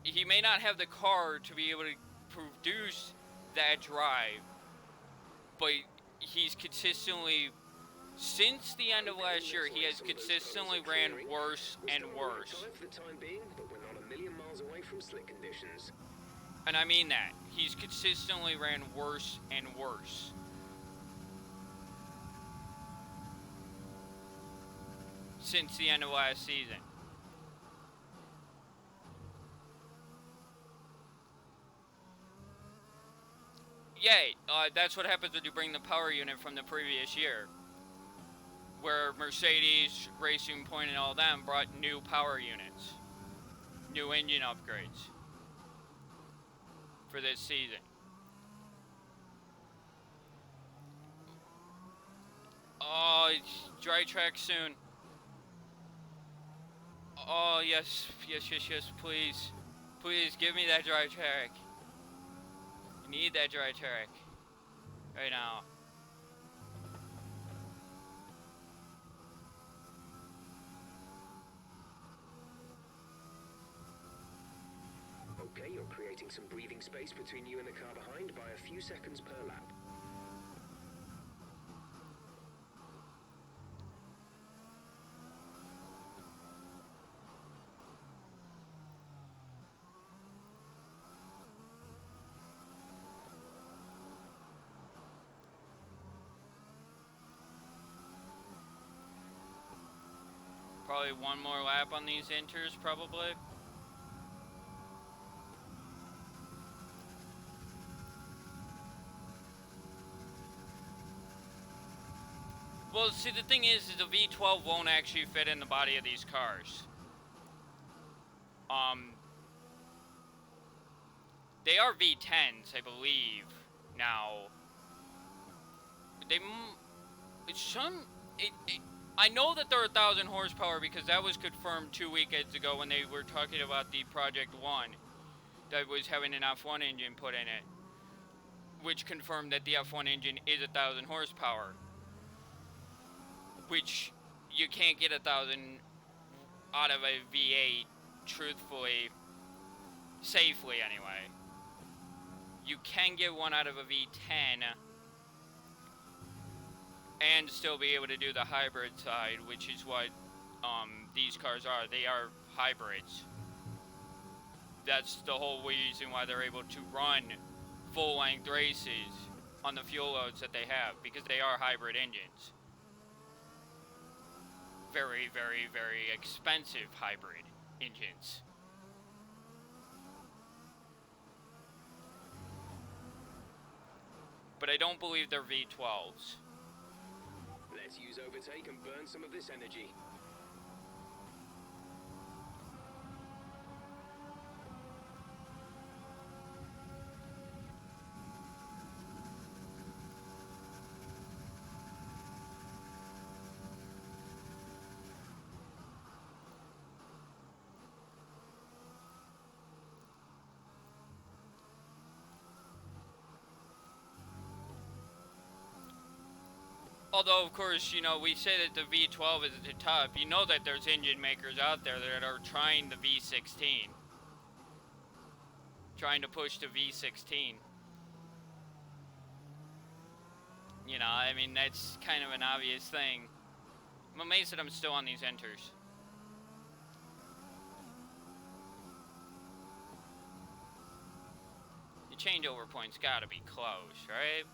He may not have the car to be able to produce that drive, but he's consistently... Since the end of last year, he has consistently ran worse and worse. And I mean that. He's consistently ran worse and worse. Since the end of last season. Yay, that's what happens when you bring the power unit from the previous year. Where Mercedes, Racing Point, and all them brought new power units. New engine upgrades. For this season. Oh, it's dry track soon. Oh, yes, please. Please, give me that dry track. I need that dry track. Right now. Okay, you're creating some breathing space between you and the car behind by a few seconds per lap. Probably one more lap on these inters, probably. Well, see, the thing is the V12 won't actually fit in the body of these cars. They are V10s, I believe, now. I know that they're 1,000 horsepower because that was confirmed 2 weekends ago when they were talking about the Project One that was having an F1 engine put in it, which confirmed that the F1 engine is 1,000 horsepower. Which you can't get 1,000 out of a V8, truthfully, safely anyway. you can get one out of a V10 and still be able to do the hybrid side, which is what these cars are. They are hybrids. That's the whole reason why they're able to run full-length races on the fuel loads that they have, because they are hybrid engines. Very, very, very expensive hybrid engines. But I don't believe they're V12s. Let's use overtake and burn some of this energy. Although, of course, you know, we say that the V12 is at the top. You know that there's engine makers out there that are trying the V16. Trying to push the V16. You know, I mean, that's kind of an obvious thing. I'm amazed that I'm still on these enters. The changeover point's gotta be close, right?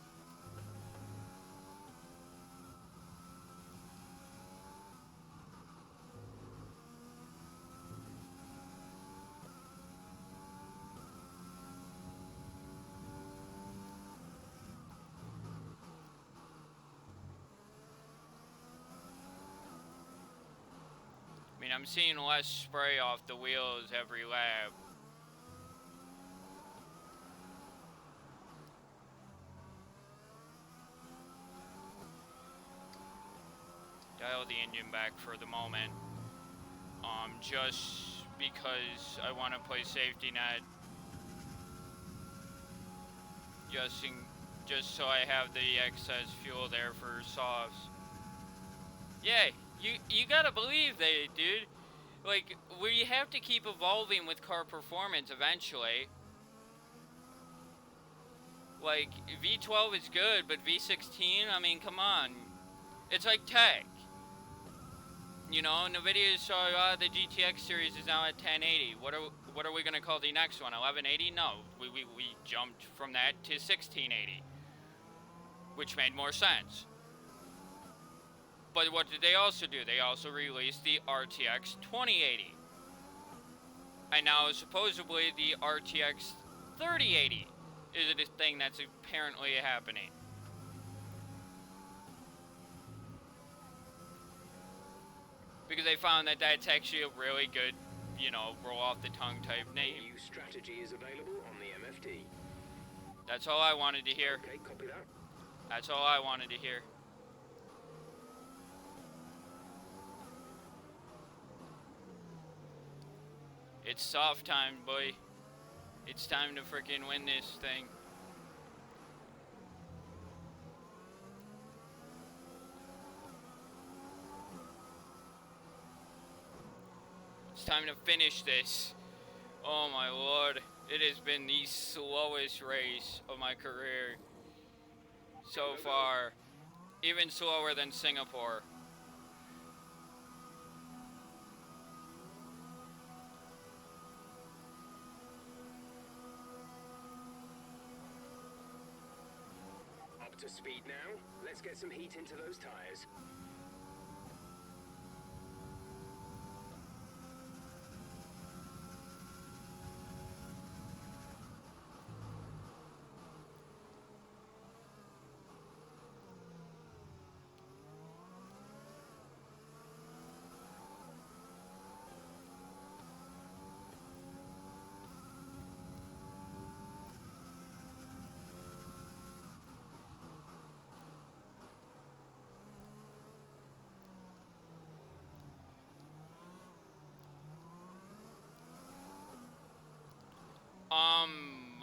I mean, I'm seeing less spray off the wheels every lap. Dial the engine back for the moment. Just because I want to play safety net. Just so I have the excess fuel there for softs. Yeah. You gotta believe they, dude. Like, we have to keep evolving with car performance eventually. Like, V12 is good, but V16, I mean, come on. It's like tech. You know, NVIDIA saw the GTX series is now at 1080. What are we gonna call the next one? 1180? No, we jumped from that to 1680, which made more sense. But what did they also do? They also released the RTX 2080. And now supposedly the RTX 3080 is a thing that's apparently happening. Because they found that that's actually a really good, you know, roll off the tongue type name. New strategy is available on the MFD. That's all I wanted to hear. Okay, copy that. That's all I wanted to hear. It's soft time, boy. It's time to freaking win this thing. It's time to finish this. Oh my lord. It has been the slowest race of my career so far. Even slower than Singapore. Up to speed now. Let's get some heat into those tires.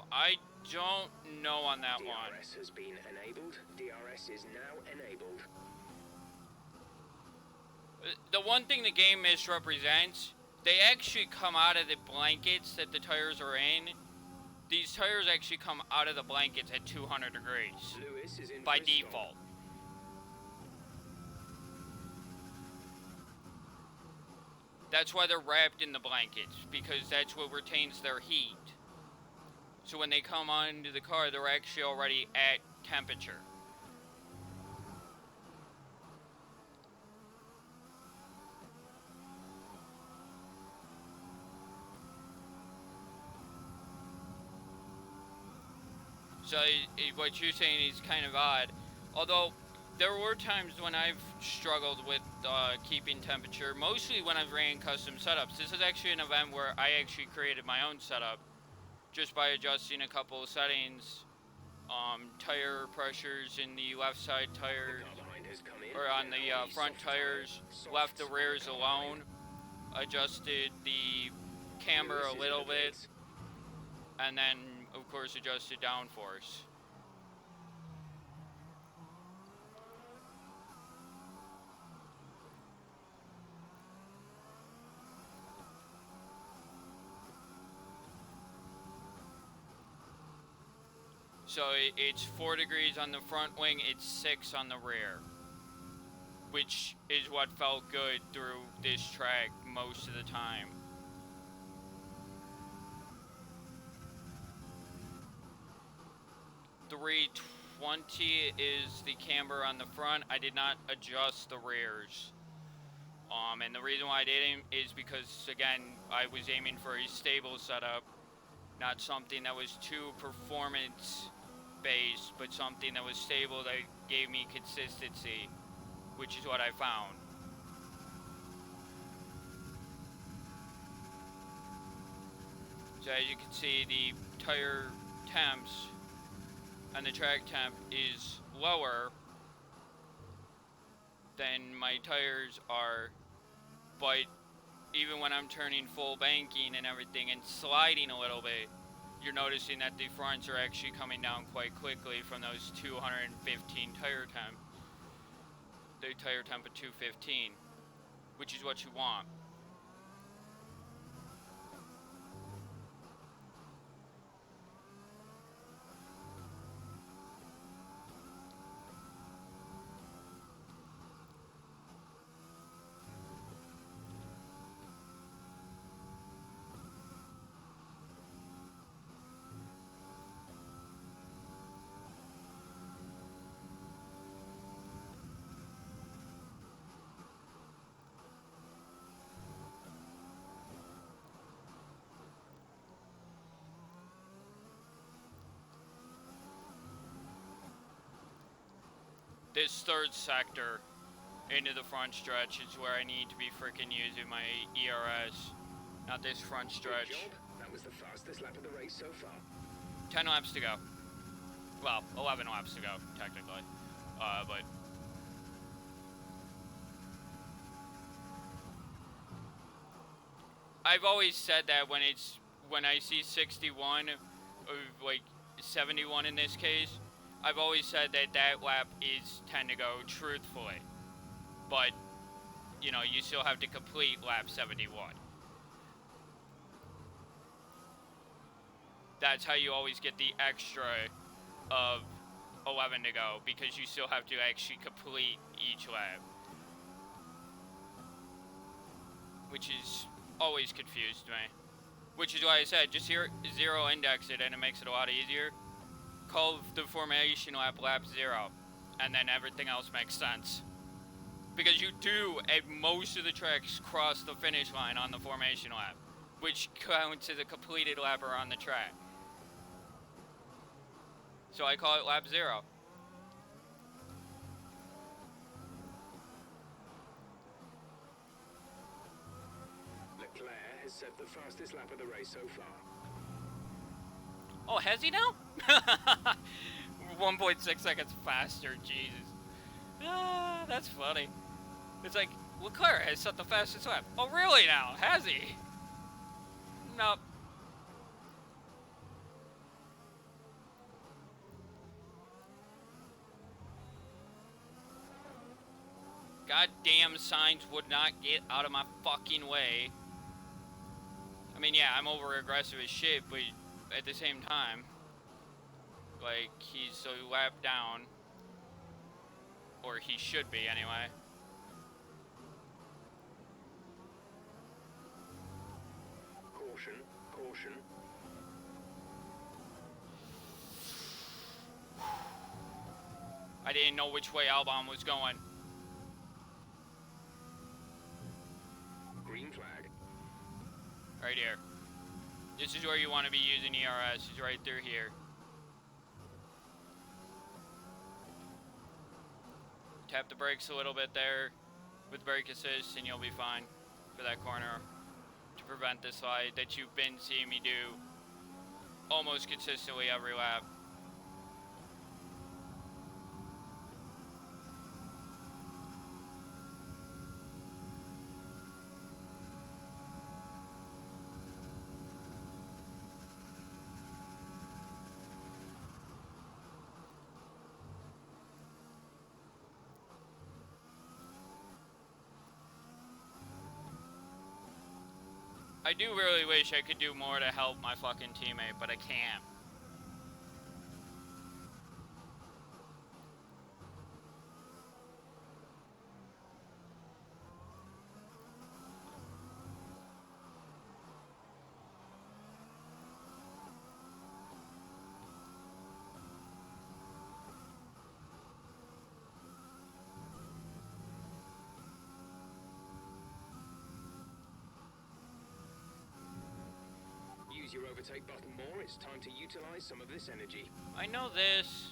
I don't know on that one. DRS has been enabled. DRS is now enabled. The one thing the game misrepresents, they actually come out of the blankets that the tires are in these tires actually come out of the blankets at 200 degrees Lewis is in by for a stop. default. That's why they're wrapped in the blankets, because that's what retains their heat. So when they come onto the car, they're actually already at temperature. So what you're saying is kind of odd. Although there were times when I've struggled with keeping temperature, mostly when I've ran custom setups. This is actually an event where I actually created my own setup just by adjusting a couple of settings. Tire pressures in the left side tires, or on the front tires, left the rears alone, adjusted the camber a little bit, and then of course adjusted downforce. So it's 4 degrees on the front wing, it's 6 on the rear, which is what felt good through this track most of the time. .320 is the camber on the front. I did not adjust the rears. And the reason why I didn't is because, again, I was aiming for a stable setup, not something that was too performance based, but something that was stable that gave me consistency, which is what I found. So as you can see, the tire temps and the track temp is lower than my tires are, but even when I'm turning full banking and everything and sliding a little bit, you're noticing that the fronts are actually coming down quite quickly from those 215 tire temp. The tire temp at 215, which is what you want. This third sector into the front stretch is where I need to be freaking using my ERS, not this front stretch. Good job. That was the fastest lap of the race so far. 10 laps to go. Well, 11 laps to go, technically. But I've always said that when I see 61, or like 71 in this case, I've always said that that lap is 10 to go, truthfully. But, you know, you still have to complete lap 71. That's how you always get the extra of 11 to go, because you still have to actually complete each lap. Which is always confused me. Which is why I said, just zero index it and it makes it a lot easier. Call the formation lap lap 0, and then everything else makes sense. Because you do, at most of the tracks, cross the finish line on the formation lap, which counts as a completed lap around the track. So I call it lap 0. Leclerc has set the fastest lap of the race so far. Oh, has he now? 1.6 seconds faster, Jesus. Ah, that's funny. It's like, Leclerc has set the fastest lap. Oh, really now? Has he? Nope. Goddamn signs would not get out of my fucking way. I mean, yeah, I'm over aggressive as shit, but at the same time, like, he's a lap down, or he should be anyway. Caution, caution. I didn't know which way Albon was going. Green flag. Right here. This is where you want to be using ERS, is right through here. Tap the brakes a little bit there with brake assist and you'll be fine for that corner to prevent the slide that you've been seeing me do almost consistently every lap. I do really wish I could do more to help my fucking teammate, but I can't. Use your overtake button more. It's time to utilize some of this energy. I know this.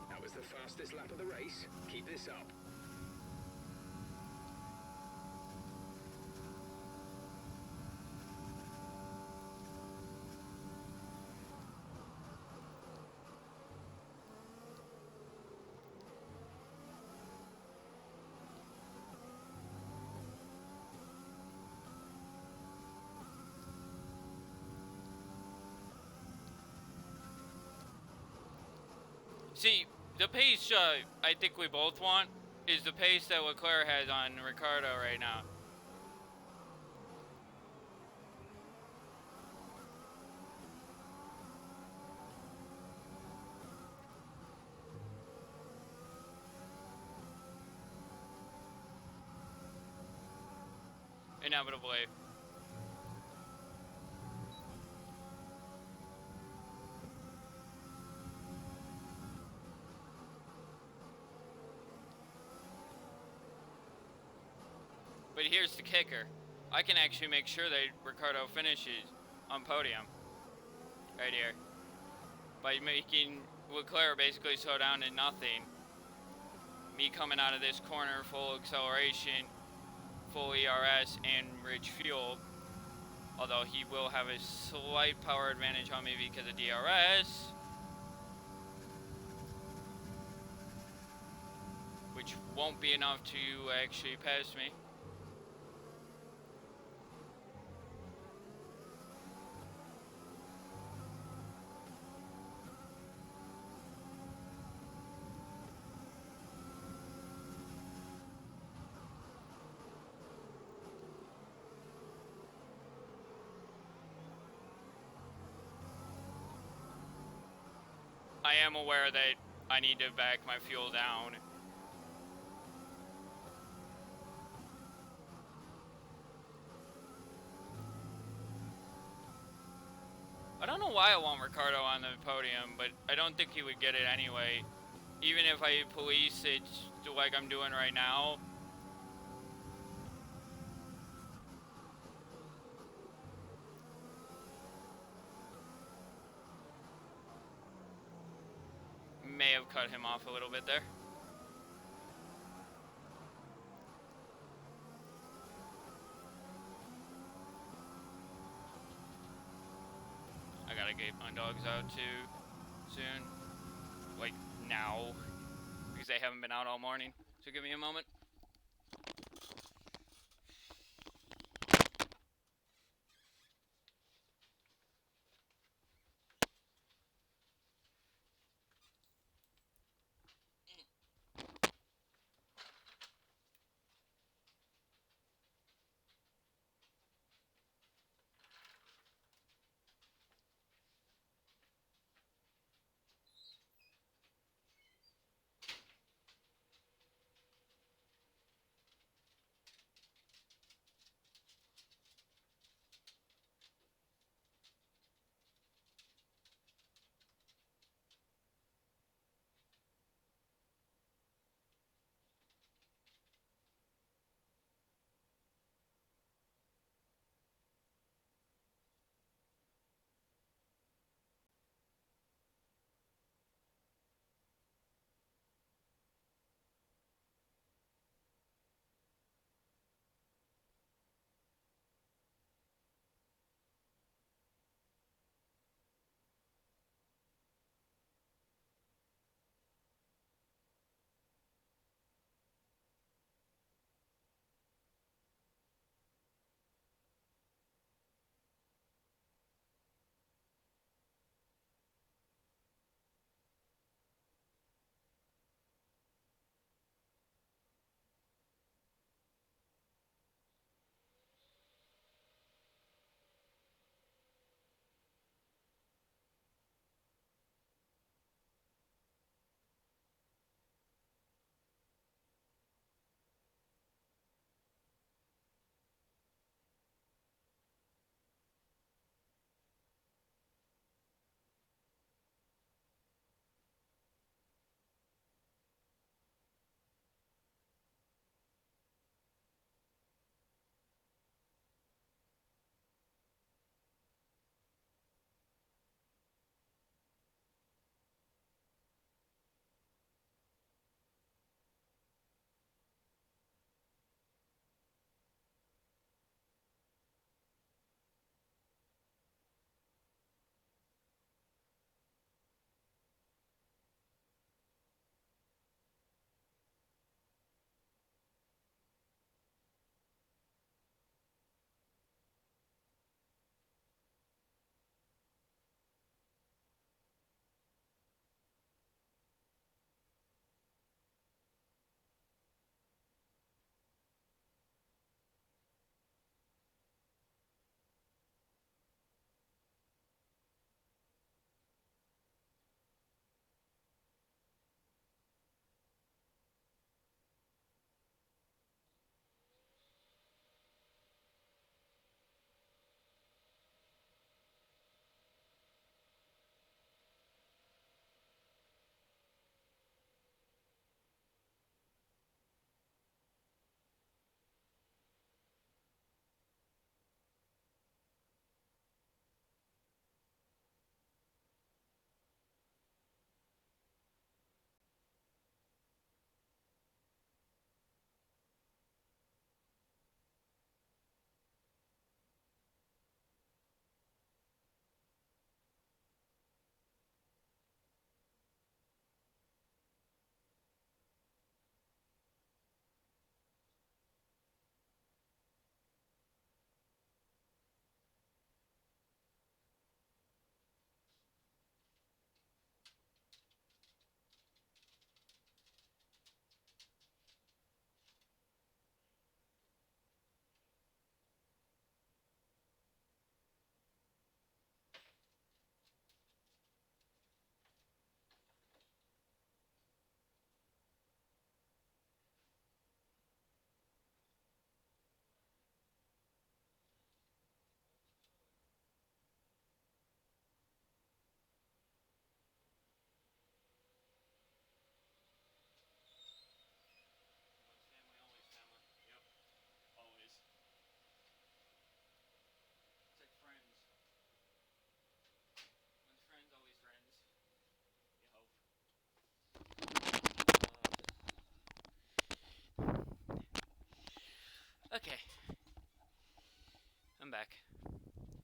That was the fastest lap of the race. Keep this up. See, the pace I think we both want is the pace that Leclerc has on Ricciardo right now. Inevitably. But here's the kicker. I can actually make sure that Ricciardo finishes on podium. Right here. By making Leclerc basically slow down to nothing. Me coming out of this corner full acceleration, full ERS, and rich fuel. Although he will have a slight power advantage on me because of DRS. which won't be enough to actually pass me. I am aware that I need to back my fuel down. I don't know why I want Ricardo on the podium, but I don't think he would get it anyway. Even if I police it like I'm doing right now. May have cut him off a little bit there. I gotta get my dogs out too soon. Like now. Because they haven't been out all morning. So give me a moment.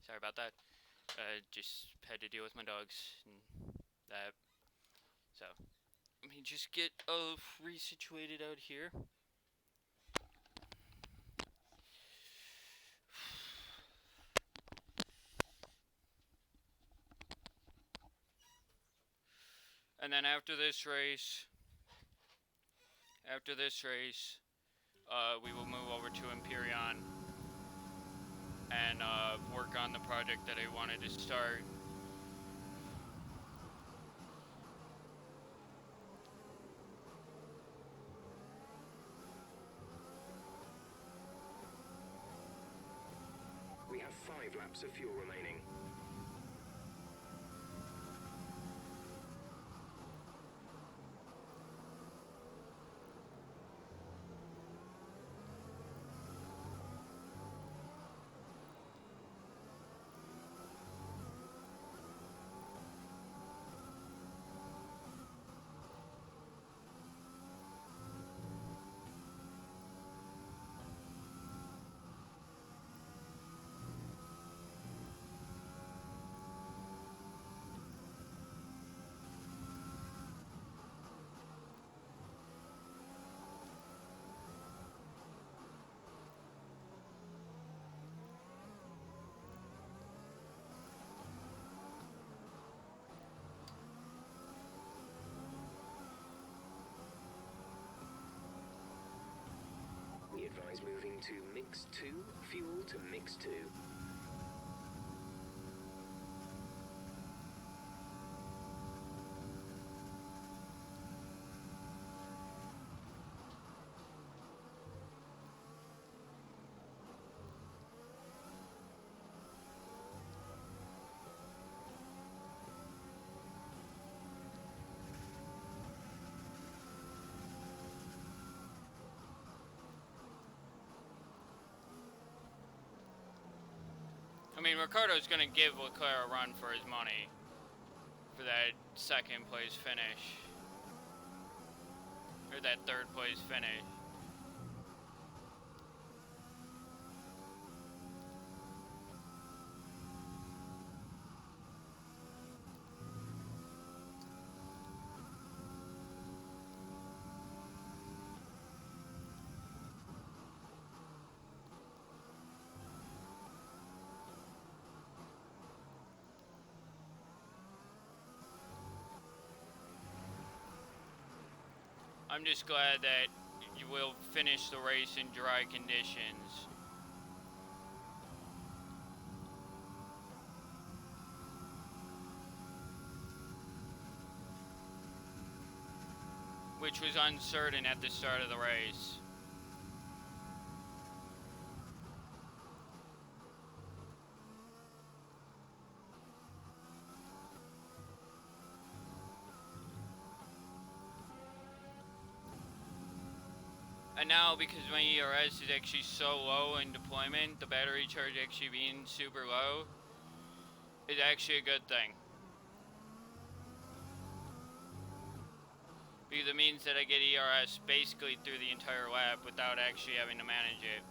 Sorry about that. Just had to deal with my dogs and that. So, let me just get resituated out here. And then after this race, we will move over to Empyrean and work on the project that I wanted to start. We have 5 laps of fuel remaining. We advise moving to Mix 2, fuel to Mix 2. I mean, Ricardo's gonna give Leclerc a run for his money for that second place finish. Or that third place finish. I'm just glad that you will finish the race in dry conditions. Which was uncertain at the start of the race. And now, because my ERS is actually so low in deployment, the battery charge actually being super low is actually a good thing. Because it means that I get ERS basically through the entire lap without actually having to manage it.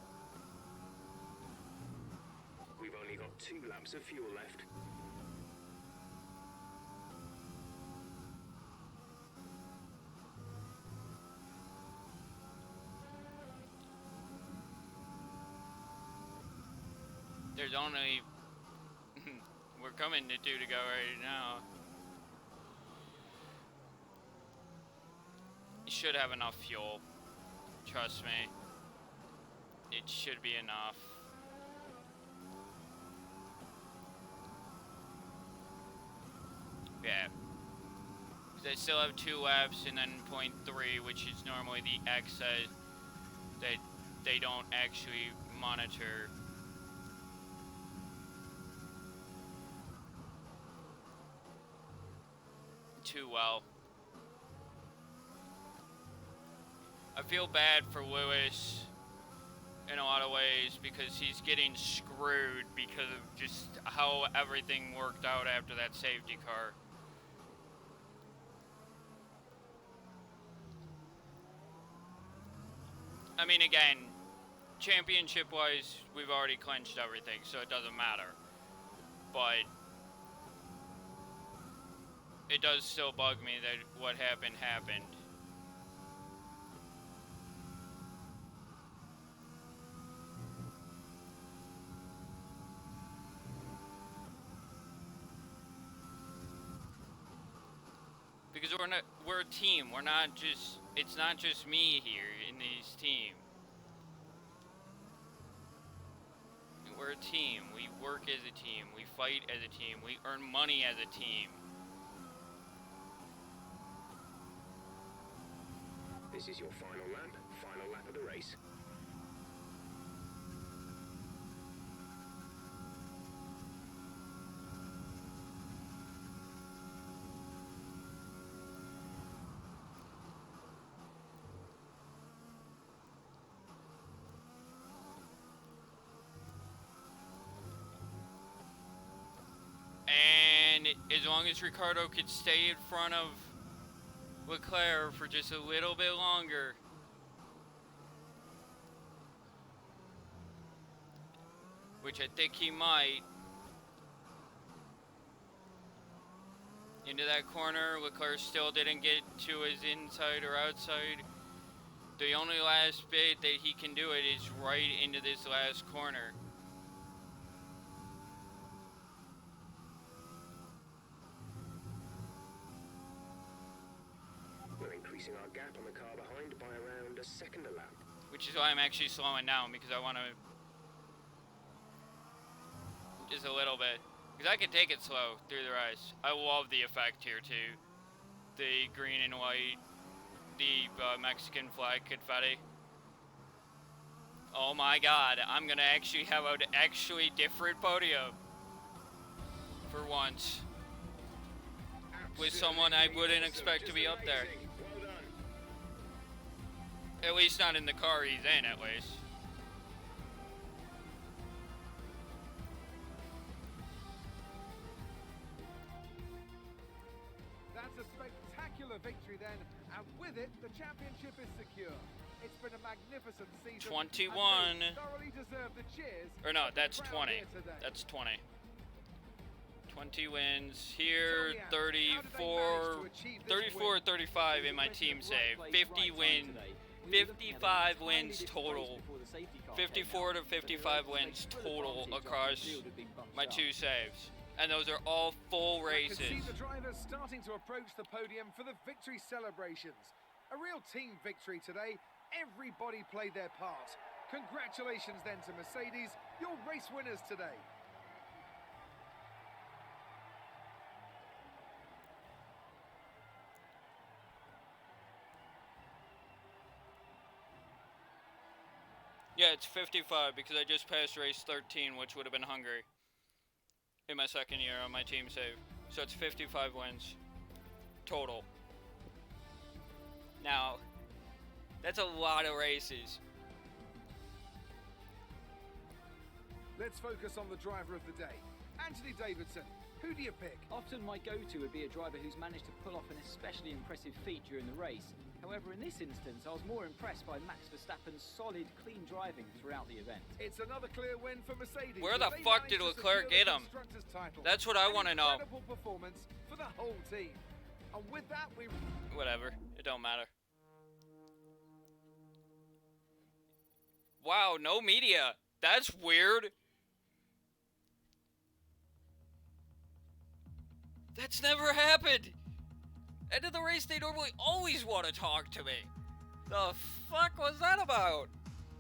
We've only got 2 laps of fuel left. There's only... we're coming to 2 to go right now. You should have enough fuel. Trust me. It should be enough. Yeah. Because I still have 2 laps and then 0.3, which is normally the excess that they don't actually monitor. Too well. I feel bad for Lewis in a lot of ways because he's getting screwed because of just how everything worked out after that safety car. I mean, again, championship-wise, we've already clinched everything, so it doesn't matter. but it does still bug me that what happened happened. Because we're a team. It's not just me here in this team. We're a team. We work as a team. We fight as a team. We earn money as a team. This is your final lap of the race. And as long as Ricciardo could stay in front of Leclerc for just a little bit longer, which I think he might, into that corner, Leclerc still didn't get to his inside or outside. The only last bit that he can do it is right into this last corner. We're increasing our gap on the car behind by around a second a lap. Which is why I'm actually slowing down, because I want to just a little bit. Because I can take it slow through the race. I love the effect here too. The green and white, the Mexican flag confetti. Oh my god, I'm going to actually have an actually different podium. For once. With someone I wouldn't expect to be up there. Well done. At least not in the car he's in, at least. That's a spectacular victory then, and with it, the championship is secure. It's been a magnificent season. 21. And they thoroughly deserve the cheers. Or no, of the that's crowd 20. here today. That's 20. 20 wins here, Tell me, Anne, how did they manage to achieve this 34 win? 35 in my team save. 50 wins, 55 wins total. 54 to 55 wins total across my two saves. And those are all full I can see races. the drivers starting to approach the podium for the victory celebrations. A real team victory today. Everybody played their part. Congratulations then to Mercedes, your race winners today. Yeah, it's 55 because I just passed race 13, which would have been Hungary. In my second year on my team save. So it's 55 wins. Total. Now, that's a lot of races. Let's focus on the driver of the day. Anthony Davidson, who do you pick? Often my go-to would be a driver who's managed to pull off an especially impressive feat during the race. However, in this instance, I was more impressed by Max Verstappen's solid, clean driving throughout the event. It's another clear win for Mercedes. Where the They fuck did managed to Leclerc secure the get him? Constructors' title. That's what I An want to know. incredible performance for the whole team. And with that, we... Whatever. It don't matter. Wow, no media. That's weird. That's never happened. End of the race, they normally always want to talk to me. The fuck was that about?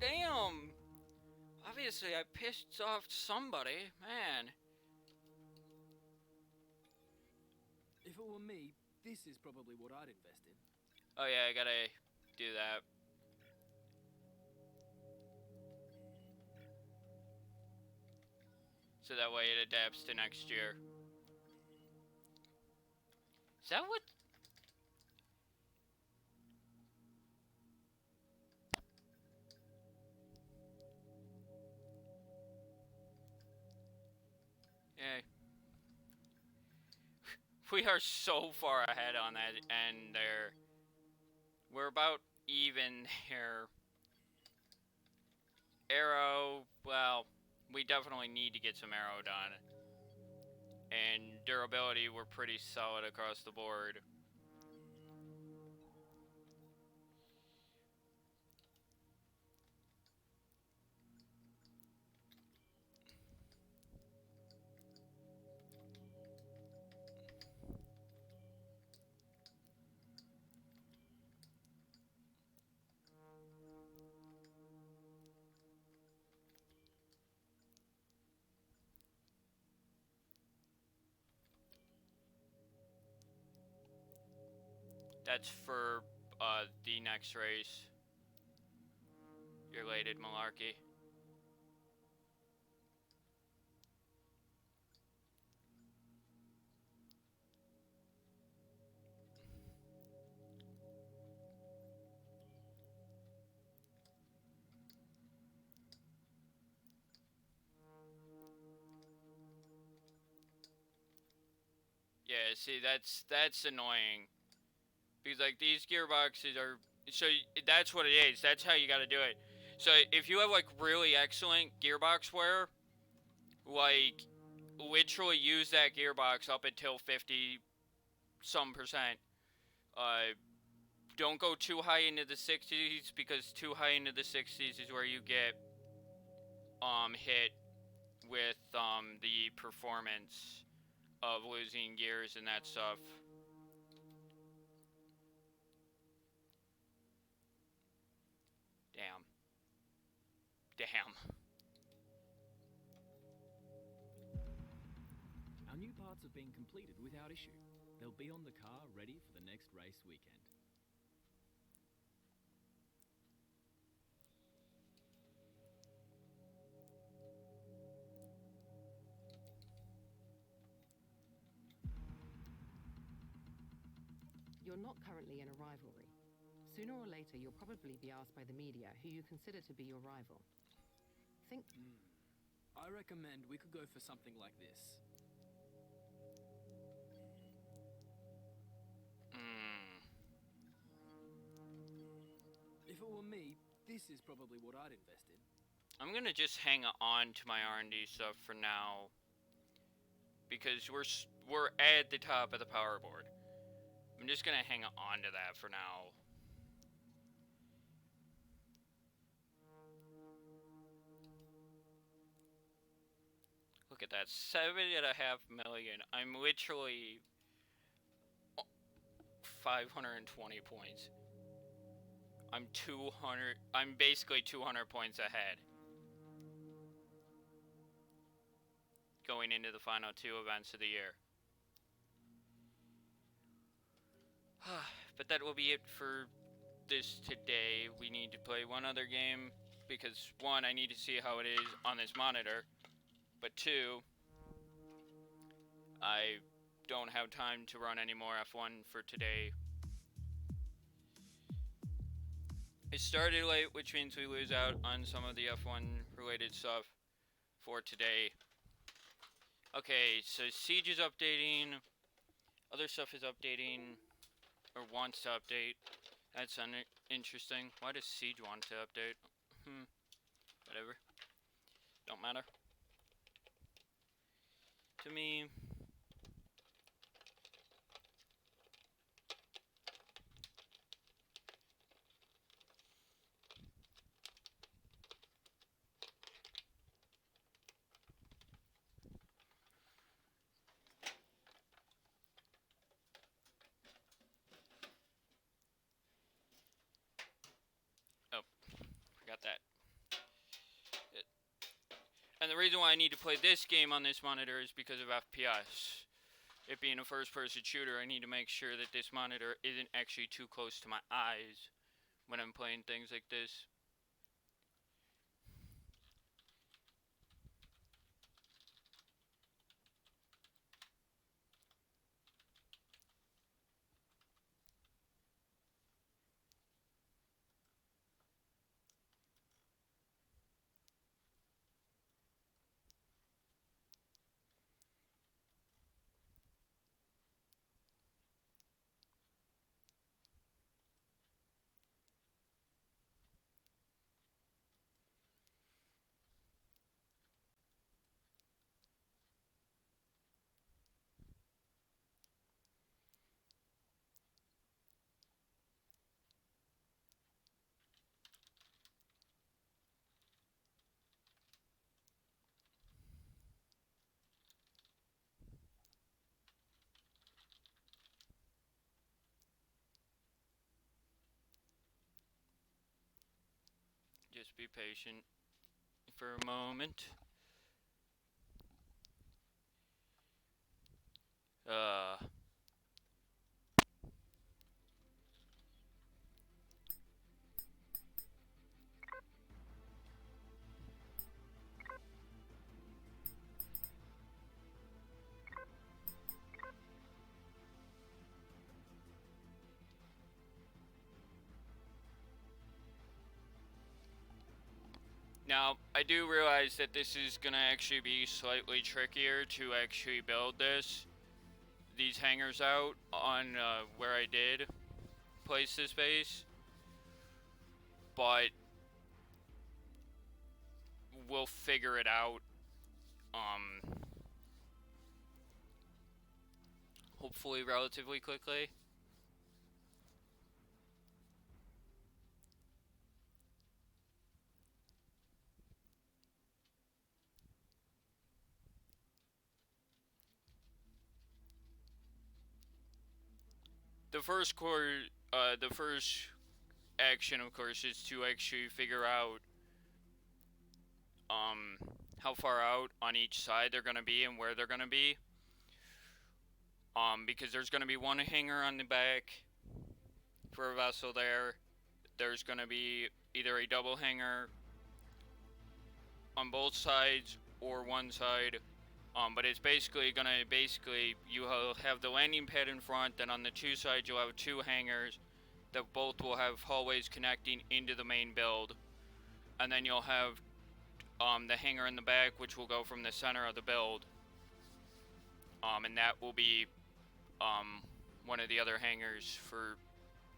Damn. Obviously, I pissed off somebody. Man. If it were me, this is probably what I'd invest in. Oh yeah, I gotta do that. So that way it adapts to next year. Is that what? Yeah. We are so far ahead on that end there. We're about even here. Aero, well, we definitely need to get some aero done. and durability were pretty solid across the board. That's for the next race. Your elated malarkey. Yeah, see, that's annoying. Because, like, these gearboxes are... So, that's what it is. That's how you gotta do it. So, if you have, like, really excellent gearbox wear, like, literally use that gearbox up until 50-some%. Don't go too high into the 60s, because too high into the 60s is where you get, hit with, the performance of losing gears and that stuff. Damn. Our new parts have been completed without issue. They'll be on the car ready for the next race weekend. You're not currently in a rivalry. Sooner or later, you'll probably be asked by the media who you consider to be your rival. Think... I recommend we could go for something like this. If it were me, this is probably what I'd invest in. I'm gonna just hang on to my R&D stuff for now, because we're at the top of the power board. I'm just gonna hang on to that for now. Look at that, 7.5 million. I'm literally 520 points. I'm basically 200 points ahead. Going into the final 2 events of the year. But that will be it for this today. We need to play one other game, because 1, I need to see how it is on this monitor, but 2, I don't have time to run any more F1 for today. It started late, which means we lose out on some of the F1 related stuff for today. Okay, so Siege is updating, other stuff is updating, or wants to update. That's interesting. Why does Siege want to update? Whatever. Don't matter. To me. Forgot that. And the reason why I need to play this game on this monitor is because of FPS. It being a first-person shooter, I need to make sure that this monitor isn't actually too close to my eyes when I'm playing things like this. Just be patient for a moment. Now, I do realize that this is gonna actually be slightly trickier to actually build these hangars out on where I did place this base, but we'll figure it out. Hopefully relatively quickly. The first action, of course, is to actually figure out how far out on each side they're gonna be and where they're gonna be. Because there's gonna be one hangar on the back for a vessel there. There's gonna be either a double hangar on both sides or one side. But it's basically gonna you'll have the landing pad in front, then on the two sides you'll have two hangars that both will have hallways connecting into the main build, and then you'll have the hangar in the back, which will go from the center of the build, and that will be one of the other hangars for,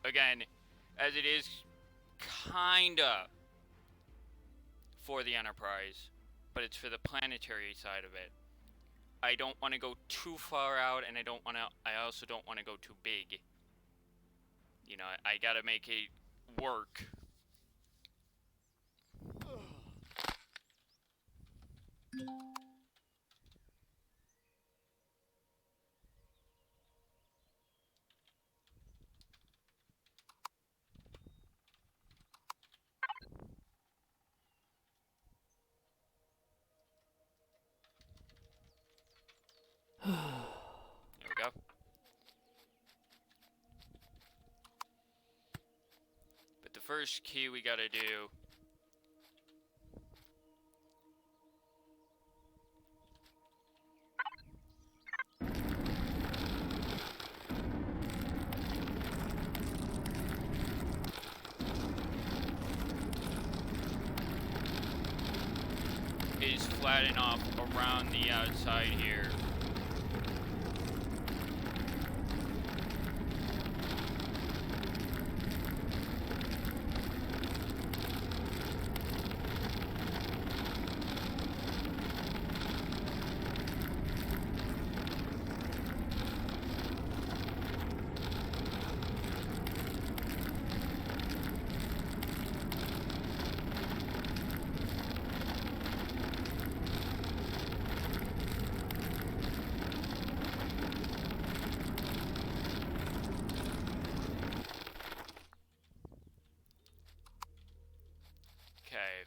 again, as it is kinda for the Enterprise, but it's for the planetary side of it. I don't want to go too far out, and I also don't want to go too big. You know, I gotta make it work. There we go. But the first key we gotta do is flatten off around the outside here. Okay.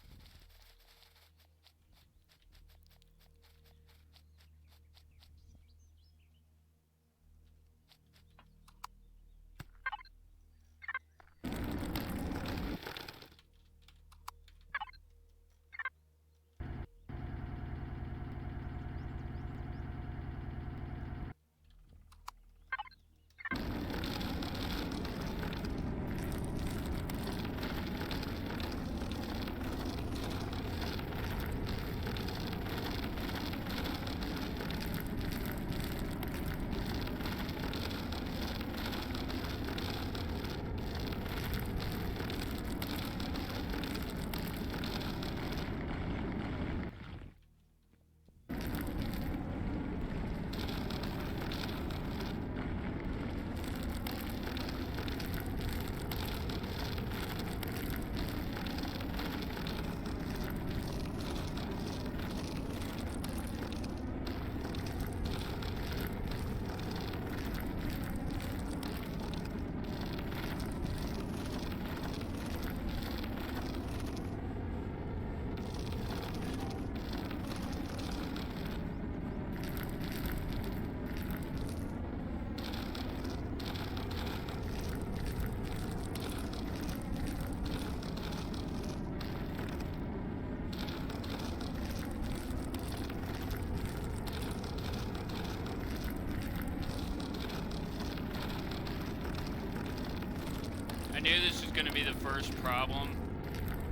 knew this was going to be the first problem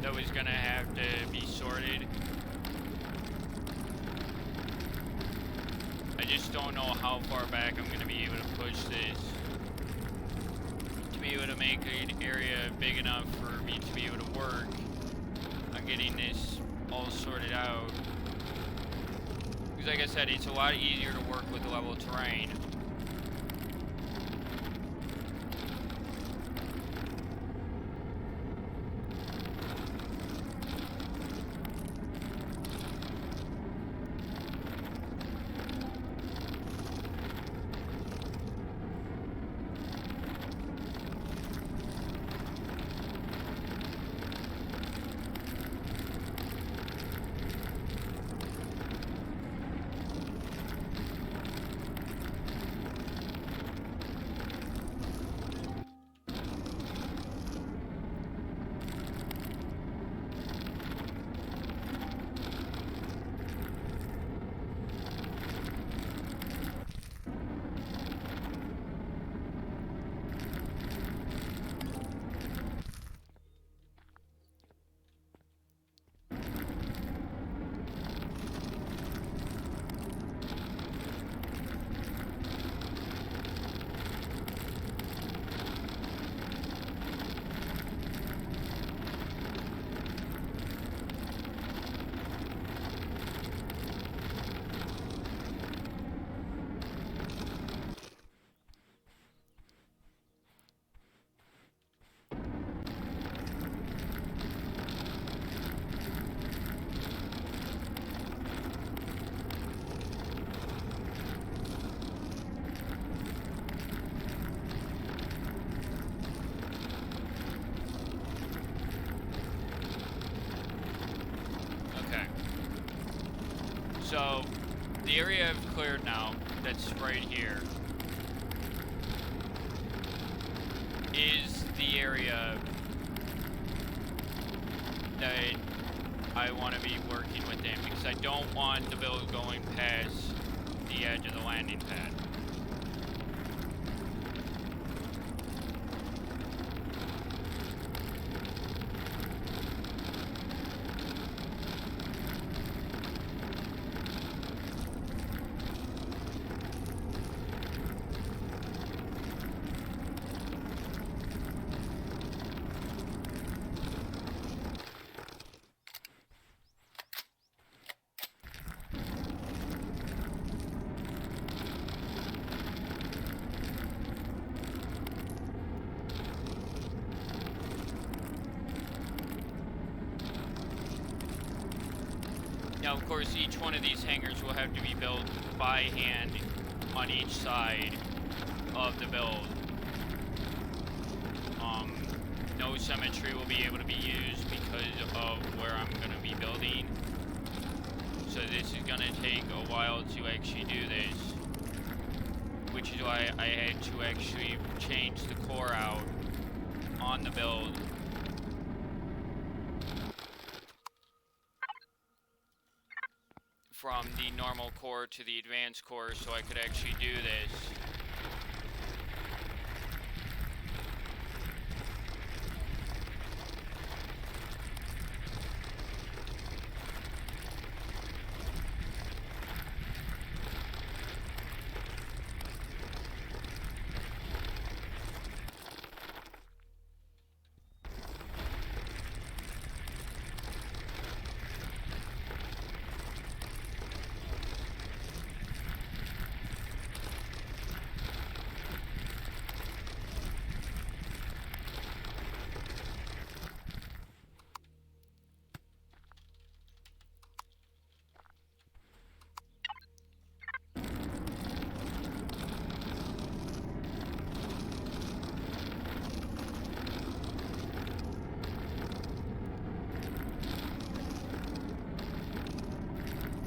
that was going to have to be sorted. I just don't know how far back I'm going to be able to push this to be able to make an area big enough for me to be able to work on getting this all sorted out. Because like I said, it's a lot easier to work with level terrain. So, the area I've cleared now, that's right here, is the area that I want to be working within, because I don't want the build going past the edge of the landing pad. Now, of course, each one of these hangars will have to be built by hand on each side of the build. No symmetry will be able to be used because of where I'm going to be building. So this is going to take a while to actually do this, which is why I had to actually change the core out on the build. From the normal core to the advanced core, so I could actually do this.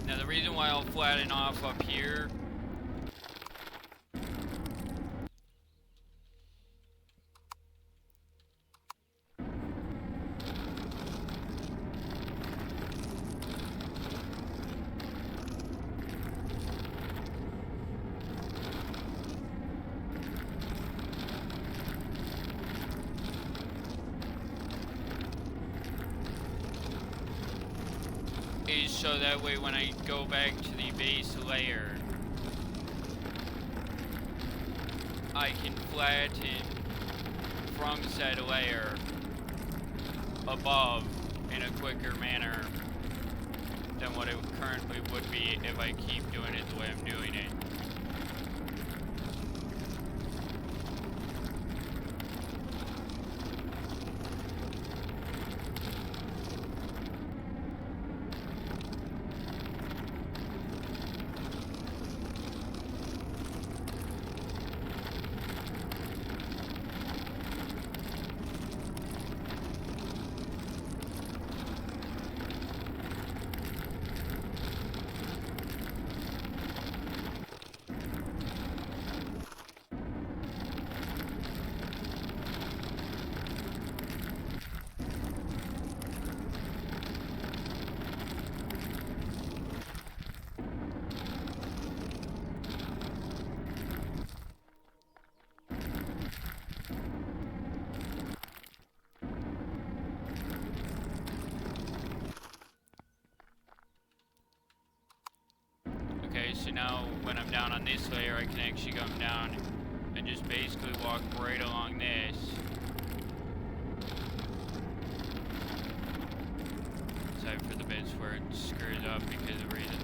Now the reason why I'll flatten off up here is so that way when I go back to the base layer, I can flatten from said layer above in a quicker manner than what it currently would be if I keep doing it the way I'm doing it. Okay, so now when I'm down on this layer, I can actually come down and just basically walk right along this. Except for the bits where it screws up because of reasons.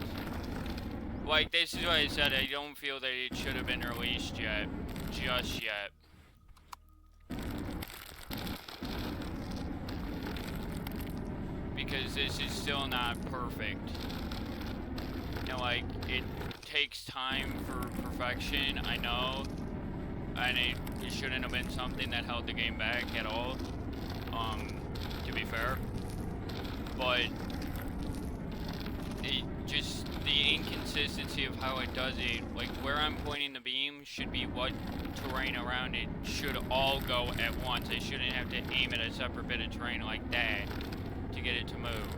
Like, this is why I said I don't feel that it should have been released yet. Just yet. Because this is still not perfect. You know, like, it takes time for perfection, I know, and it shouldn't have been something that held the game back at all, to be fair, but it just, the inconsistency of how it does it, like, where I'm pointing the beam should be what terrain around it should all go at once. I shouldn't have to aim at a separate bit of terrain like that to get it to move.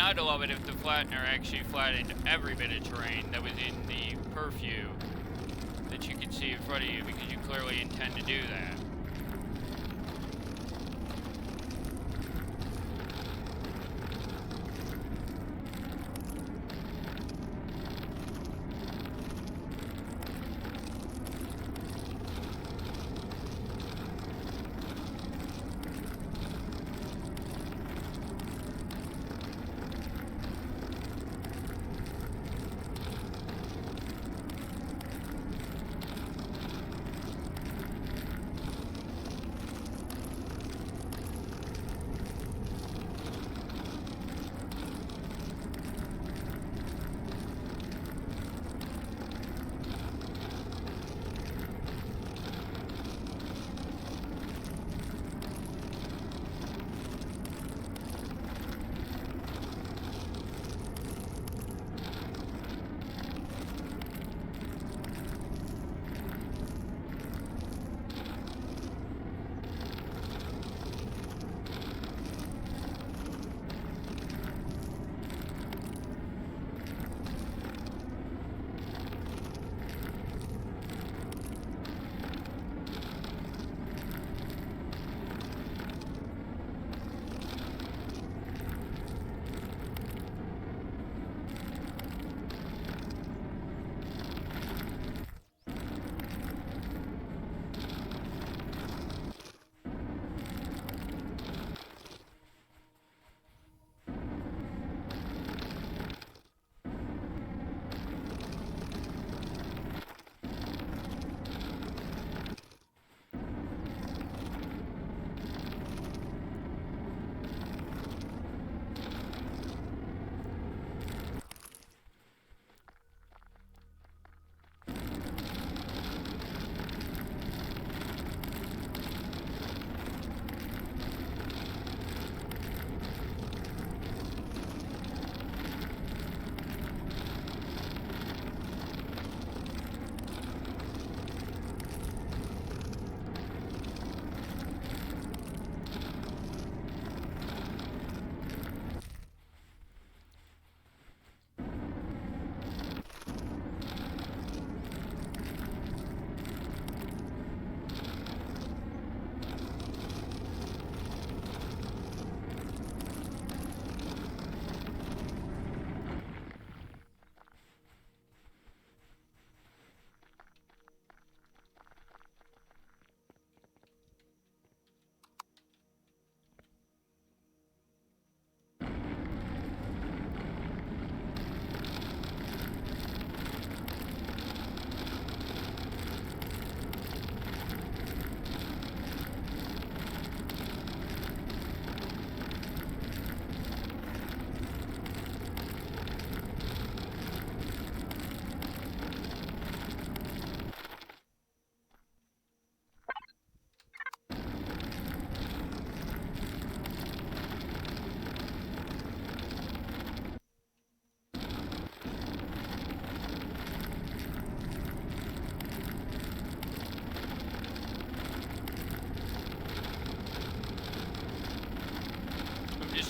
I'd love it if the flattener actually flattened every bit of terrain that was in the purview that you could see in front of you, because you clearly intend to do that.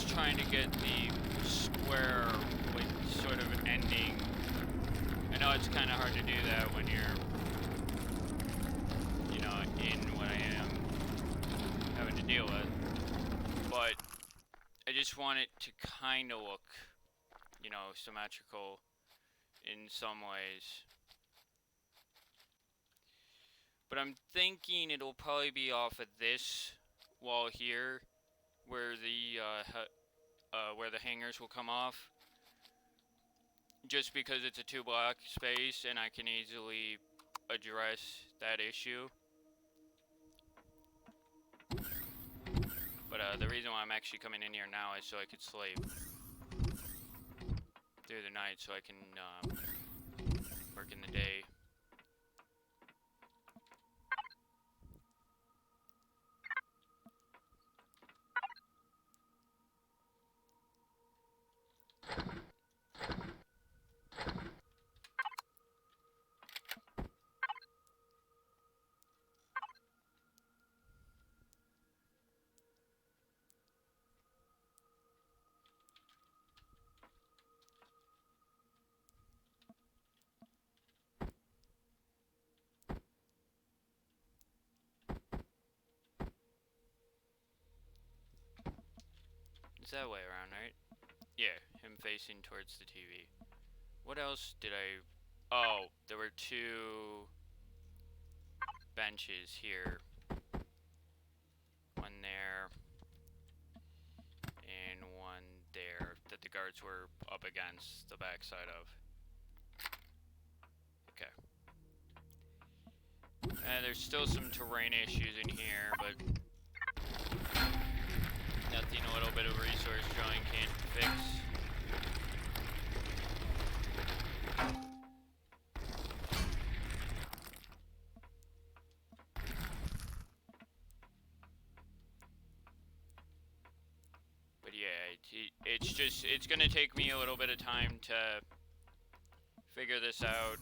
Trying to get the square with sort of an ending. I know it's kind of hard to do that when you're, you know, in what I am having to deal with. But I just want it to kind of look, you know, symmetrical in some ways. But I'm thinking it'll probably be off of this wall here, where the hangers will come off, just because it's a 2-block space and I can easily address that issue. But the reason why I'm actually coming in here now is so I could sleep through the night, so I can work in the day. was that way around, right? Yeah, him facing towards the TV. What else did I... Oh, there were 2 benches here. One there, and one there that the guards were up against the backside of. Okay. There's still some terrain issues in here, but nothing a little bit of resource drawing can't fix. But yeah, it's gonna take me a little bit of time to figure this out.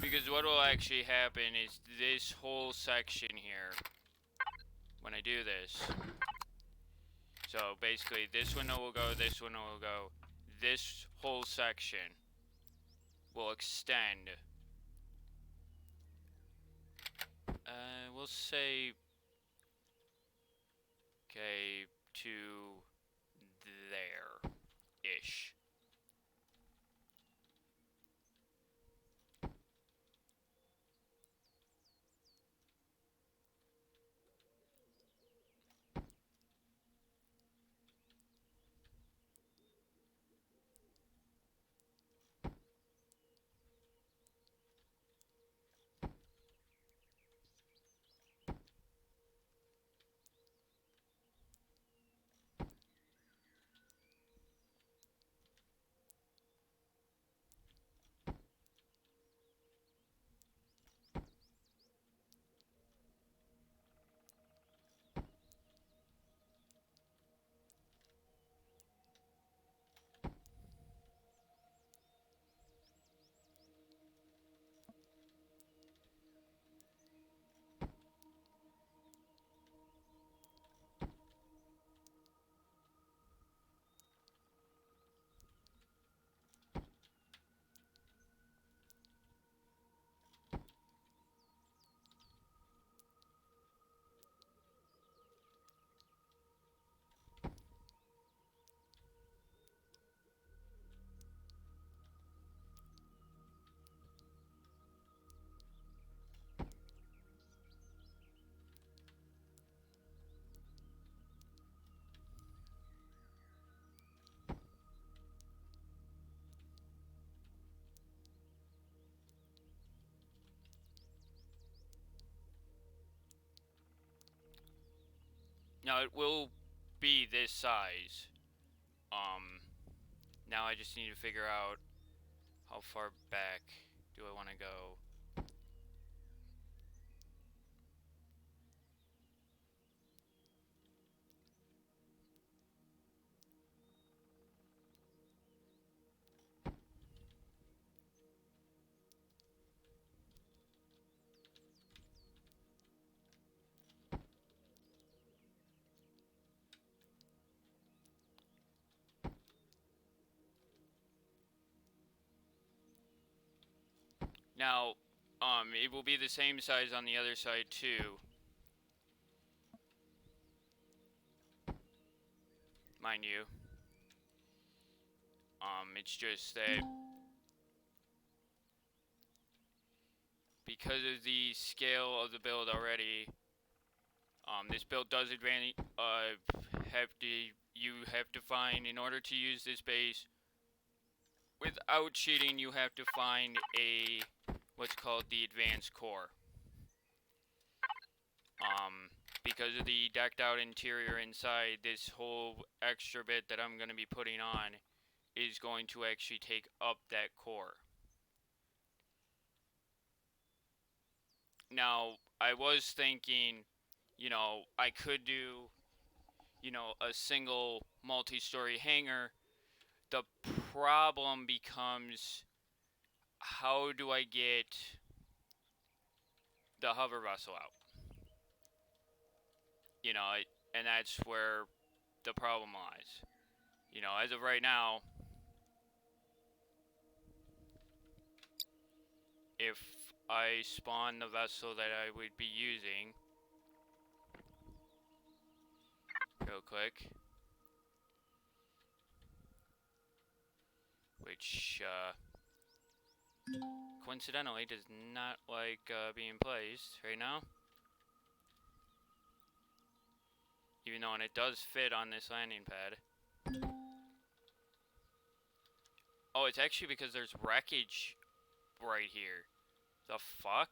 Because what will actually happen is this whole section here, when I do this, so basically this window will go, this window will go, this whole section will extend, we'll say, okay, to there-ish. Now it will be this size. Now I just need to figure out how far back do I want to go. Now, it will be the same size on the other side too. Mind you. It's just that because of the scale of the build already, this build does you have to find, in order to use this base without cheating, you have to find what's called the advanced core. Because of the decked out interior inside, this whole extra bit that I'm going to be putting on is going to actually take up that core. Now, I was thinking, you know, I could do, you know, a single multi-story hangar. The problem becomes, how do I get the hover vessel out? You know, and that's where the problem lies. You know, as of right now, if I spawn the vessel that I would be using, real quick. Which, coincidentally does not like being placed right now. Even though it does fit on this landing pad. Oh, it's actually because there's wreckage right here. The fuck?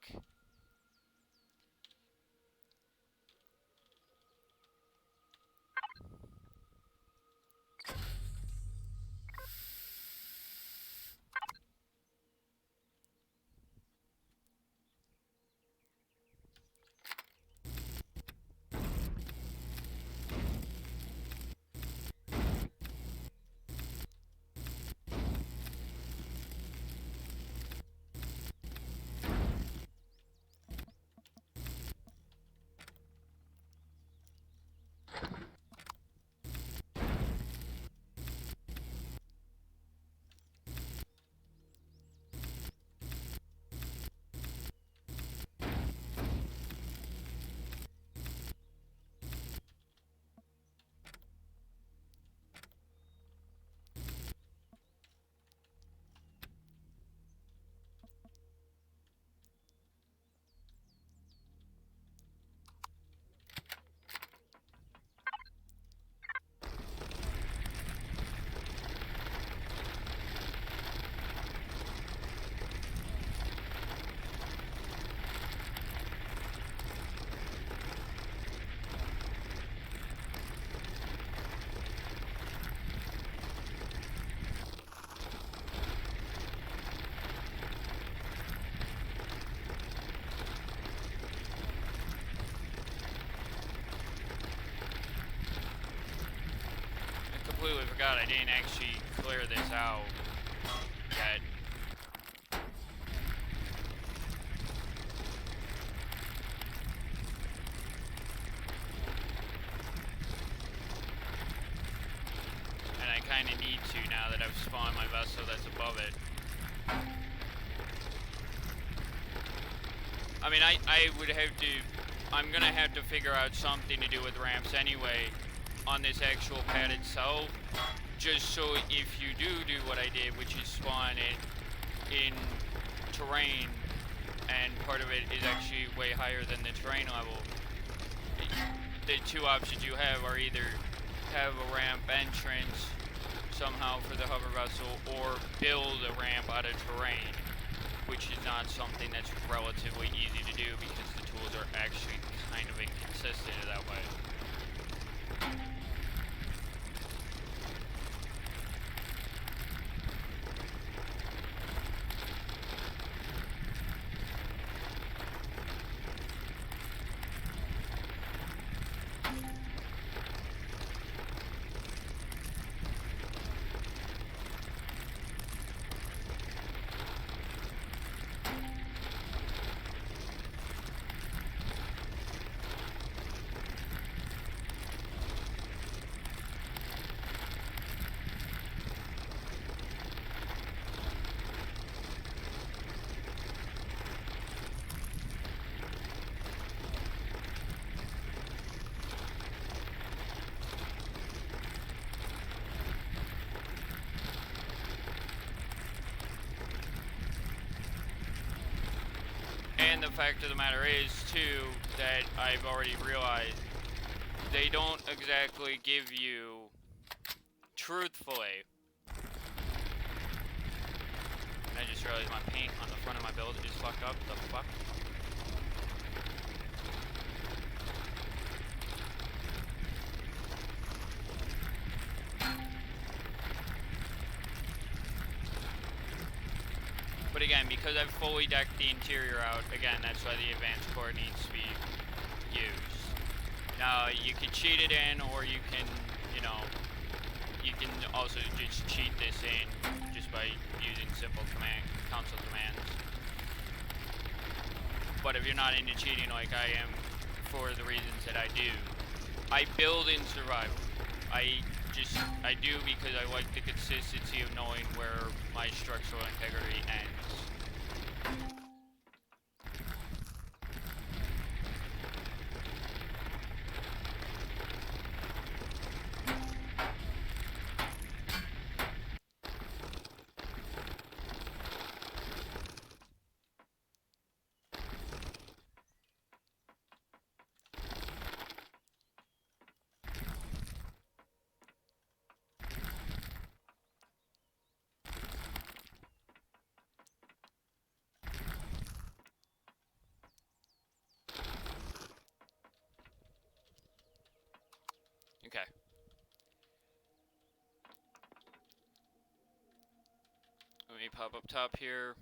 Completely forgot I didn't actually clear this out yet. And I kind of need to now that I've spawned my vessel that's above it. I mean, I would have to, I'm gonna have to figure out something to do with ramps anyway on this actual pad itself, just so if you do what I did, which is spawn it in terrain, and part of it is actually way higher than the terrain level, the two options you have are either have a ramp entrance somehow for the hover vessel, or build a ramp out of terrain, which is not something that's relatively easy to do because the tools are actually kind of inconsistent that way. And the fact of the matter is, too, that I've already realized, they don't exactly give you, truthfully. I just realized my paint on the front of my build is fucked up. The fuck? But again, because I've fully decked the interior out, again, that's why the advanced core needs to be used. Now, you can cheat it in, or you can, you know, you can also just cheat this in just by using simple console commands. But if you're not into cheating like I am, for the reasons that I do, I build in survival. I do because I like the consistency of knowing where my structural integrity ends. Let me pop up top here.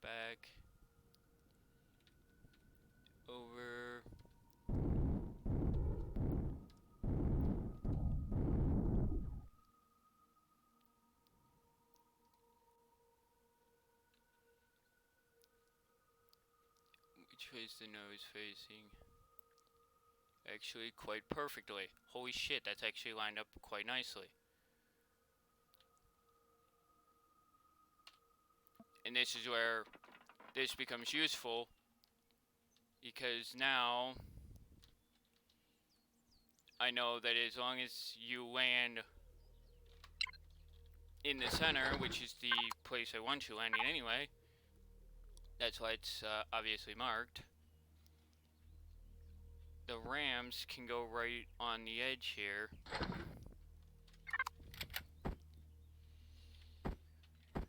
Back. Over. Which way is the nose facing? Actually, quite perfectly. Holy shit, that's actually lined up quite nicely. And this is where this becomes useful, because now I know that as long as you land in the center, which is the place I want you landing anyway, that's why it's obviously marked, the rams can go right on the edge here.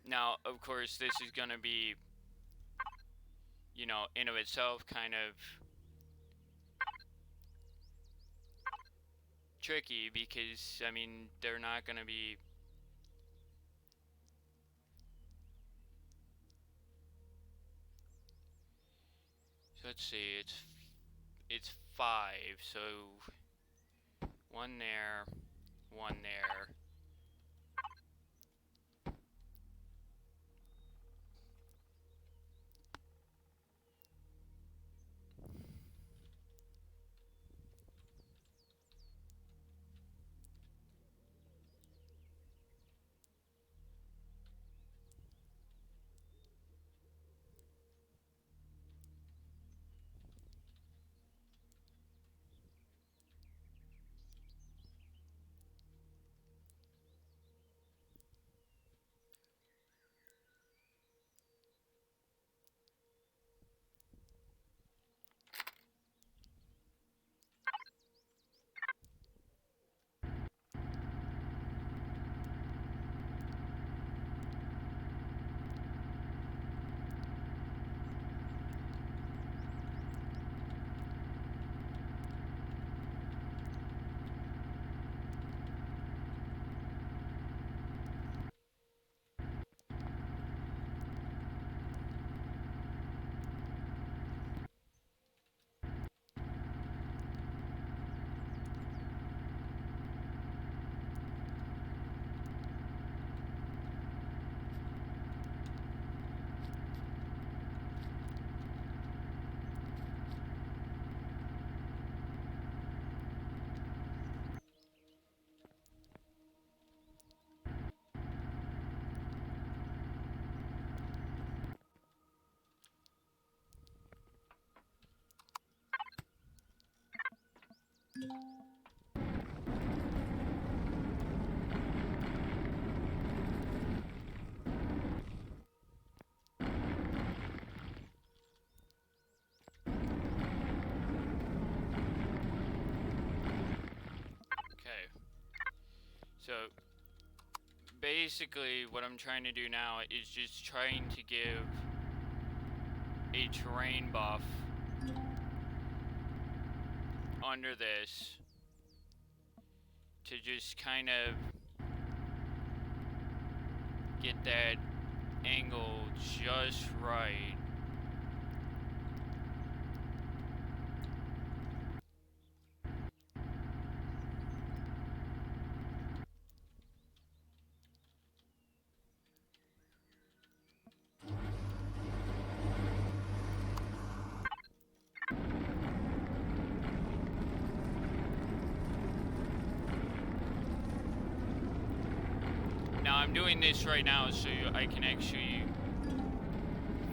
Now, of course, this is going to be, you know, in of itself kind of tricky, because, I mean, they're not going to be... So let's see, it's 5, so 1 there, 1 there. So basically what I'm trying to do now is just trying to give a terrain buff under this to just kind of get that angle just right. Now I'm doing this right now so I can actually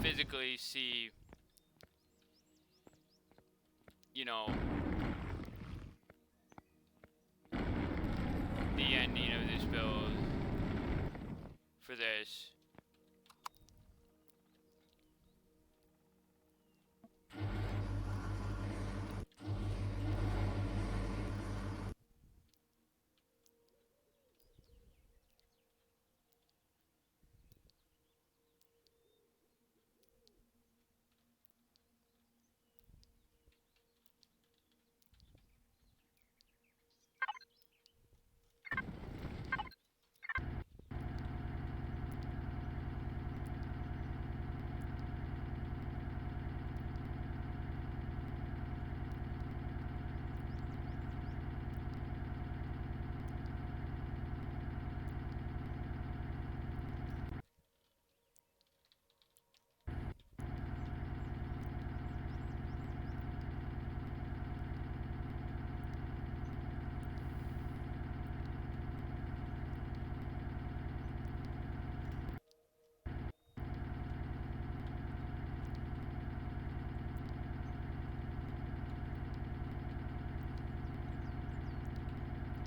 physically see, you know, the ending of this build for this.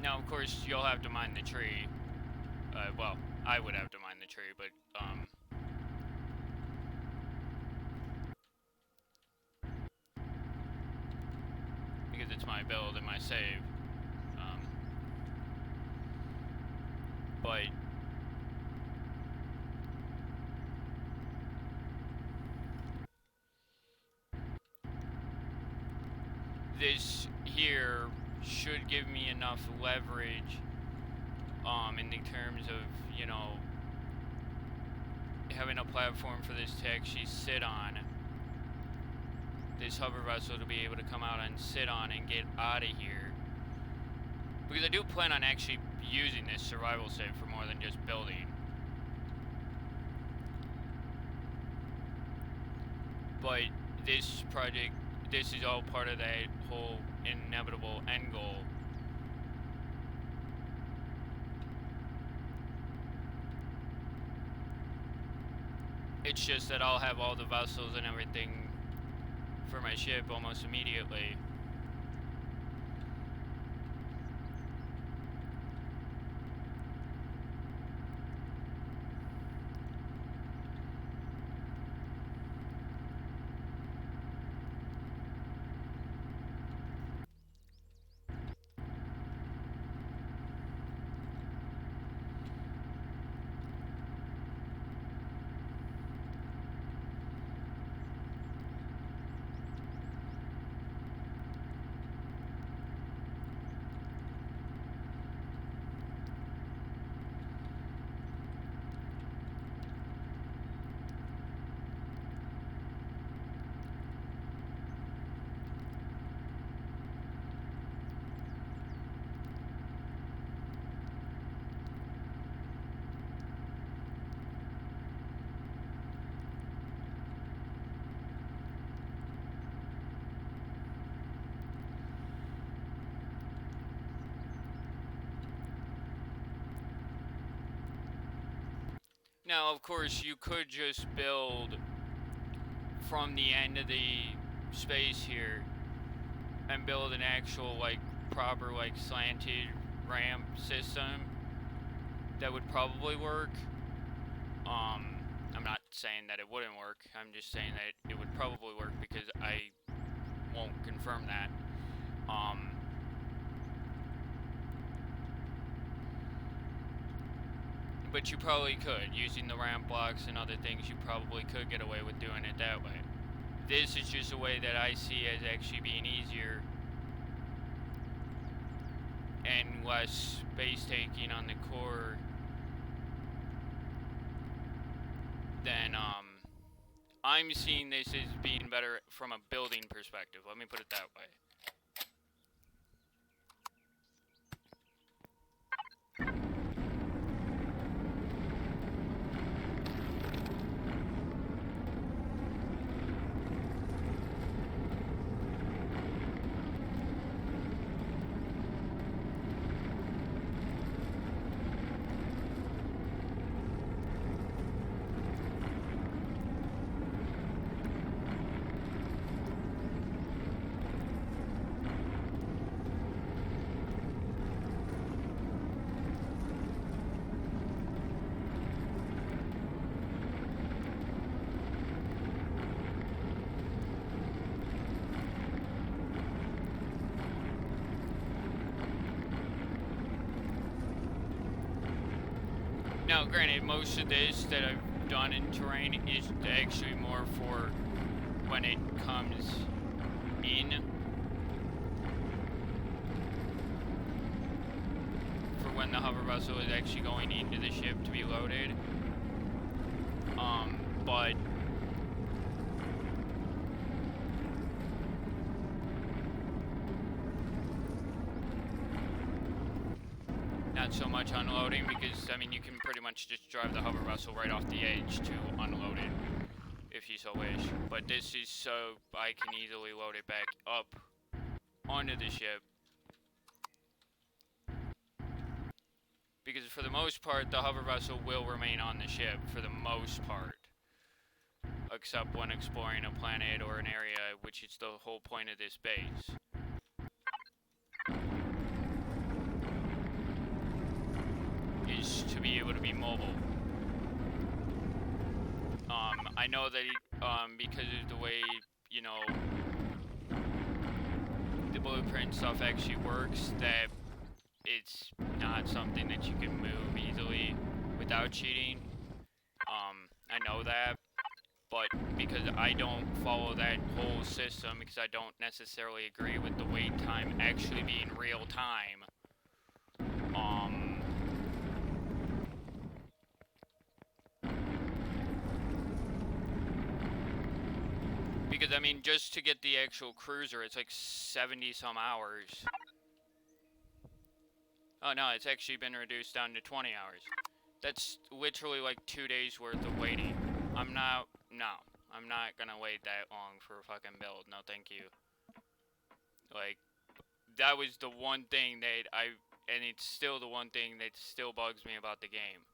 Now, of course, you'll have to mine the tree. Well, I would have to mine the tree, but, because it's my build and my save. But this here should give me enough leverage in the terms of, you know, having a platform for this to actually sit on. This hover vessel to be able to come out and sit on and get out of here. Because I do plan on actually using this survival save for more than just building. But this project, this is all part of that whole inevitable end goal. It's just that I'll have all the vessels and everything for my ship almost immediately. Now, of course, you could just build from the end of the space here and build an actual, like, proper, like, slanted ramp system that would probably work. I'm not saying that it wouldn't work. I'm just saying that it would probably work because I won't confirm that. But you probably could. Using the ramp blocks and other things, you probably could get away with doing it that way. This is just a way that I see as actually being easier and less space taking on the core than, I'm seeing this as being better from a building perspective. Let me put it that way. Now, granted, most of this that I've done in terrain is actually more for when it comes in. For when the hover vessel is actually going into the ship to be loaded. But not so much unloading, because I mean you can pretty much just drive the hover vessel right off the edge to unload it if you so wish. But this is so I can easily load it back up onto the ship, because for the most part the hover vessel will remain on the ship for the most part, except when exploring a planet or an area, which is the whole point of this base. able to be mobile. I know that because of the way, you know, the blueprint stuff actually works, that it's not something that you can move easily without cheating. I know that, but because I don't follow that whole system, because I don't necessarily agree with the wait time actually being real time, because I mean, just to get the actual cruiser, it's like 70 some hours. Oh no, it's actually been reduced down to 20 hours. That's literally like 2 days worth of waiting. I'm not gonna wait that long for a fucking build. No, thank you. Like, that was the one thing that and it's still the one thing that still bugs me about the game.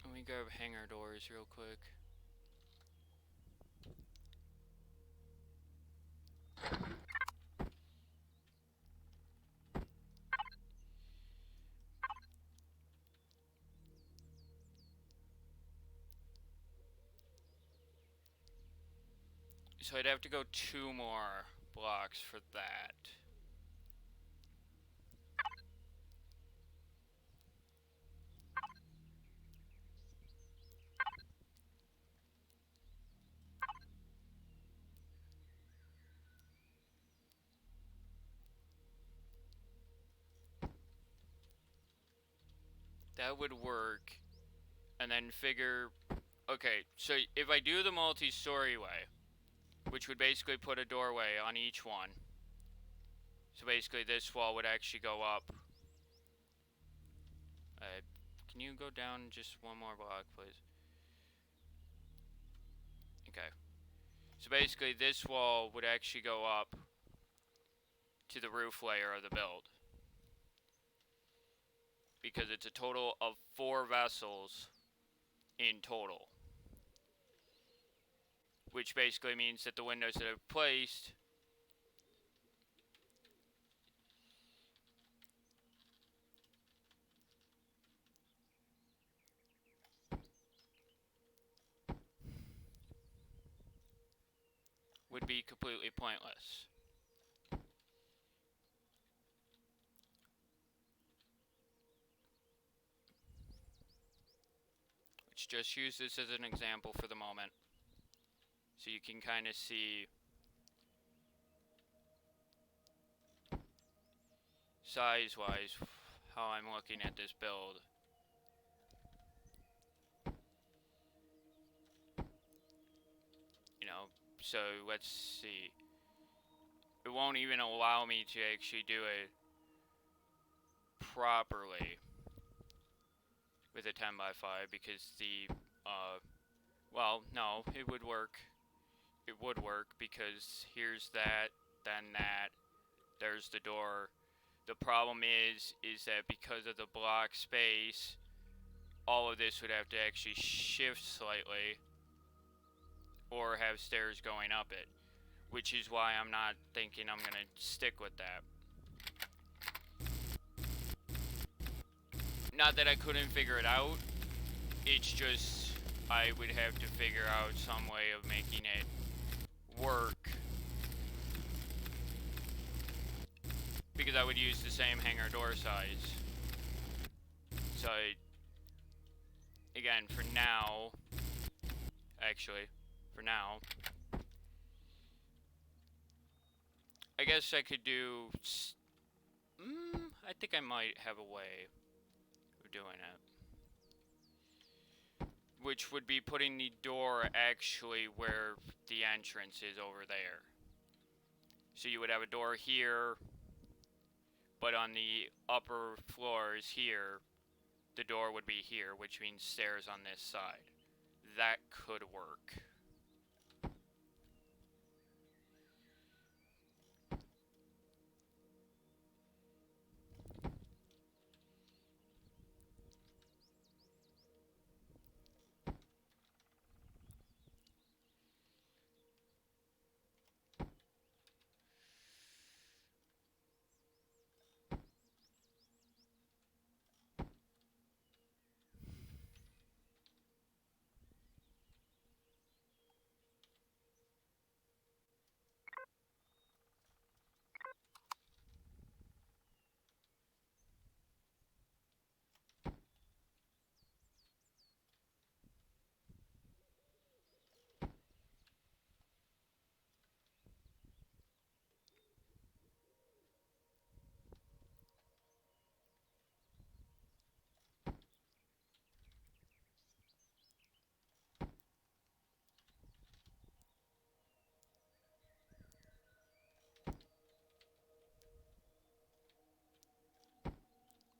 Let me grab hangar doors real quick. So I'd have to go 2 more blocks for that. That would work. And then figure... Okay, so if I do the multi-story way, which would basically put a doorway on each one. So basically this wall would actually go up. Can you go down just 1 more block, please? Okay. So basically this wall would actually go up to the roof layer of the build. Because it's a total of 4 vessels in total. Which basically means that the windows that are placed would be completely pointless. Let's just use this as an example for the moment, so you can kind of see size-wise how I'm looking at this build. You know, so let's see. It won't even allow me to actually do it properly with a 10x5 because the, well, no, it would work. It would work because here's that, then that, there's the door. The problem is that because of the block space, all of this would have to actually shift slightly or have stairs going up it, which is why I'm not thinking I'm gonna stick with that. Not that I couldn't figure it out, it's just I would have to figure out some way of making it work, because I would use the same hangar door size. So again, for now, I guess I could do, I think I might have a way of doing it. which would be putting the door actually where the entrance is over there. So you would have a door here, but on the upper floors here, the door would be here, which means stairs on this side. That could work.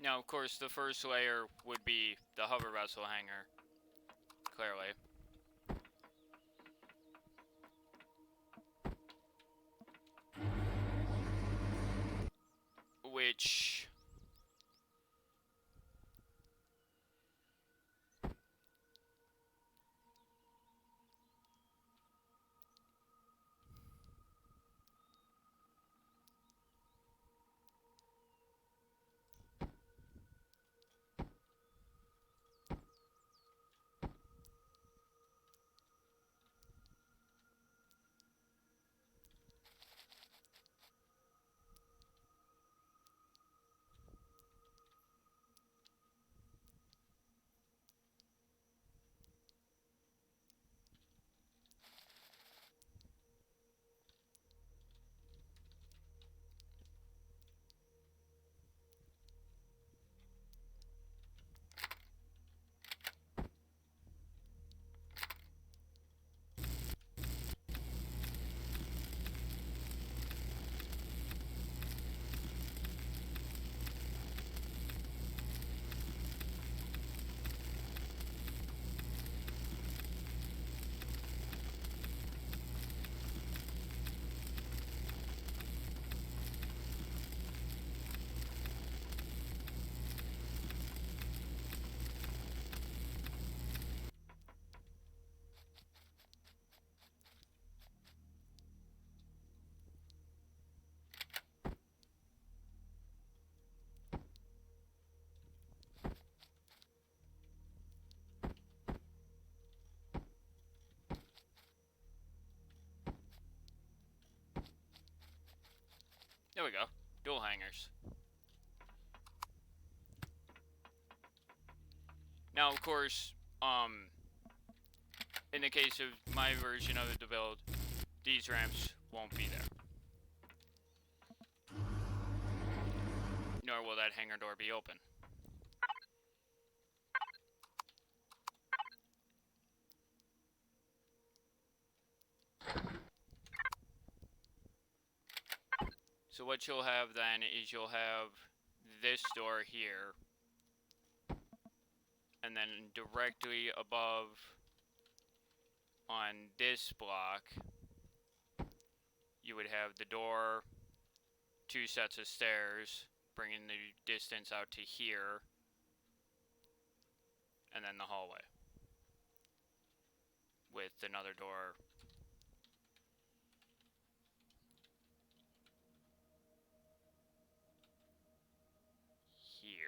Now, of course, the first layer would be the hover vessel hangar, clearly. Which... There we go. Dual hangars. Now, of course, in the case of my version of the build, these ramps won't be there. Nor will that hangar door be open. So what you'll have then is you'll have this door here, and then directly above on this block, you would have the door, 2 sets of stairs, bringing the distance out to here, and then the hallway with another door here.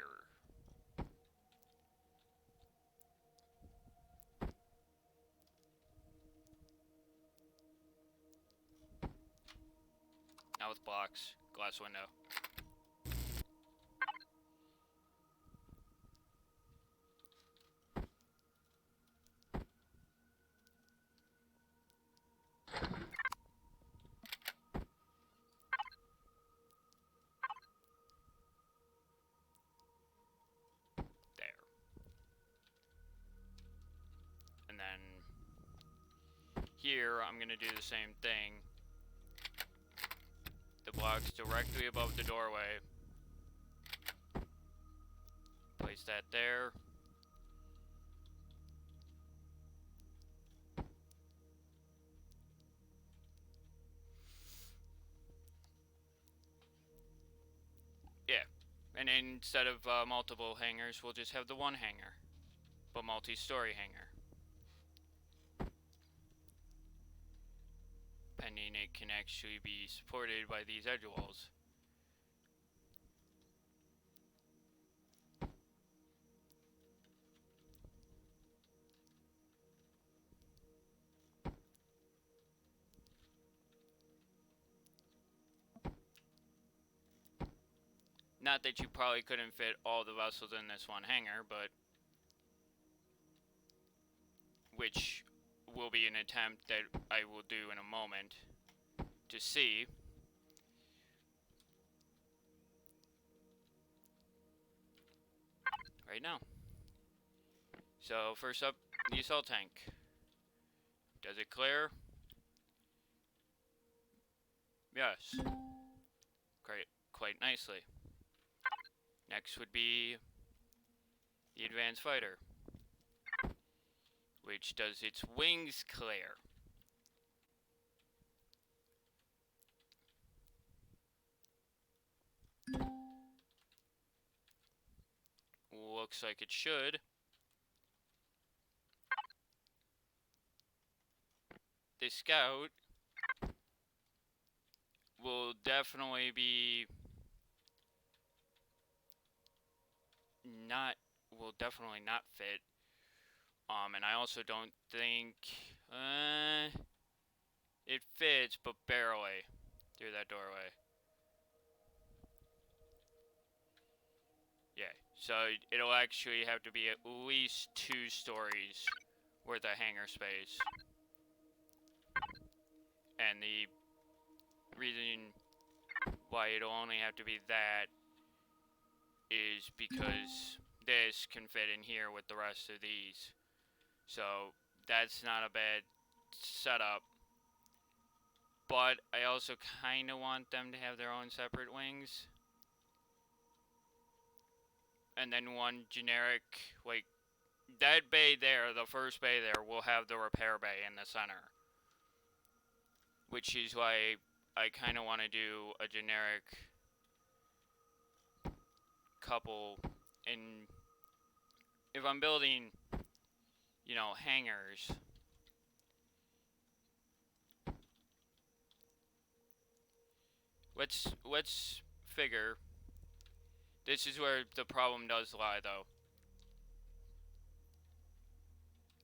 Now with blocks, glass window. here, I'm gonna do the same thing. The block's directly above the doorway. Place that there. Yeah, and instead of multiple hangars, we'll just have the one hangar, but multi-story hangar. Pending it can actually be supported by these edge walls. Not that you probably couldn't fit all the vessels in this one hangar, but which will be an attempt that I will do in a moment to see. Right now. So first up, the assault tank. Does it clear? Yes. Quite nicely. Next would be the advanced fighter, which does its wings clear. Looks like it should. The scout will definitely be not fit. And I also don't think it fits, but barely through that doorway. Yeah, so it'll actually have to be at least 2 stories worth of hangar space. And the reason why it'll only have to be that is because this can fit in here with the rest of these. So that's not a bad setup. But I also kind of want them to have their own separate wings. And then one generic, like, that bay there, the first bay there, will have the repair bay in the center. Which is why I kind of want to do a generic couple. And if I'm building, you know, hangars, let's figure. This is where the problem does lie, though.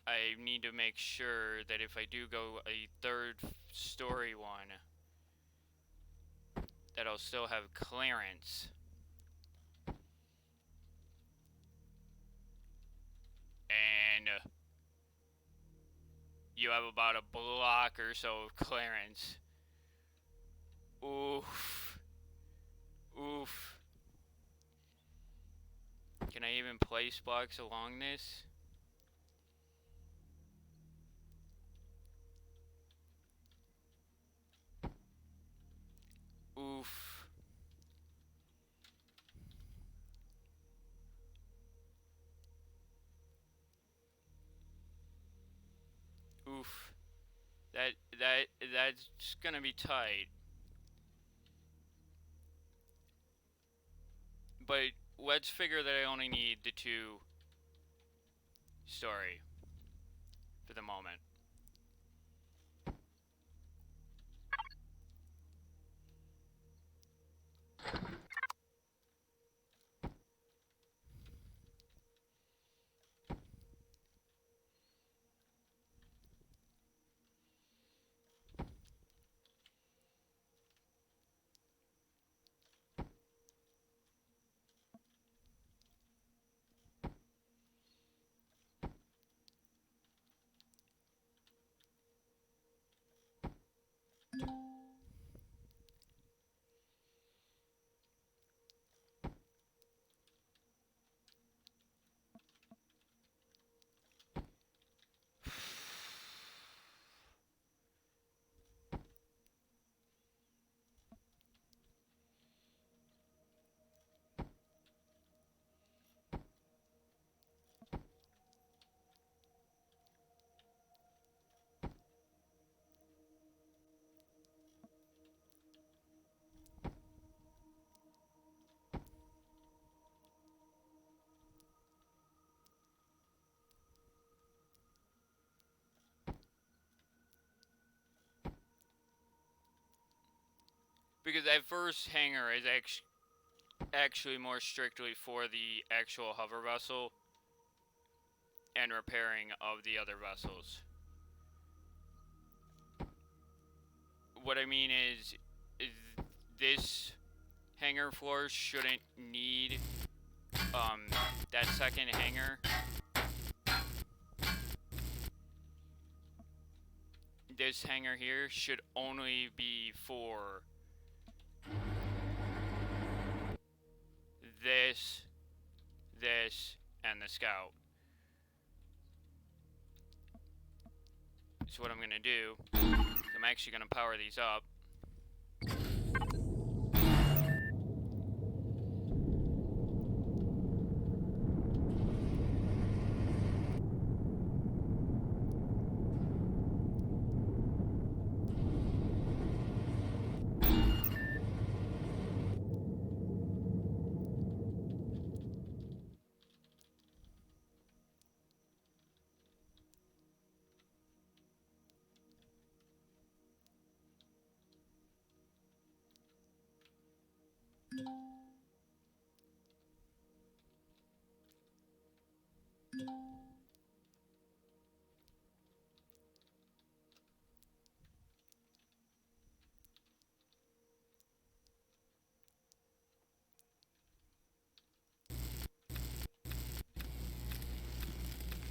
I need to make sure that if I do go a 3rd story one, that I'll still have clearance. And you have about a block or so of clearance. Oof. Oof. Can I even place blocks along this? Oof. Oof. That's gonna be tight. But let's figure that I only need the 2 story for the moment. Because that first hangar is actually more strictly for the actual hover vessel and repairing of the other vessels. What I mean is this hangar floor shouldn't need that second hangar. This hangar here should only be for this, and the Scout. So what I'm gonna do, I'm actually gonna power these up.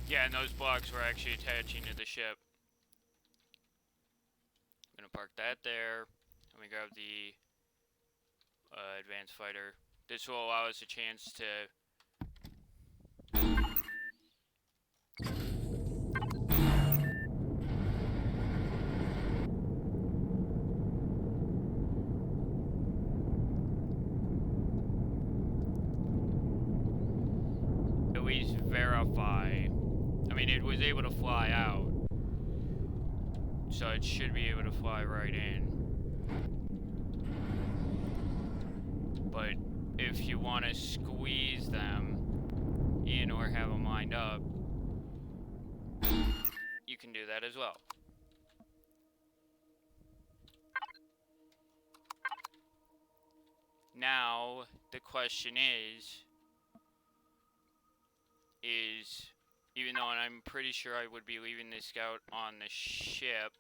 Yeah, and those blocks were actually attaching to the ship. I'm gonna park that there. Let me grab the advanced fighter. This will allow us a chance to at least verify. I mean, it was able to fly out, so it should be able to fly right in. But if you want to squeeze them in or have them lined up, you can do that as well. Now, the question is, even though I'm pretty sure I would be leaving this Scout on the ship,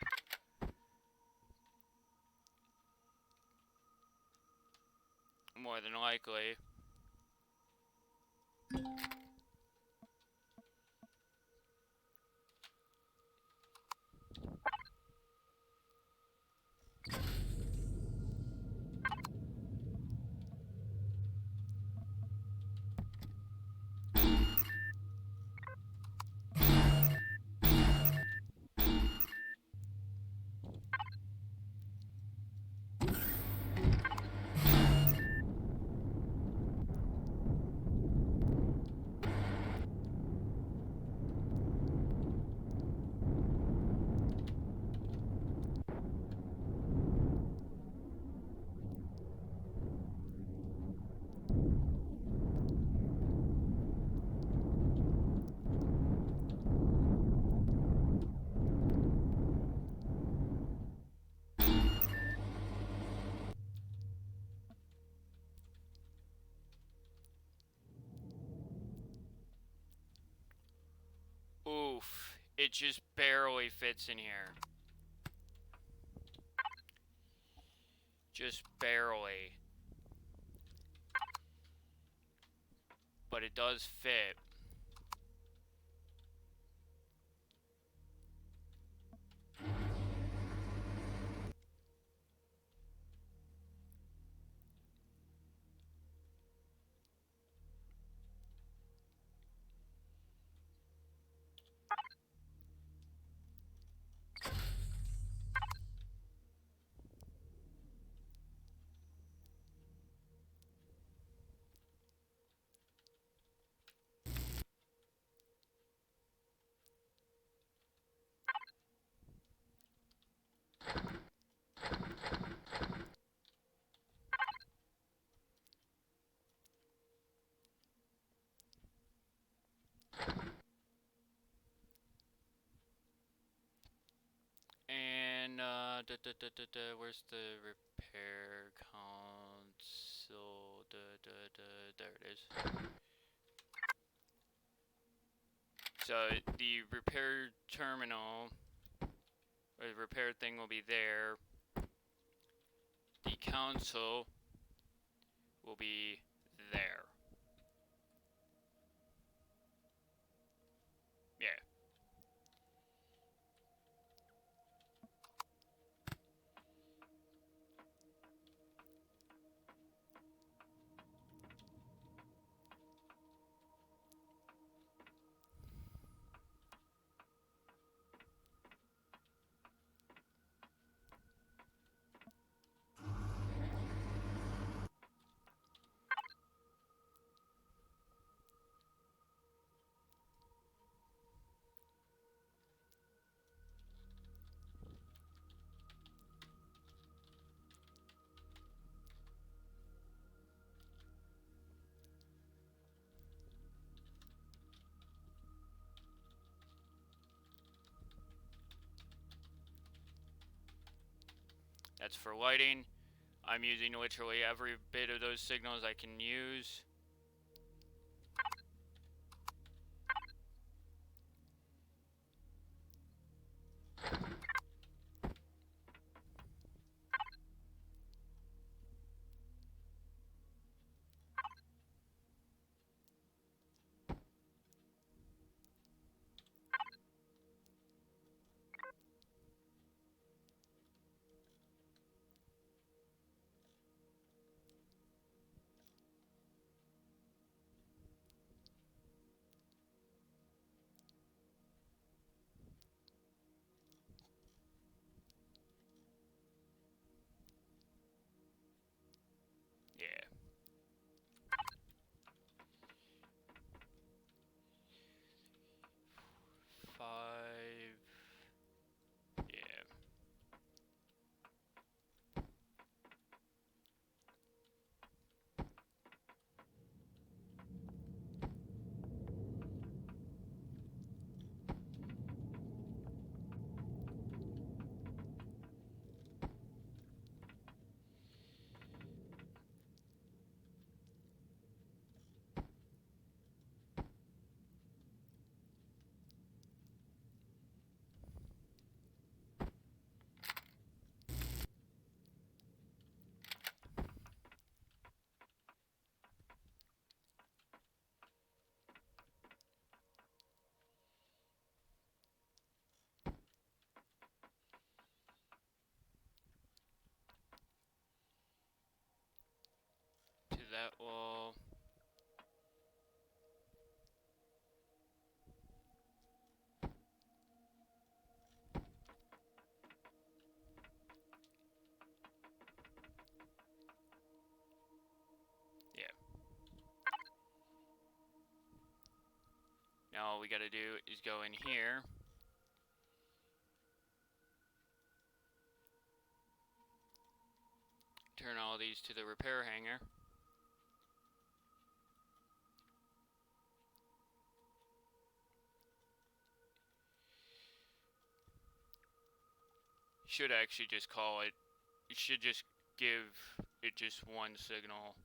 more than likely, oof, it just barely fits in here. Just barely. But it does fit. And, where's the repair There it is. So the repair terminal, or the repair thing will be there. The console will be there. Yeah. That's for lighting. I'm using literally every bit of those signals I can use. Yeah. Five. Yeah. To that wall. Yeah. Now all we gotta do is go in here. Turn all these to the repair hangar. Should actually just call it. You should just give it just one signal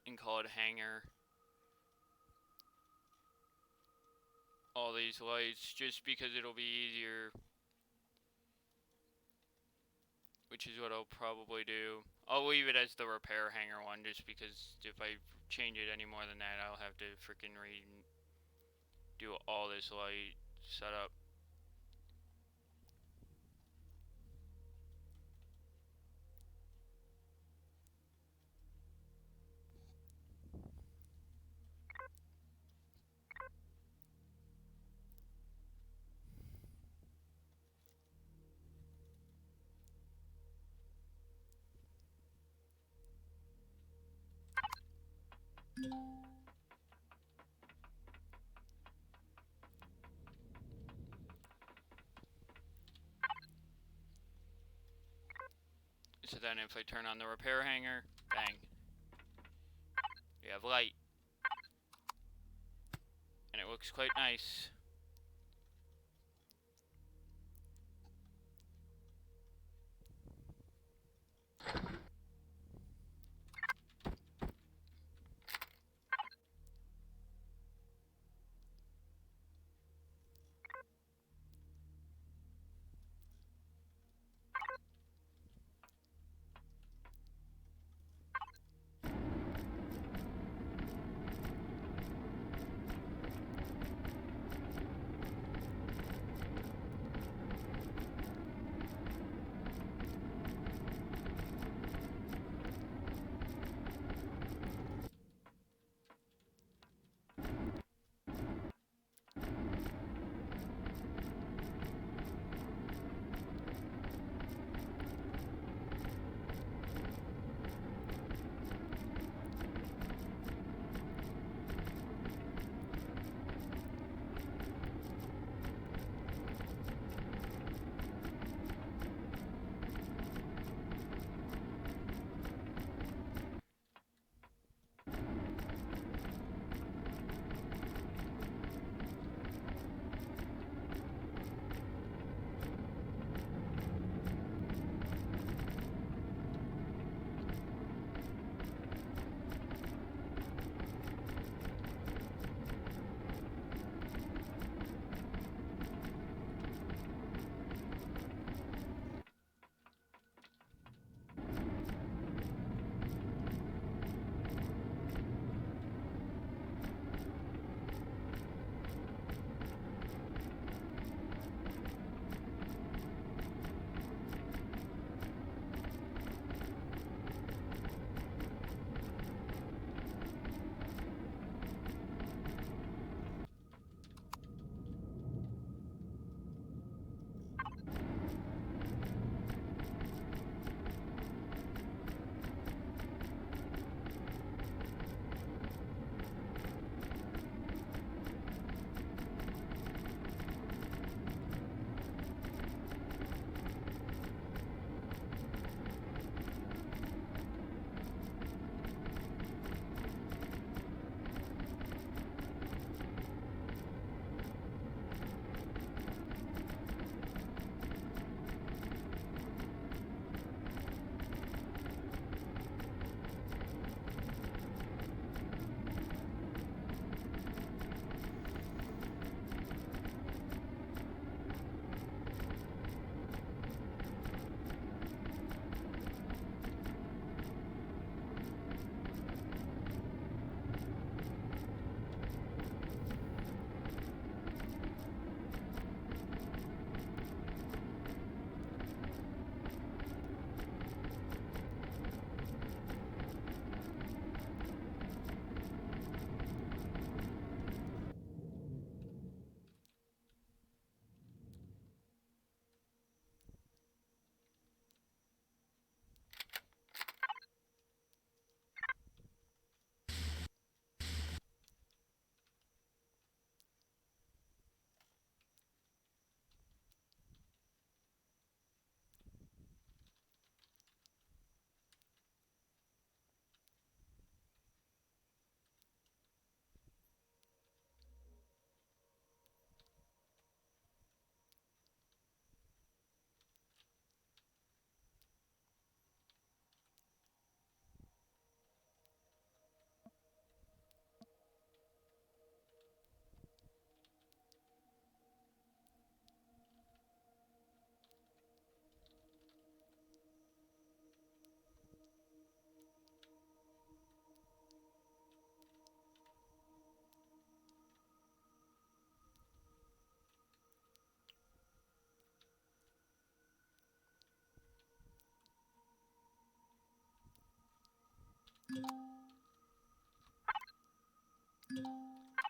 and call it hangar. All these lights, just because it'll be easier. Which is what I'll probably do. I'll leave it as the repair hangar one, just because if I change it any more than that, I'll have to freaking redo all this light setup. So then if I turn on the repair hangar, bang. We have light. And it looks quite nice.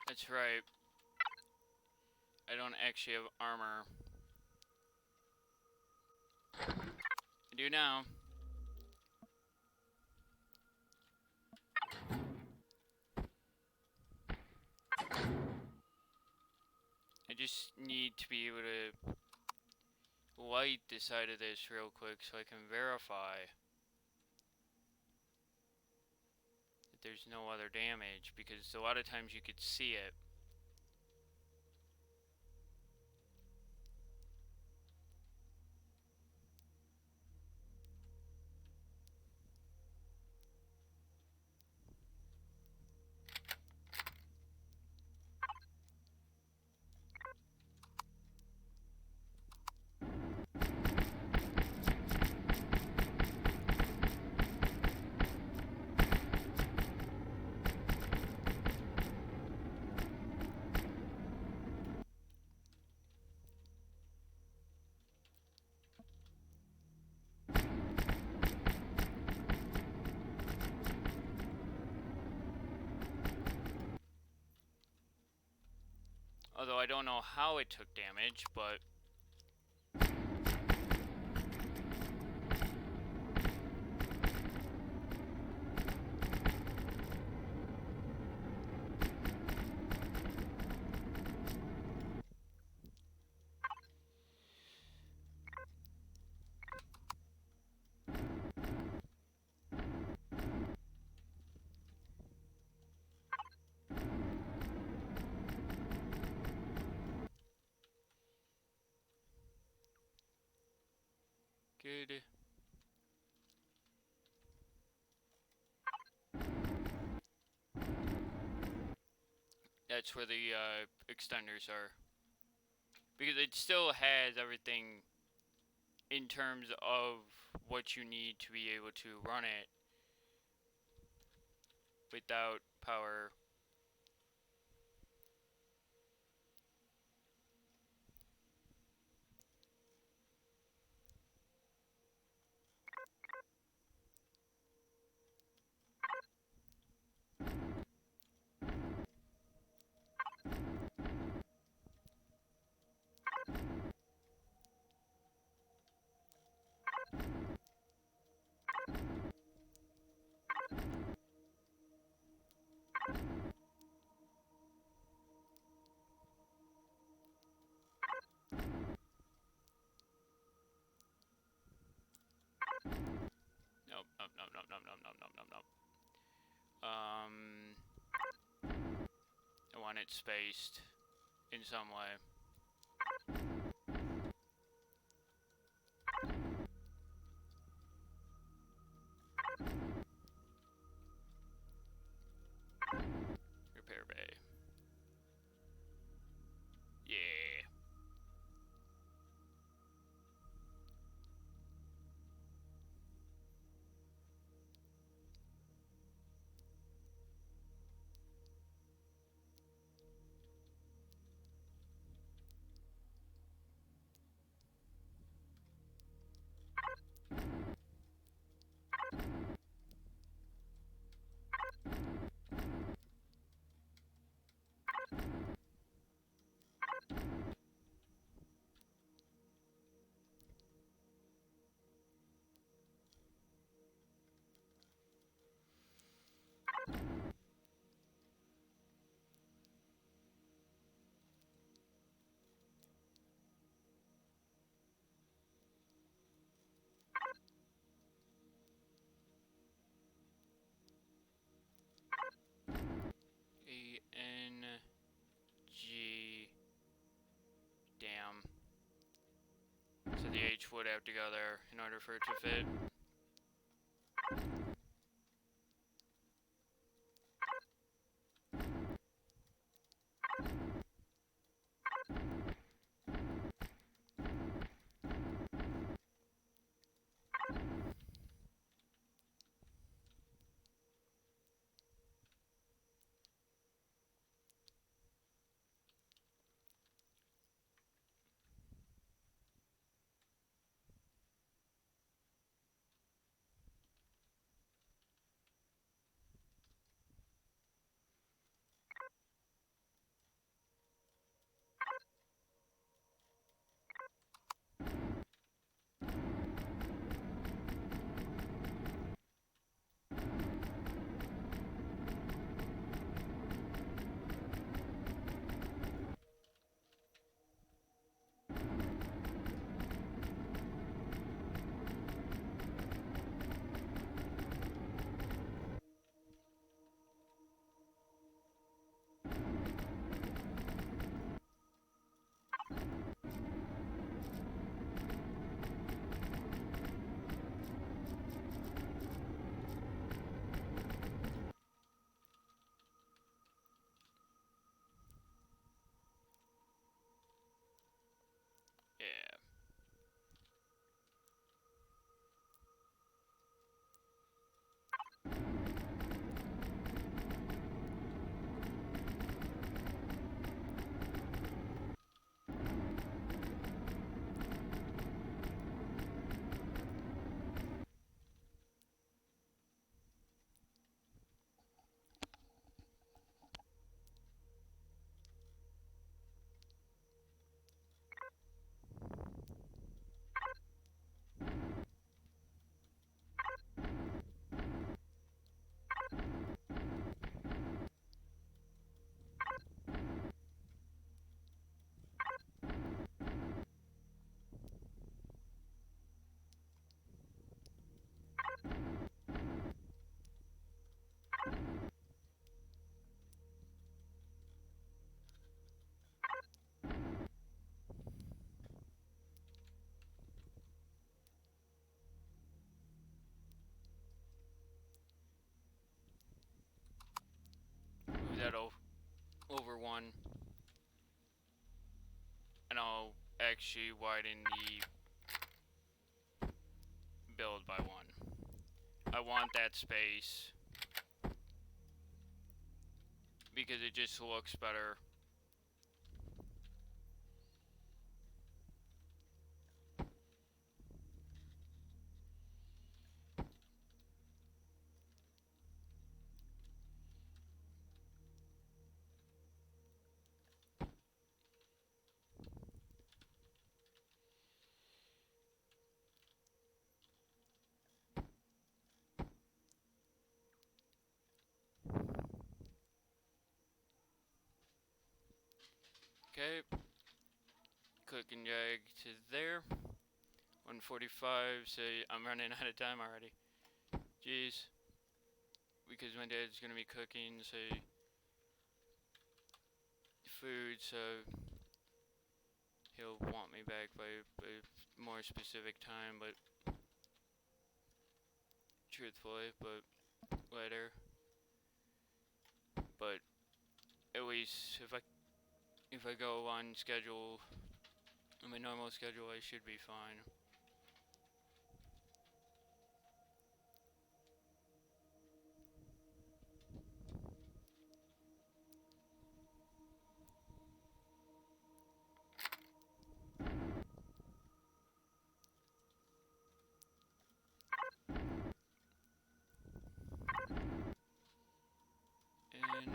That's right. I don't actually have armor. I do now. I just need to be able to light the side of this real quick so I can verify that there's no other damage, because a lot of times you could see it. Although I don't know how it took damage, but good. That's where the extenders are. Because it still has everything in terms of what you need to be able to run it without power. Nope, nope, nope, nope, nope, nope, nope, nope, nope. I want it spaced in some way. Repair bay. Yeah. A-N-G. Damn. So the H would have to go there in order for it to fit. Yeah. Move that over one. And I'll actually widen the build by one. I want that space because it just looks better. Okay. Cooking jag to there. 1:45, so I'm running out of time already. Jeez. Because my dad's gonna be cooking, so food, so he'll want me back by a more specific time, but truthfully, but later. But at least if I go on schedule, on my normal schedule, I should be fine. And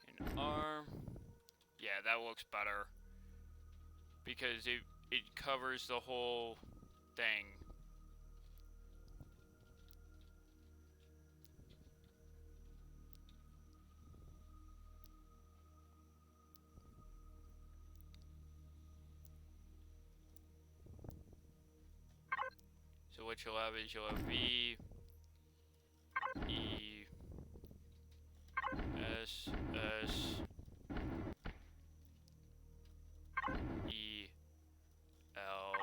an arm. Yeah, that looks better because it covers the whole thing. So what you'll have is you'll have V, E, S, S, E, L,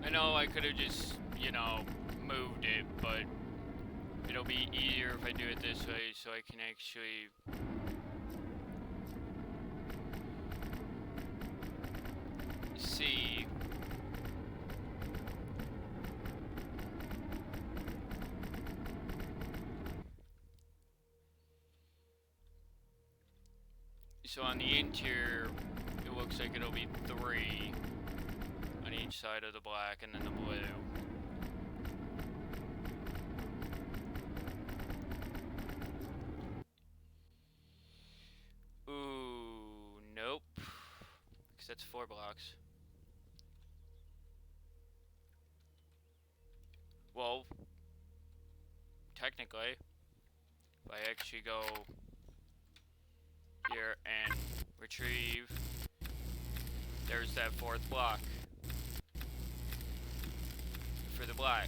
I know I could have just, you know, moved it, but it'll be easier if I do it this way so I can actually see. So on the interior, it looks like it'll be 3 on each side of the black and then the blue. Ooh, nope. Because that's 4 blocks. Well, technically, if I actually go here and retrieve, there's that 4th block for the black.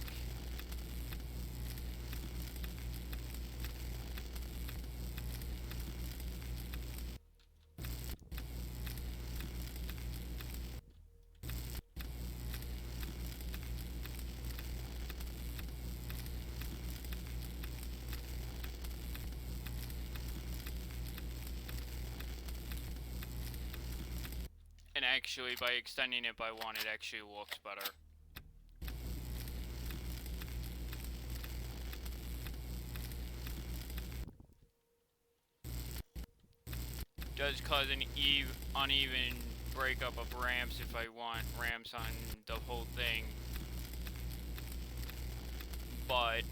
And actually, by extending it by 1, it actually looks better. Does cause an uneven breakup of ramps if I want ramps on the whole thing. But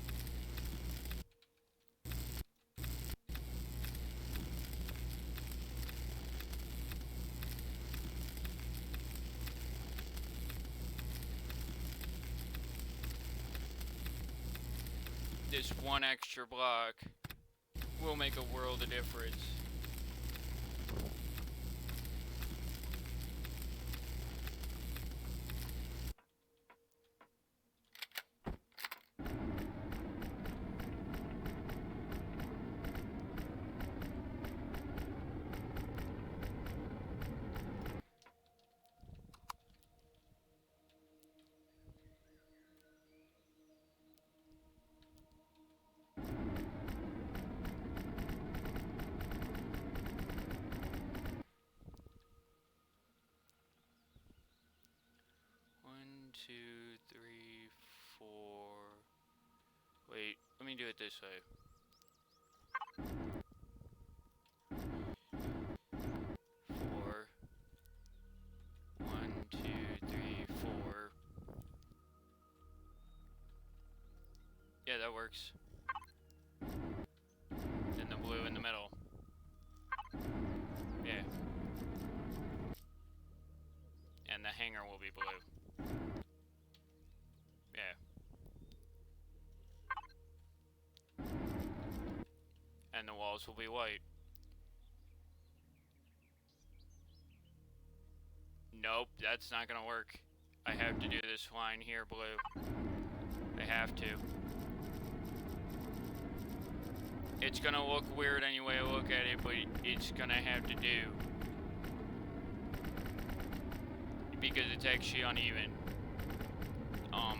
this 1 extra block will make a world of difference. Wait, let me do it this way. 4. 1, 2, 3, 4. Yeah, that works. Then the blue in the middle. Yeah. And the hanger will be blue. Yeah. And the walls will be white. Nope, that's not gonna work. I have to do this line here blue. I have to. It's gonna look weird any way I look at it, but it's gonna have to do. Because it's actually uneven.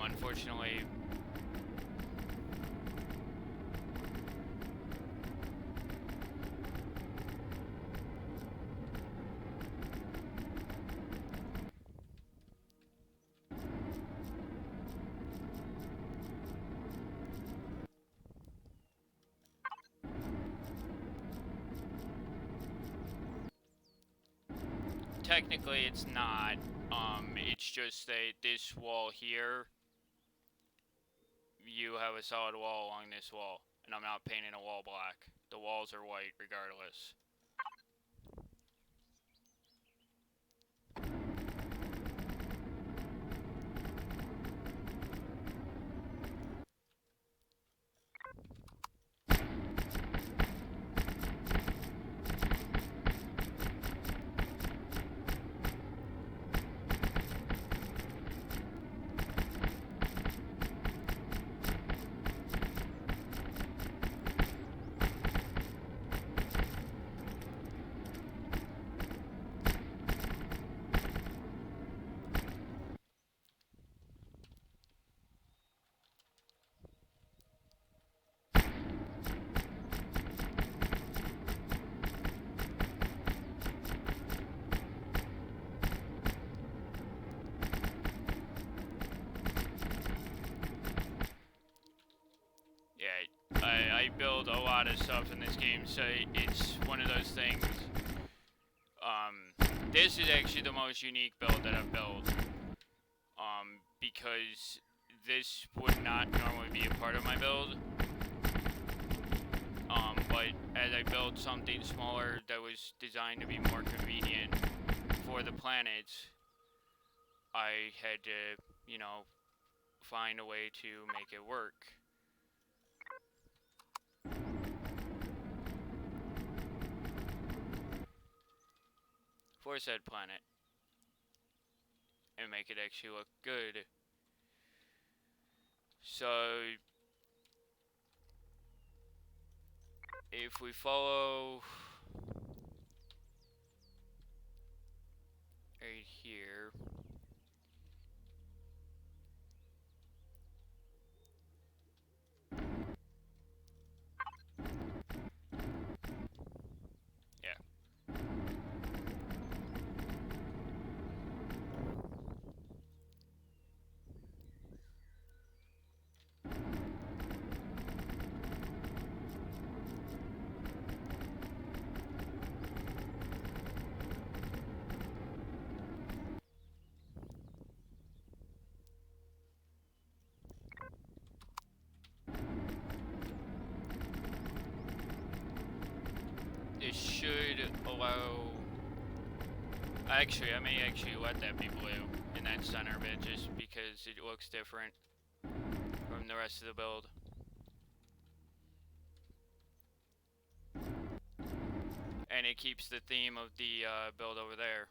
Unfortunately. Technically it's not, it's just that this wall here, you have a solid wall along this wall, and I'm not painting a wall black. The walls are white regardless. I build a lot of stuff in this game, so it's one of those things. This is actually the most unique build that I've built. Because this would not normally be a part of my build. But as I built something smaller that was designed to be more convenient for the planets, I had to, you know, find a way to make it work. For said planet. And make it actually look good. So, if we follow right here, yeah. This should allow... Actually, I may actually let that be blue in that center bit just because it looks different from the rest of the build. And it keeps the theme of the build over there.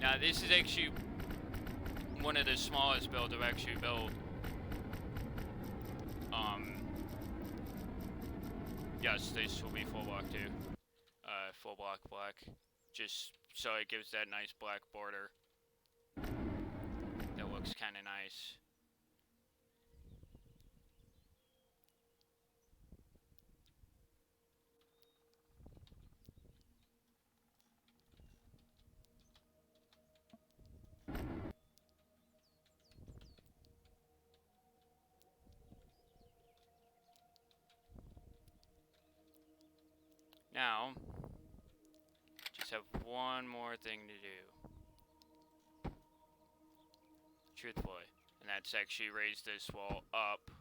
Now this is actually one of the smallest builds I've actually built. Yes, this will be full block too. Full block black. Just so it gives that nice black border. That looks kind of nice. Now, just have one more thing to do. Truthfully. And that's actually raise this wall up.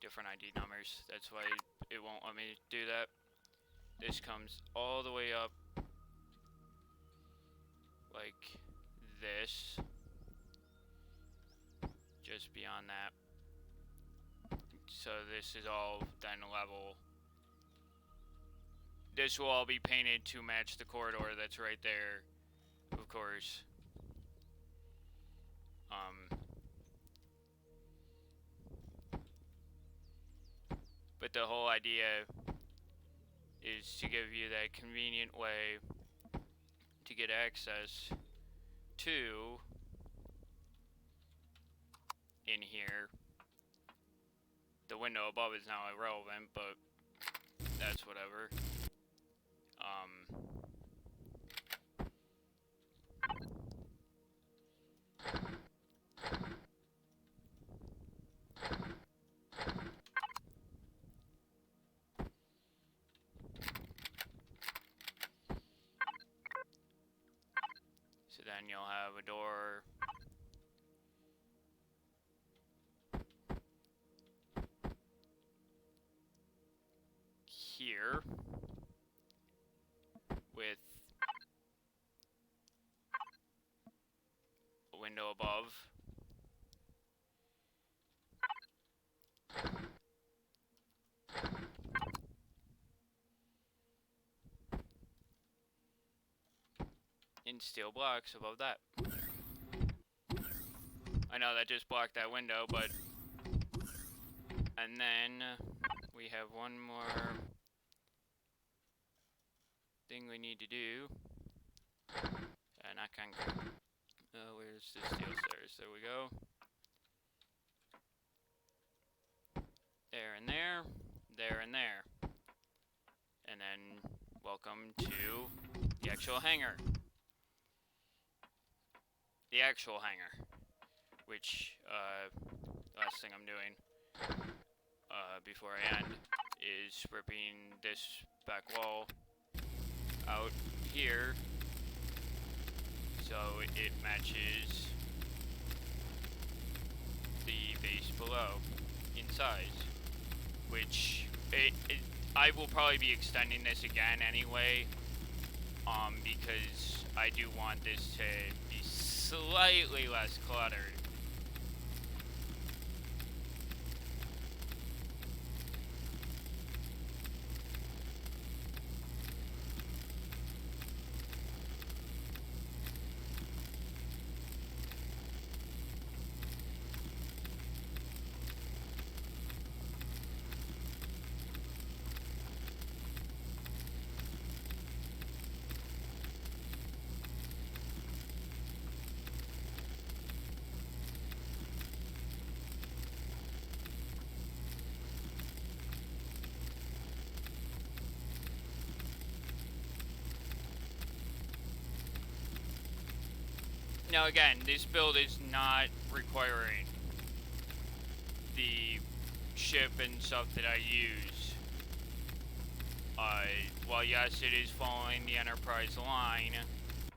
Different ID numbers. That's why it won't let me do that. This comes all the way up. Like this, just beyond that. So this is all then level. This will all be painted to match the corridor that's right there, of course. But the whole idea is to give you that convenient way to get access to in here. The window above is now irrelevant, but that's whatever. So then you'll have a door here with a window above. In steel blocks above that. I know that just blocked that window, but... And then we have one more thing we need to do. Not concrete. Where's the steel stairs? There we go. There and there. There and there. And then, welcome to the actual hangar. The actual hangar. Which, last thing I'm doing, before I end, is ripping this back wall out here, so it matches the base below in size, which I will probably be extending this again anyway, because I do want this to be slightly less cluttered. Now again, this build is not requiring the ship and stuff that I use. While yes, it is following the Enterprise line,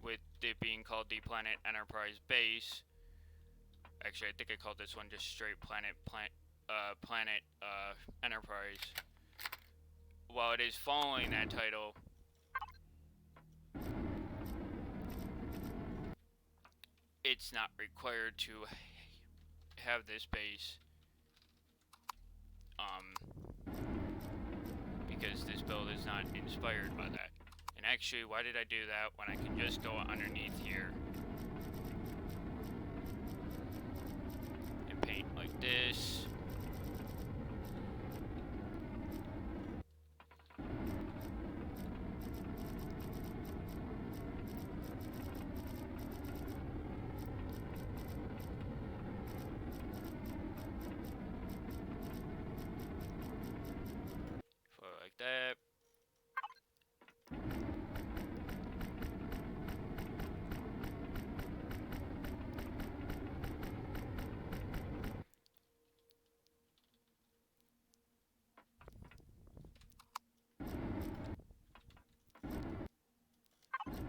with it being called the Planet Enterprise Base. Actually, I think I called this one just straight Planet Enterprise. While it is following that title, it's not required to have this base, because this build is not inspired by that. And actually, why did I do that when I can just go underneath here and paint like this? That.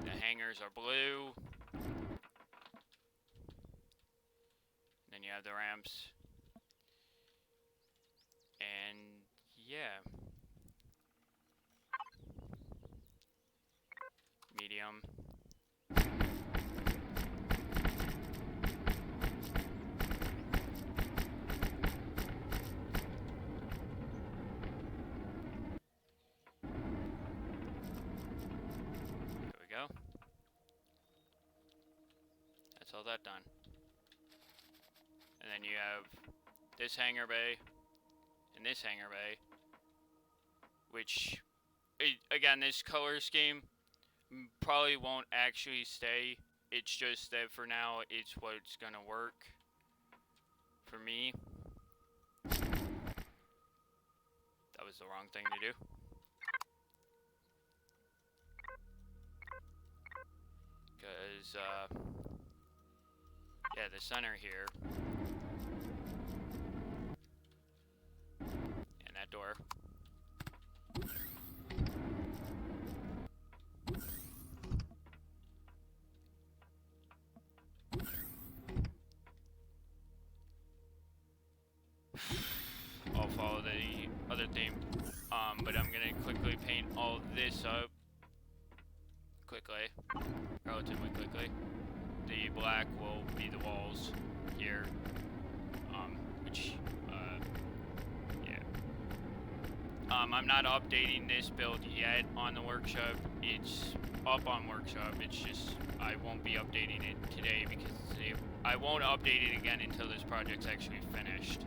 The hangers are blue. Then you have the ramps. And yeah. Medium. There we go. That's all that done. And then you have this hangar bay and this hangar bay, which, again, this color scheme probably won't actually stay. It's just that for now, it's what's gonna work for me. That was the wrong thing to do. Because, yeah, the center here. And that door. I'll follow the other theme, but I'm gonna quickly paint all this up relatively quickly. The black will be the walls here, which, yeah. I'm not updating this build yet on the workshop. It's up on workshop. It's just I won't be updating it today because I won't update it again until this project's actually finished.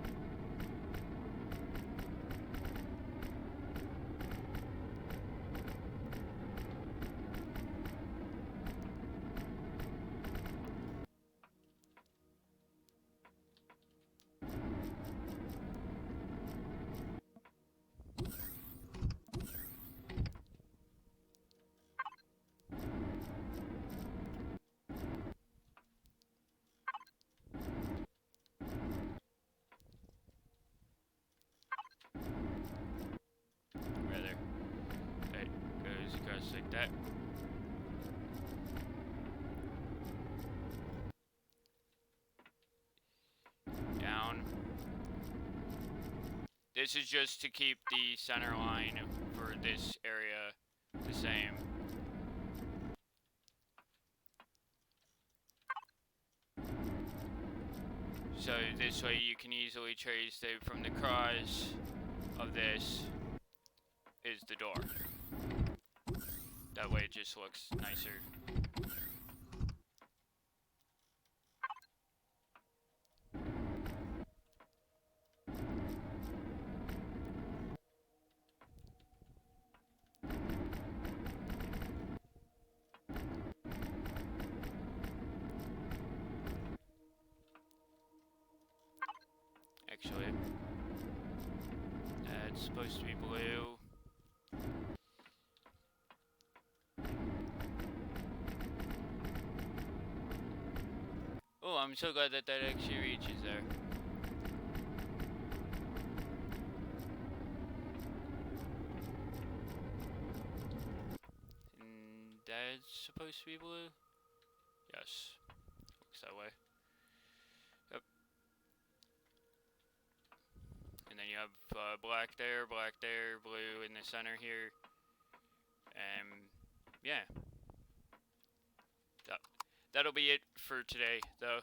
Rather, that goes across like that. Down. This is just to keep the center line for this area the same. So this way you can easily trace that from the cross of this is the door. That way it just looks nicer. Actually, that's supposed to be blue. Oh, I'm so glad that that actually reaches there. And that's supposed to be blue? Yes. Looks that way. Yep. And then you have black there, blue in the center here. Yeah. That'll be it for today, though.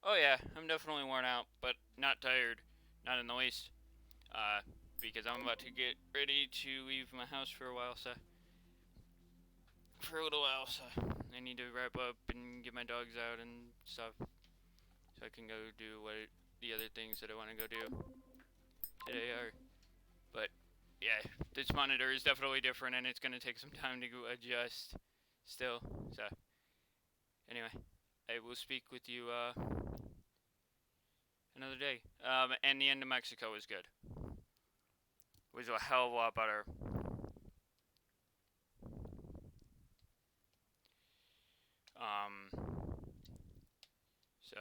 Oh yeah, I'm definitely worn out, but not tired. Not in the least. Because I'm about to get ready to leave my house for a while, so... For a little while, so... I need to wrap up and get my dogs out and stuff. So I can go do what the other things that I want to go do today are. But, yeah, this monitor is definitely different and it's going to take some time to adjust still. So, anyway, I will speak with you another day. And the end of Mexico was good. It was a hell of a lot better. So